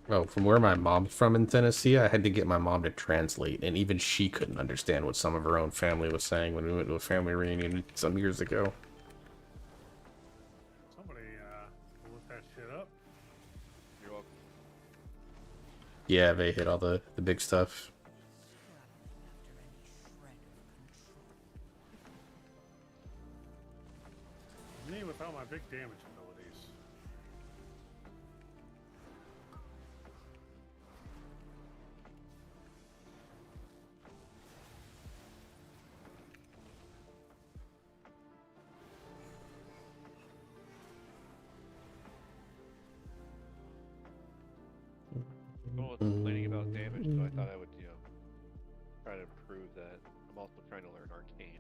[SPEAKER 2] Well, from where my mom's from in Tennessee, I had to get my mom to translate, and even she couldn't understand what some of her own family was saying when we went to a family reunion some years ago.
[SPEAKER 1] Somebody looked that shit up.
[SPEAKER 10] You're welcome.
[SPEAKER 2] Yeah, they hit all the big stuff.
[SPEAKER 1] Me without my big damage abilities.
[SPEAKER 10] No one's complaining about damage, so I thought I would, try to improve that. I'm also trying to learn arcane.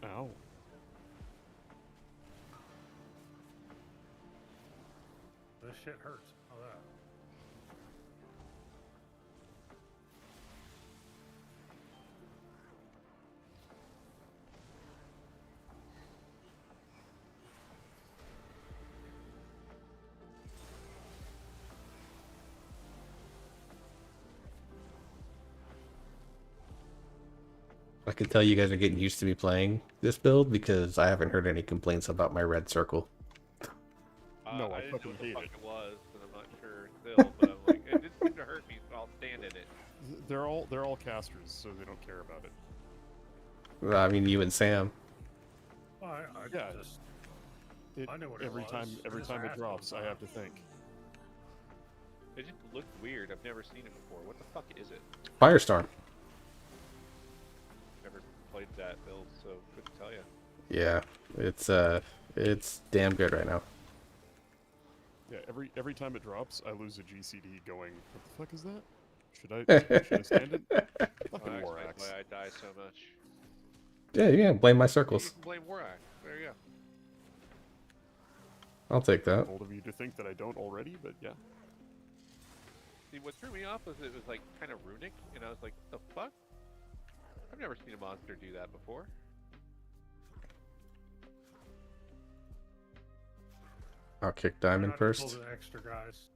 [SPEAKER 6] Ow.
[SPEAKER 1] This shit hurts. How that?
[SPEAKER 2] I can tell you guys are getting used to me playing this build because I haven't heard any complaints about my red circle.
[SPEAKER 6] No, I
[SPEAKER 10] didn't know
[SPEAKER 6] fucking
[SPEAKER 10] what the
[SPEAKER 6] hate
[SPEAKER 10] fuck
[SPEAKER 6] it.
[SPEAKER 10] it was, and I'm not sure still, but I'm like, it didn't seem to hurt me, so I'll stand in it.
[SPEAKER 6] They're all casters, so they don't care about it.
[SPEAKER 2] Well, I mean, you and Sam.
[SPEAKER 1] Well, I
[SPEAKER 6] Yeah.
[SPEAKER 1] just
[SPEAKER 6] It,
[SPEAKER 1] I knew what it
[SPEAKER 6] every
[SPEAKER 1] was.
[SPEAKER 6] time
[SPEAKER 1] I
[SPEAKER 6] every
[SPEAKER 1] just
[SPEAKER 6] time it
[SPEAKER 1] asked
[SPEAKER 6] drops,
[SPEAKER 1] one
[SPEAKER 6] I have to
[SPEAKER 1] time.
[SPEAKER 6] think.
[SPEAKER 10] It just looked weird. I've never seen it before. What the fuck is it?
[SPEAKER 2] Firestorm.
[SPEAKER 10] Never played that build, so couldn't tell you.
[SPEAKER 2] Yeah, it's damn good right now.
[SPEAKER 6] Yeah, every time it drops, I lose a GCD going, what the fuck is that? Should I stand it?
[SPEAKER 10] Oh,
[SPEAKER 6] Fucking
[SPEAKER 10] that
[SPEAKER 6] War
[SPEAKER 10] explains
[SPEAKER 6] Axe.
[SPEAKER 10] why I die so much.
[SPEAKER 2] Yeah, yeah, blame my
[SPEAKER 10] You
[SPEAKER 2] circles.
[SPEAKER 10] can blame War Axe. There you go.
[SPEAKER 2] I'll take that.
[SPEAKER 6] Bold of you to think that I don't already, but yeah.
[SPEAKER 10] See, what threw me off was it was like kind of runic, and I was like, the fuck? I've never seen a monster do that before.
[SPEAKER 2] I'll kick
[SPEAKER 1] Try
[SPEAKER 2] Diamond
[SPEAKER 1] not to pull
[SPEAKER 2] first.
[SPEAKER 1] the extra guys.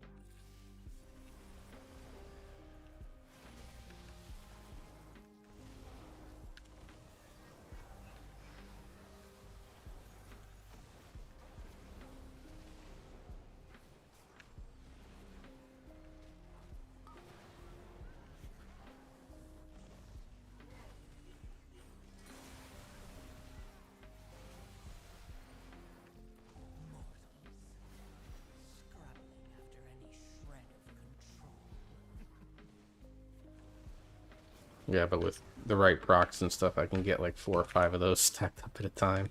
[SPEAKER 2] Yeah, but with the right procs and stuff, I can get like 4 or 5 of those stacked up at a time.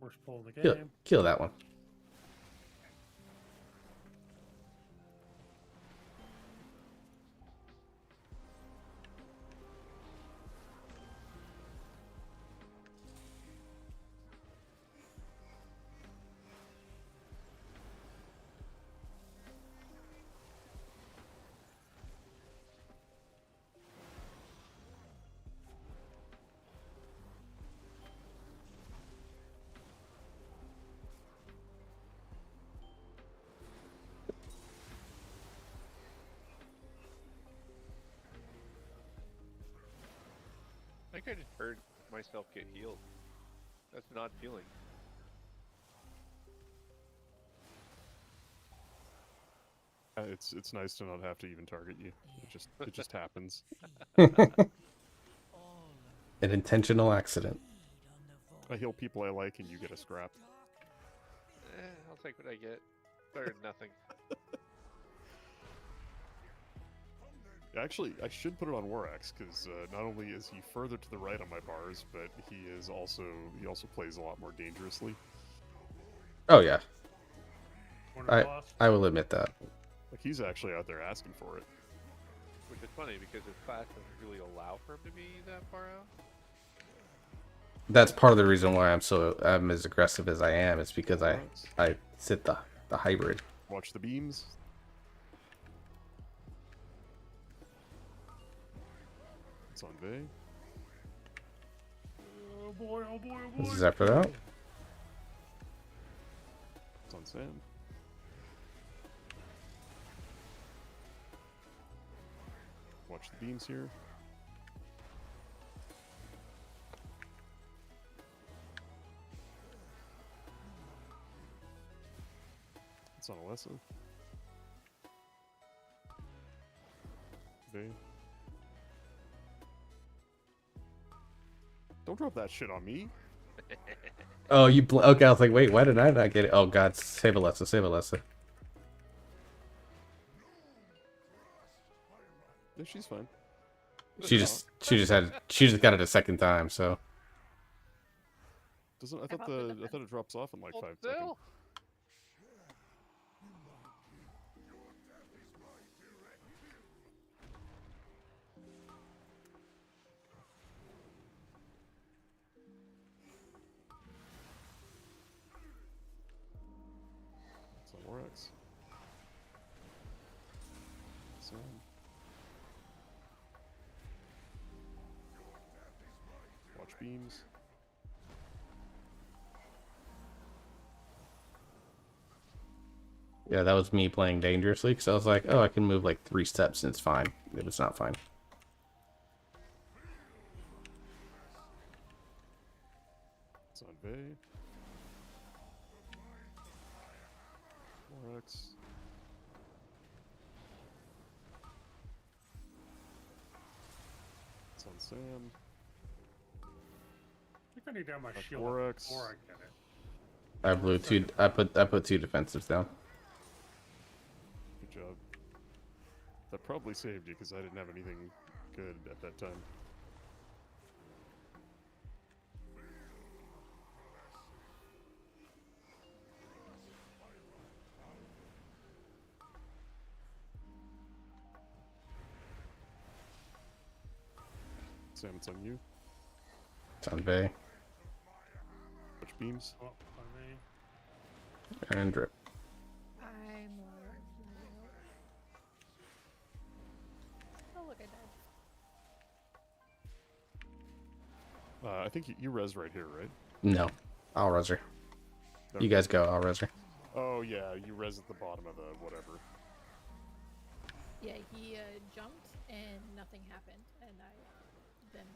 [SPEAKER 1] Worst pull of the
[SPEAKER 2] Kill,
[SPEAKER 1] game.
[SPEAKER 2] kill that one.
[SPEAKER 10] think I just heard myself get healed. That's an odd feeling.
[SPEAKER 6] It's nice to not have to even target you. It just happens.
[SPEAKER 2] An intentional accident.
[SPEAKER 6] I heal people I like, and you get a scrap.
[SPEAKER 10] I'll take what I get. Better than nothing.
[SPEAKER 6] Actually, I should put it on Warax because not only is he further to the right on my bars, but he also plays a lot more dangerously.
[SPEAKER 2] Oh yeah,
[SPEAKER 1] Corner boss.
[SPEAKER 2] I will admit that.
[SPEAKER 6] Like he's actually out there asking for it.
[SPEAKER 10] Which is funny because his class doesn't really allow for him to be that far out.
[SPEAKER 2] That's part of the reason why I'm as aggressive as I am. It's because I sit the hybrid.
[SPEAKER 6] Watch the beams. It's on Vay.
[SPEAKER 1] Oh boy, oh boy, oh boy.
[SPEAKER 2] This is after that.
[SPEAKER 6] It's on Sam. Watch the beams here. It's on Alessa. Vay. Don't drop that shit on me.
[SPEAKER 2] Oh, okay? I was like, wait, why did I not get it? Oh God, save Alessa, save Alessa.
[SPEAKER 6] Yeah, she's fine.
[SPEAKER 2] She just got it a second time, so.
[SPEAKER 6] Doesn't I thought it drops off in like 5 seconds. It's on Warax. Sam. Watch beams.
[SPEAKER 2] Yeah, that was me playing dangerously because I was like, oh, I can move like 3 steps and it's fine. It was not fine.
[SPEAKER 6] It's on Vay. Warax. It's on Sam.
[SPEAKER 1] I think I need to have my shield
[SPEAKER 6] Warax.
[SPEAKER 1] before I get it.
[SPEAKER 2] I blew 2. I put 2 defensives down.
[SPEAKER 6] Good job. That probably saved you because I didn't have anything good at that time. Sam, it's on you.
[SPEAKER 2] It's on Bay
[SPEAKER 6] Watch beams.
[SPEAKER 1] Oh, on me.
[SPEAKER 2] and drip.
[SPEAKER 11] I'm oh look, I died.
[SPEAKER 6] I think you res right here, right?
[SPEAKER 2] No, I'll res her.
[SPEAKER 6] Okay.
[SPEAKER 2] You guys go. I'll res her.
[SPEAKER 6] Oh yeah, you res at the bottom of the whatever.
[SPEAKER 11] Yeah, he jumped and nothing happened, and then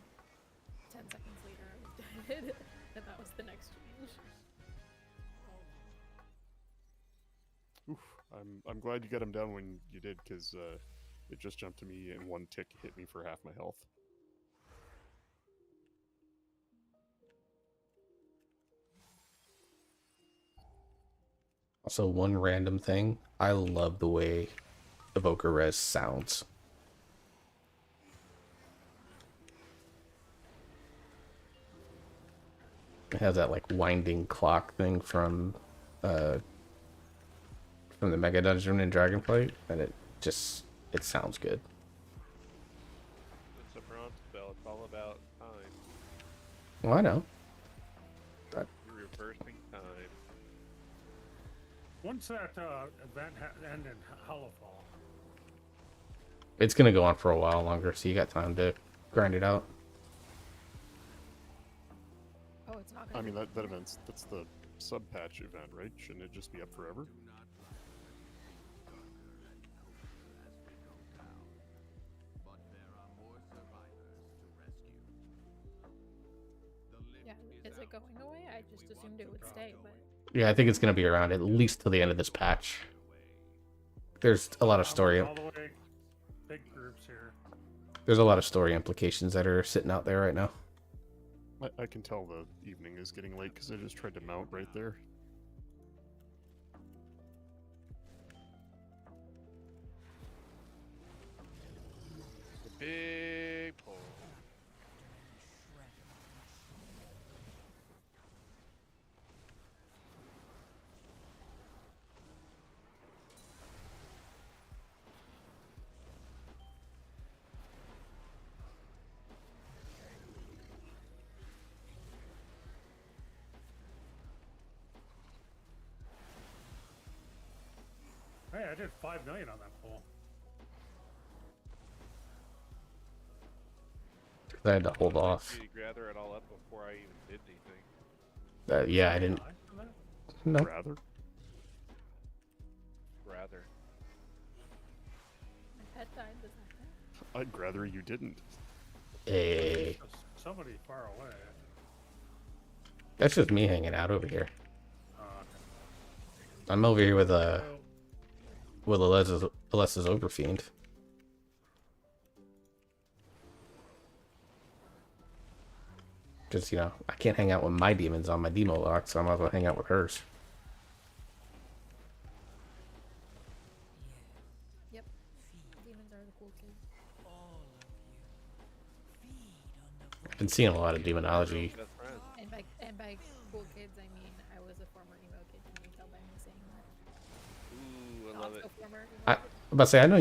[SPEAKER 11] 10 seconds later I was dead, and that was the next change.
[SPEAKER 6] Oof, I'm glad you got him down when you did, because it just jumped to me and one tick hit me for half my health.
[SPEAKER 2] Also, one random thing. I love the way Evoker res sounds. It has that like winding clock thing from the Mega Dungeon in Dragonflight, and it sounds good.
[SPEAKER 10] It's a bronze spell. It's all about time.
[SPEAKER 2] Well, I know.
[SPEAKER 10] You're reversing time.
[SPEAKER 1] Once that event end in Hellfall,
[SPEAKER 2] It's gonna go on for a while longer, so you got time to grind it out.
[SPEAKER 11] Oh, it's not
[SPEAKER 6] I
[SPEAKER 11] gonna
[SPEAKER 6] mean, that's the sub-patch event, right? Shouldn't it just be up forever?
[SPEAKER 11] is it going away? I just assumed it would stay, but
[SPEAKER 2] Yeah, I think it's going to be around at least till the end of this patch. There's a lot of story.
[SPEAKER 1] All the way, big groups here.
[SPEAKER 2] There's a lot of story implications that are sitting out there right now.
[SPEAKER 6] I can tell the evening is getting late because I just tried to mount right there.
[SPEAKER 10] The big pole.
[SPEAKER 1] Hey, I did 5 million on that pool.
[SPEAKER 2] I had to hold off.
[SPEAKER 10] Did you gather it all up before I even did anything?
[SPEAKER 2] Yeah, I didn't. No.
[SPEAKER 6] Rather.
[SPEAKER 11] my pet died. Does that count?
[SPEAKER 6] I'd rather you didn't.
[SPEAKER 2] Hey.
[SPEAKER 1] Somebody far away.
[SPEAKER 2] That's just me hanging out over here.
[SPEAKER 1] Okay.
[SPEAKER 2] I'm over here with Alessa's Overfiend. Because, you know, I can't hang out with my demons on my demo lock, so I might as well hang out with hers.
[SPEAKER 11] Yep. Demons are the cool kids.
[SPEAKER 2] I've been seeing a lot of demonology.
[SPEAKER 11] And by cool kids, I mean I was a former emo kid. Can you tell by me saying that?
[SPEAKER 10] Ooh, I love it.
[SPEAKER 11] Former emo
[SPEAKER 2] I'm about to say, I know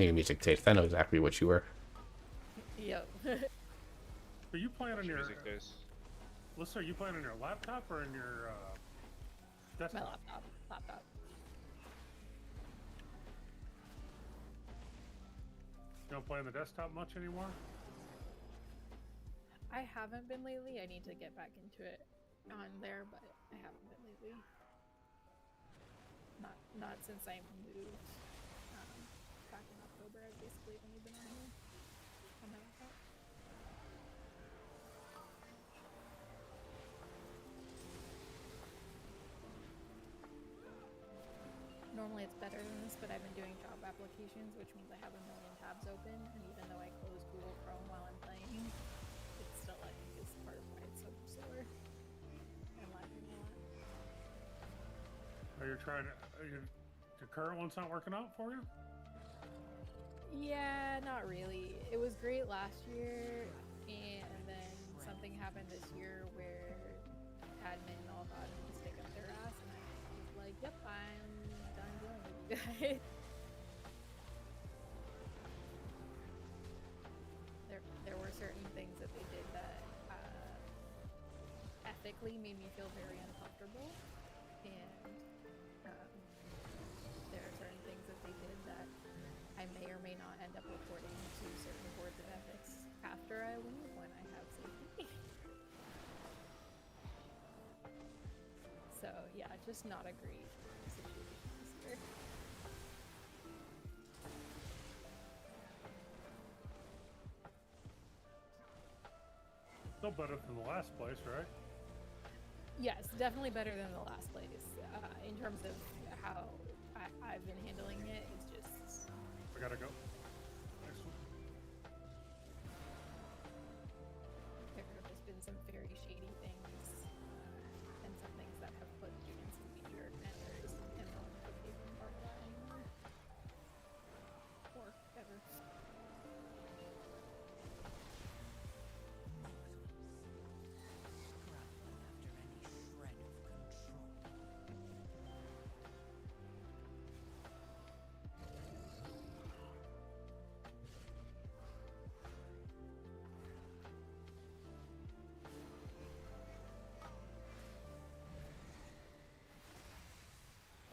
[SPEAKER 2] your music taste. I know exactly what you were.
[SPEAKER 11] Yep.
[SPEAKER 1] Are you playing on your
[SPEAKER 10] Music taste.
[SPEAKER 1] Listen, are you playing on your laptop or in your
[SPEAKER 11] My
[SPEAKER 1] desktop?
[SPEAKER 11] laptop.
[SPEAKER 1] You don't play on the desktop much anymore?
[SPEAKER 11] I haven't been lately. I need to get back into it on there, but I haven't been lately. Not since I moved back in October. I've basically only been on here on my laptop. Normally it's better than this, but I've been doing job applications, which means I have a million tabs open, and even though I close Google Chrome while I'm playing, it's still like it's part of why it's so slower and lagging a lot.
[SPEAKER 1] Are you trying to? The current one's not working out for you?
[SPEAKER 11] Yeah, not really. It was great last year, and then something happened this year where admin all got me to stick up their ass, and I was like, "Yep, I'm done dealing with you guys." There were certain things that they did that ethically made me feel very uncomfortable, and there are certain things that they did that I may or may not end up reporting to certain boards of ethics after I leave when I have safety. So yeah, just not a great situation this year.
[SPEAKER 1] Still better than the last place, right?
[SPEAKER 11] Yes, definitely better than the last place. In terms of how I've been handling it, it's just...
[SPEAKER 1] I gotta go. Next one.
[SPEAKER 11] There have just been some very shady things, and some things that have put students in major offenders, and no one could be part of that anymore. Or ever.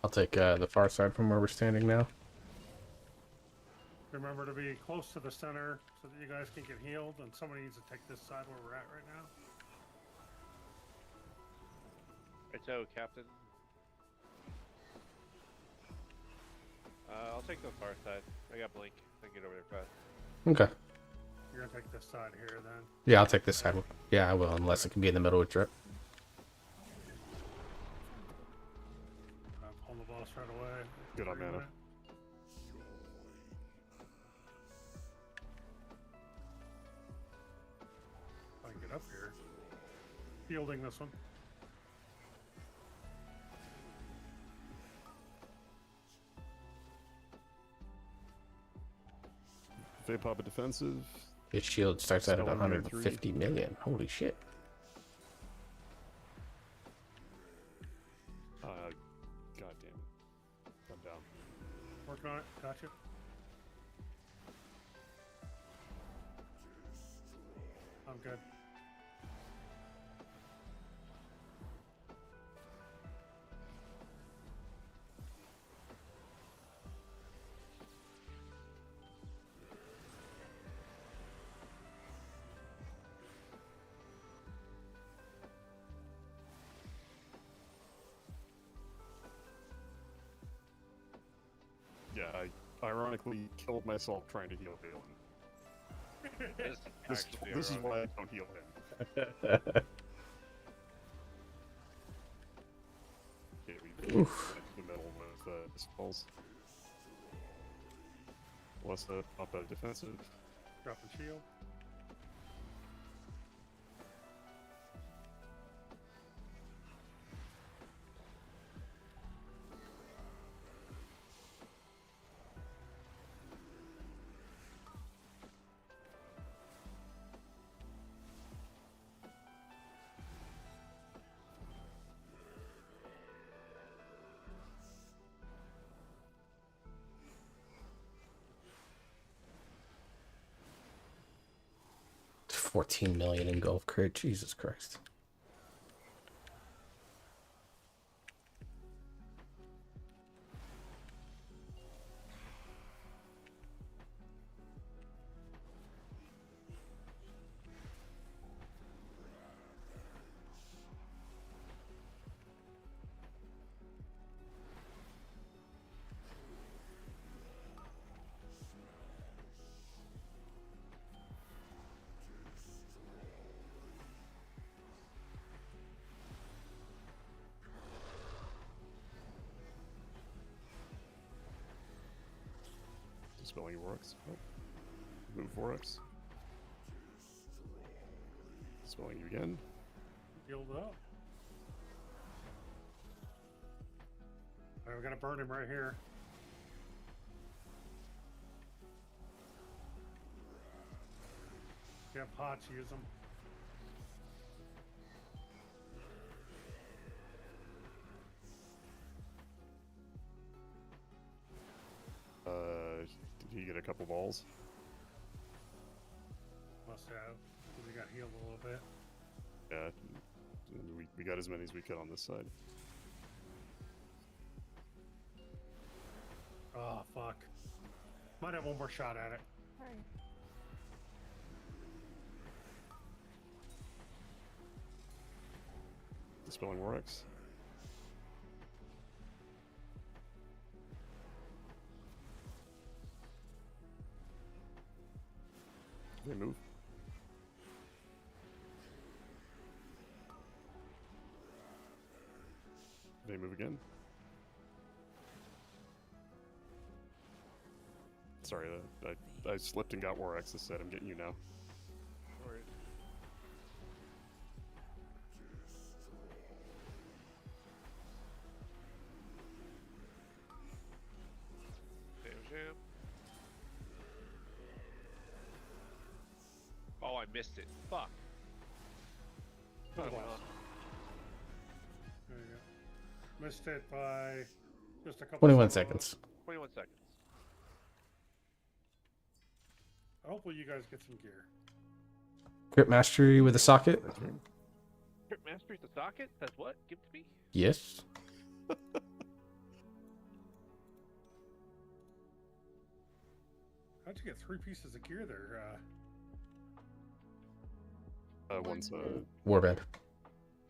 [SPEAKER 2] I'll take the far side from where we're standing now.
[SPEAKER 1] Remember to be close to the center so that you guys can get healed, and somebody needs to take this side where we're at right now.
[SPEAKER 10] Righto, Captain. I'll take the far side. I got blink. I can get over there fast.
[SPEAKER 2] Okay.
[SPEAKER 1] You're gonna take this side here then.
[SPEAKER 2] Yeah, I'll take this side. Yeah, I will, unless it can be in the middle with drip.
[SPEAKER 1] boss right away.
[SPEAKER 6] Good on mana.
[SPEAKER 1] If I can get up here. Fielding this one.
[SPEAKER 6] Papa defensive.
[SPEAKER 2] His shield starts at
[SPEAKER 6] Spelling
[SPEAKER 2] 150 million. Holy shit.
[SPEAKER 6] God damn it. I'm down.
[SPEAKER 1] Working on it. Gotcha. I'm good.
[SPEAKER 6] Yeah, I ironically killed myself trying to heal Valen. This is why I don't heal him. Okay, we
[SPEAKER 2] Oof.
[SPEAKER 6] the middle with spells. What's the up defensive?
[SPEAKER 1] Dropping shield.
[SPEAKER 2] $14 million in golf crit. Jesus Christ.
[SPEAKER 6] Dispelling Vorax. Oh. Move Vorax. Dispelling you again.
[SPEAKER 1] Healed up. Alright, we're gonna burn him right here. If you have pots, use them.
[SPEAKER 6] Did he get a couple balls?
[SPEAKER 1] Must have. Because he got healed a little bit.
[SPEAKER 6] Yeah, we got as many as we could on this side.
[SPEAKER 1] Oh, fuck. Might have one more shot at it.
[SPEAKER 11] Sorry.
[SPEAKER 6] Dispelling Vorax. They move. They move again. Sorry, I slipped and got Vorax instead. I'm getting you now.
[SPEAKER 10] Alright. Damn jam. Oh, I missed it. Fuck.
[SPEAKER 1] Oh,
[SPEAKER 10] Thought it
[SPEAKER 1] wow.
[SPEAKER 10] went on.
[SPEAKER 1] There you go. Missed it by just a couple
[SPEAKER 2] 21 seconds.
[SPEAKER 10] 21 seconds.
[SPEAKER 1] Hopefully you guys get some gear.
[SPEAKER 2] Crit Mastery with a socket?
[SPEAKER 10] Crit Mastery's the socket? That's what? Give it to me?
[SPEAKER 2] Yes.
[SPEAKER 1] How'd you get 3 pieces of gear there?
[SPEAKER 6] One's
[SPEAKER 2] Warband.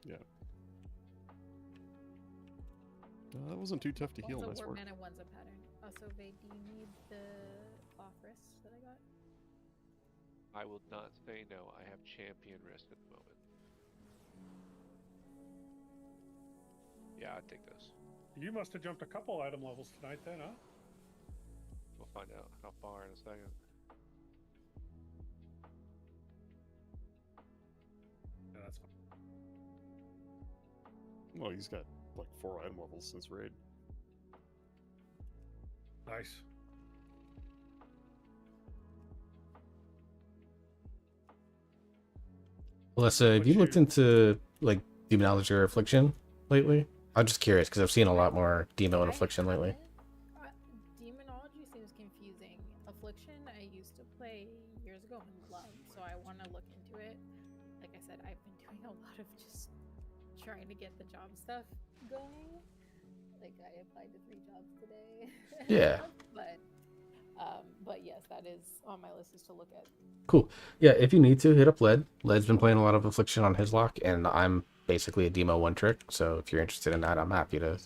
[SPEAKER 6] yeah. That wasn't too tough to heal.
[SPEAKER 11] One's
[SPEAKER 6] Nice
[SPEAKER 11] a
[SPEAKER 6] work.
[SPEAKER 11] Warband and one's a pattern. Also, Vade, do you need the off-wrist that I got?
[SPEAKER 10] I will not say no. I have champion wrist at the moment. Yeah, I'd take those.
[SPEAKER 1] You must have jumped a couple item levels tonight then, huh?
[SPEAKER 10] We'll find out how far in a second.
[SPEAKER 1] Yeah, that's fine.
[SPEAKER 6] Well, he's got like 4 item levels since raid.
[SPEAKER 1] Nice.
[SPEAKER 2] Alyssa, have you looked into like demonology or affliction lately? I'm just curious because I've seen a lot more demo and affliction lately.
[SPEAKER 11] Demonology seems confusing. Affliction, I used to play years ago and love, so I want to look into it. Like I said, I've been doing a lot of just trying to get the job stuff going. Like I applied to 3 jobs today.
[SPEAKER 2] Yeah.
[SPEAKER 11] But yes, that is on my list is to look at.
[SPEAKER 2] Cool. Yeah, if you need to, hit up Led. Led's been playing a lot of affliction on his lock, and I'm basically a demo one trick. So if you're interested in that, I'm happy to.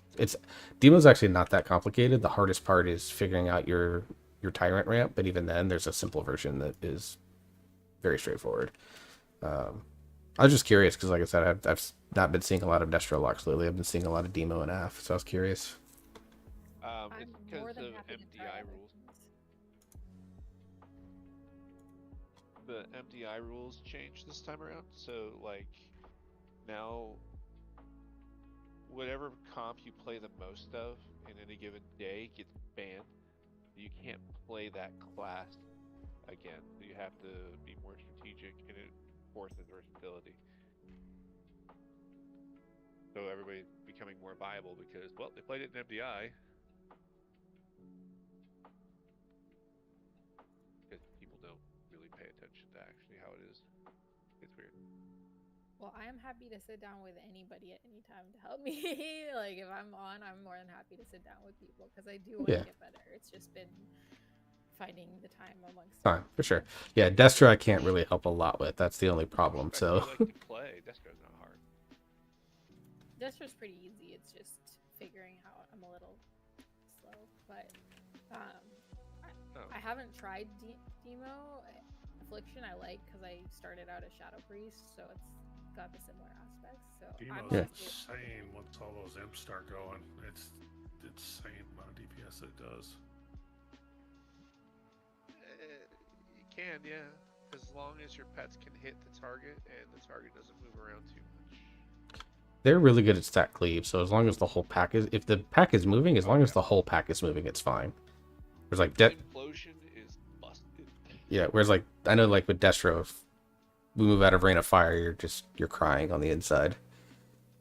[SPEAKER 2] Demo's actually not that complicated. The hardest part is figuring out your tyrant ramp, but even then, there's a simple version that is very straightforward. I was just curious because, like I said, I've not been seeing a lot of Destro locks lately. I've been seeing a lot of demo and AF, so I was curious.
[SPEAKER 10] It's because of MDI rules. The MDI rules changed this time around, so like now whatever comp you play the most of in any given day gets banned. You can't play that class again, so you have to be more strategic, and it forces versatility. So everybody's becoming more viable because, well, they played it in MDI. Because people don't really pay attention to actually how it is. It's weird.
[SPEAKER 11] Well, I am happy to sit down with anybody at any time to help me. Like if I'm on, I'm more than happy to sit down with people because I do want to get better. It's just been finding the time amongst
[SPEAKER 2] Time for sure. Yeah, Destro I can't really help a lot with. That's the only problem. So.
[SPEAKER 10] I like to play. Destro's not hard.
[SPEAKER 11] Destro's pretty easy. It's just figuring out. I'm a little slow, but I haven't tried Demo. Affliction I like because I started out as Shadow Priest, so it's got the similar aspects. So
[SPEAKER 1] Demo's insane once all those imps start going. It's insane amount of DPS it does.
[SPEAKER 10] You can, yeah. As long as your pets can hit the target and the target doesn't move around too much.
[SPEAKER 2] They're really good at stack cleave, so as long as the whole pack is, if the pack is moving, as long as the whole pack is moving, it's fine. There's like
[SPEAKER 10] Implosion is busted.
[SPEAKER 2] Yeah, whereas like I know like with Destro, if we move out of Rain of Fire, you're crying on the inside,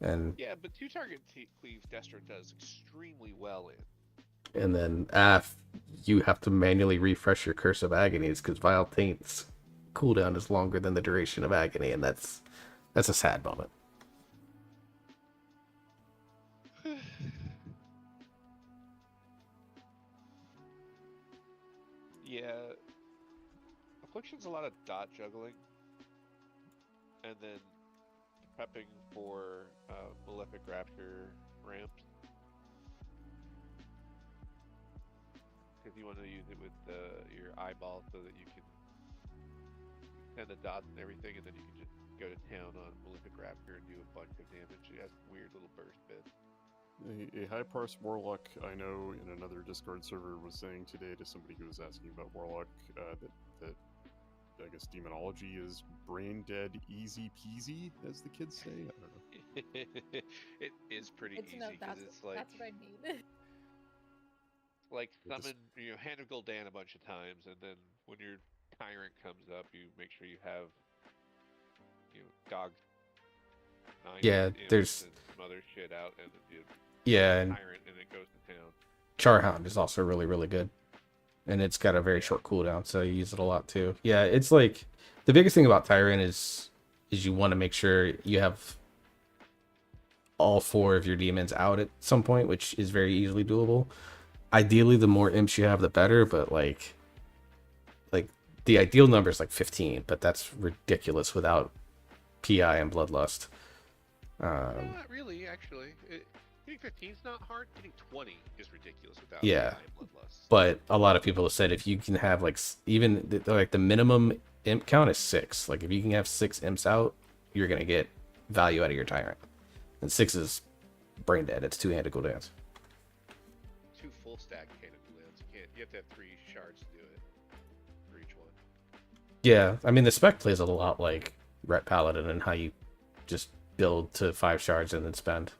[SPEAKER 2] and
[SPEAKER 10] yeah, but 2-target cleave Destro does extremely well in.
[SPEAKER 2] And then you have to manually refresh your Curse of Agonies because Vile Taint's cooldown is longer than the duration of Agony, and that's a sad moment.
[SPEAKER 10] Yeah, Affliction's a lot of dot juggling, and then prepping for Malefic Rapture ramps. Because you want to use it with your eyeball so that you can send the dots and everything, and then you can just go to town on Malefic Rapture and do a bunch of damage. It has weird little burst bits.
[SPEAKER 6] A high parse warlock I know in another Discord server was saying today to somebody who was asking about warlock that I guess demonology is brain dead easy peasy, as the kids say. I don't know.
[SPEAKER 10] It is pretty easy because it's like
[SPEAKER 11] that's what I mean.
[SPEAKER 10] Like summon Hand of Gul'dan a bunch of times, and then when your tyrant comes up, you make sure you have dog.
[SPEAKER 2] Yeah, there's
[SPEAKER 10] some other shit out, and
[SPEAKER 2] and
[SPEAKER 10] tyrant, and it goes to town.
[SPEAKER 2] Charhound is also really, really good. And it's got a very short cooldown, so you use it a lot too. Yeah, it's like the biggest thing about Tyrant is you want to make sure you have all 4 of your demons out at some point, which is very easily doable. Ideally, the more imps you have, the better, but like the ideal number is like 15, but that's ridiculous without PI and Bloodlust.
[SPEAKER 10] Not really, actually. Getting 15 is not hard. Getting 20 is ridiculous without
[SPEAKER 2] PI and
[SPEAKER 10] Bloodlust.
[SPEAKER 2] But a lot of people have said if you can have even the minimum imp count is 6. Like if you can have 6 imps out, you're gonna get value out of your tyrant. And 6 is brain dead. It's 2-handed cooldowns.
[SPEAKER 10] full stack cannon lands. You can't. You have to have 3 shards to do it for each one.
[SPEAKER 2] Yeah, I mean the spec plays a lot like Ret Paladin and how you just build to 5 shards and then spend,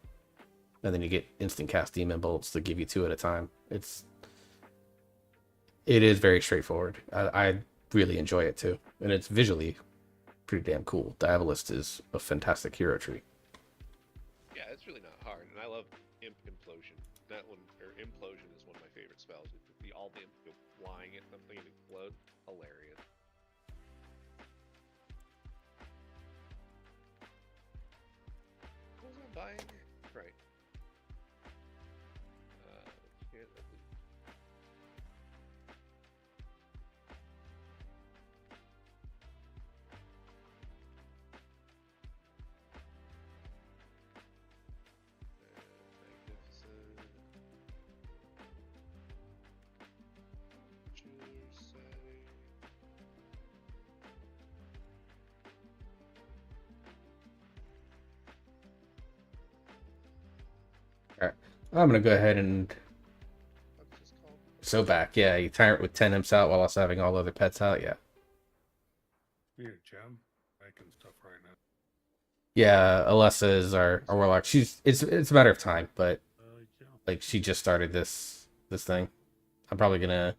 [SPEAKER 2] and then you get instant cast demon bolts that give you 2 at a time. It is very straightforward. I really enjoy it too, and it's visually pretty damn cool. Diabolist is a fantastic hero tree.
[SPEAKER 10] Yeah, it's really not hard, and I love Imp Implosion. That one, or Implosion, is one of my favorite spells. The all the imps go flying at something and explode. Hilarious. What was I buying? Right. Can't Magnificent. Jeweler's site.
[SPEAKER 2] Alright, I'm gonna go ahead and
[SPEAKER 10] What's this called?
[SPEAKER 2] Sovak. Yeah, you tyrant with 10 imps out while also having all other pets out. Yeah.
[SPEAKER 1] You need a gem making stuff right now.
[SPEAKER 2] Yeah, Alessa is our warlock. It's a matter of time, but
[SPEAKER 1] Gem.
[SPEAKER 2] like she just started this thing. I'm probably gonna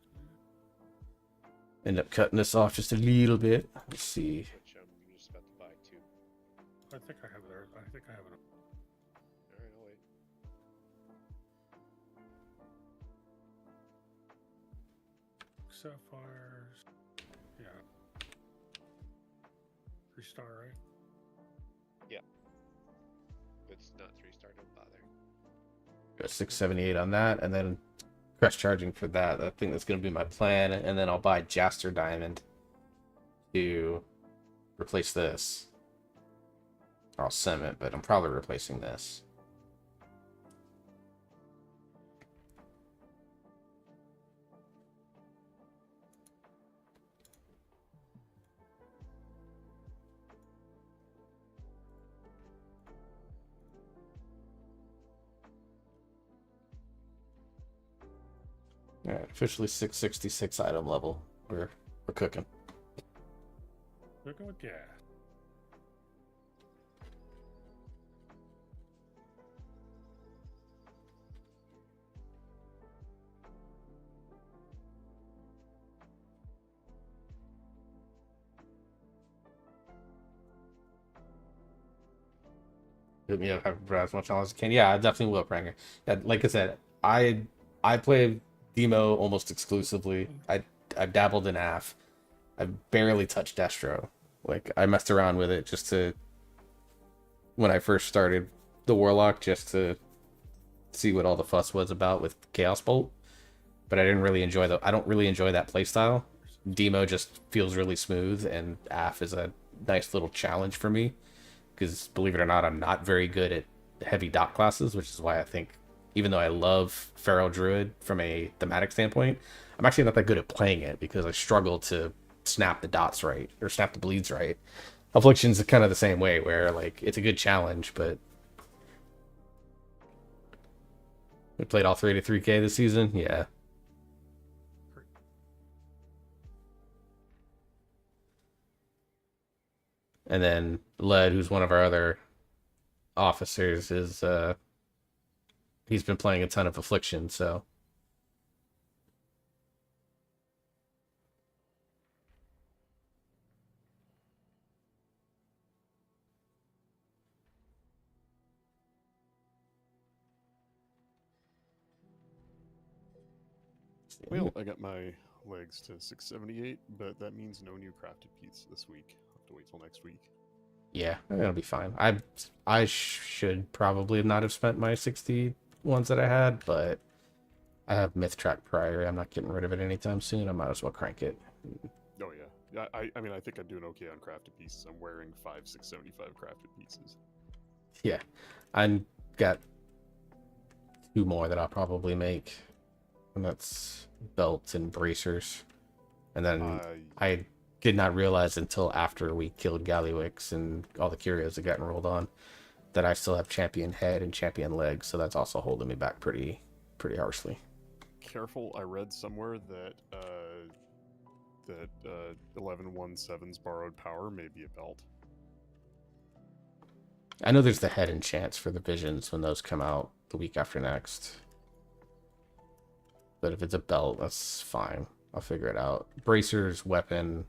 [SPEAKER 2] end up cutting this off just a little bit. Let's see.
[SPEAKER 10] Which you're just about to buy 2.
[SPEAKER 1] I think I have there. I think I have it.
[SPEAKER 10] Alright, I'll wait.
[SPEAKER 1] Sapphires. Yeah. 3-star, right?
[SPEAKER 10] If it's not 3-star, don't bother.
[SPEAKER 2] Got 678 on that, and then crest charging for that. I think that's gonna be my plan, and then I'll buy Jaster Diamond to replace this. I'll sim it, but I'm probably replacing this. All right, officially 666 item level. We're cooking.
[SPEAKER 1] Look at yeah.
[SPEAKER 2] Hit me up, have as much knowledge as I can. Yeah, I definitely will, Pranger. Yeah, like I said, I play Demo almost exclusively. I've dabbled in AF. I've barely touched Destro. Like I messed around with it just to when I first started the Warlock, just to see what all the fuss was about with Chaos Bolt. But I didn't really enjoy I don't really enjoy that playstyle. Demo just feels really smooth, and AF is a nice little challenge for me. Because believe it or not, I'm not very good at heavy dot classes, which is why I think, even though I love Feral Druid from a thematic standpoint, I'm actually not that good at playing it because I struggle to snap the dots right or snap the bleeds right. Affliction's kind of the same way, where like it's a good challenge, but we played all 3 to 3K this season. Yeah. And then Led, who's one of our other officers, is he's been playing a ton of Affliction, so
[SPEAKER 6] Well, I got my legs to 678, but that means no new crafted piece this week. I'll have to wait till next week.
[SPEAKER 2] yeah, that'll be fine. I should probably not have spent my 60 ones that I had, but I have Myth Track Priory. I'm not getting rid of it anytime soon. I might as well crank it.
[SPEAKER 6] Oh yeah, I mean I think I'm doing okay on crafted pieces. I'm wearing 5 675 crafted pieces.
[SPEAKER 2] Yeah, I got 2 more that I'll probably make, and that's belts and bracers. And then I did not realize until after we killed Gallywix and all the curios that got enrolled on that I still have champion head and champion legs, so that's also holding me back pretty harshly.
[SPEAKER 6] careful. I read somewhere that 1117's borrowed power may be a belt.
[SPEAKER 2] I know there's the head enchants for the visions when those come out the week after next. But if it's a belt, that's fine. I'll figure it out. Bracers, weapon,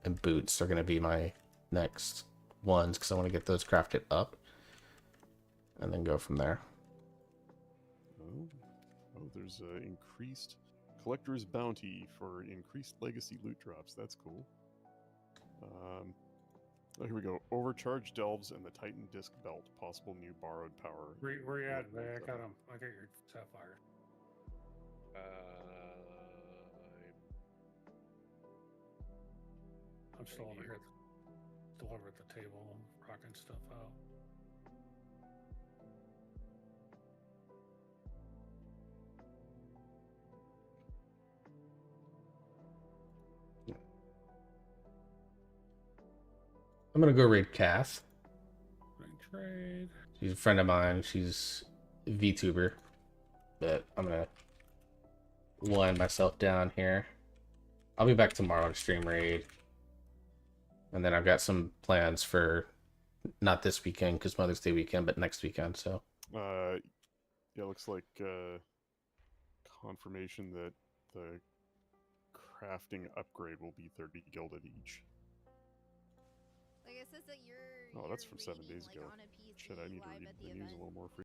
[SPEAKER 2] and boots are going to be my next ones because I want to get those crafted up and then go from there.
[SPEAKER 6] Oh, there's increased collector's bounty for increased legacy loot drops. That's cool. Oh, here we go. Overcharged delves and the Titan disc belt. Possible new borrowed power.
[SPEAKER 1] Where you at, man? I got your sapphire. I'm still over here. Still over at the table, rocking stuff out.
[SPEAKER 2] I'm going to go raid Kath.
[SPEAKER 1] Trade.
[SPEAKER 2] She's a friend of mine. She's a VTuber. But I'm going to wind myself down here. I'll be back tomorrow to stream raid. And then I've got some plans for not this weekend because Mother's Day weekend, but next weekend. So
[SPEAKER 6] yeah, looks like confirmation that the crafting upgrade will be 30 gilded each.
[SPEAKER 7] Like it says that you're.
[SPEAKER 6] Oh, that's from 7
[SPEAKER 7] raiding,
[SPEAKER 6] days
[SPEAKER 7] like,
[SPEAKER 6] ago.
[SPEAKER 7] on a PC
[SPEAKER 6] Shit, I need to
[SPEAKER 7] live
[SPEAKER 6] read
[SPEAKER 7] at
[SPEAKER 6] the news
[SPEAKER 7] event.
[SPEAKER 6] a little more frequently.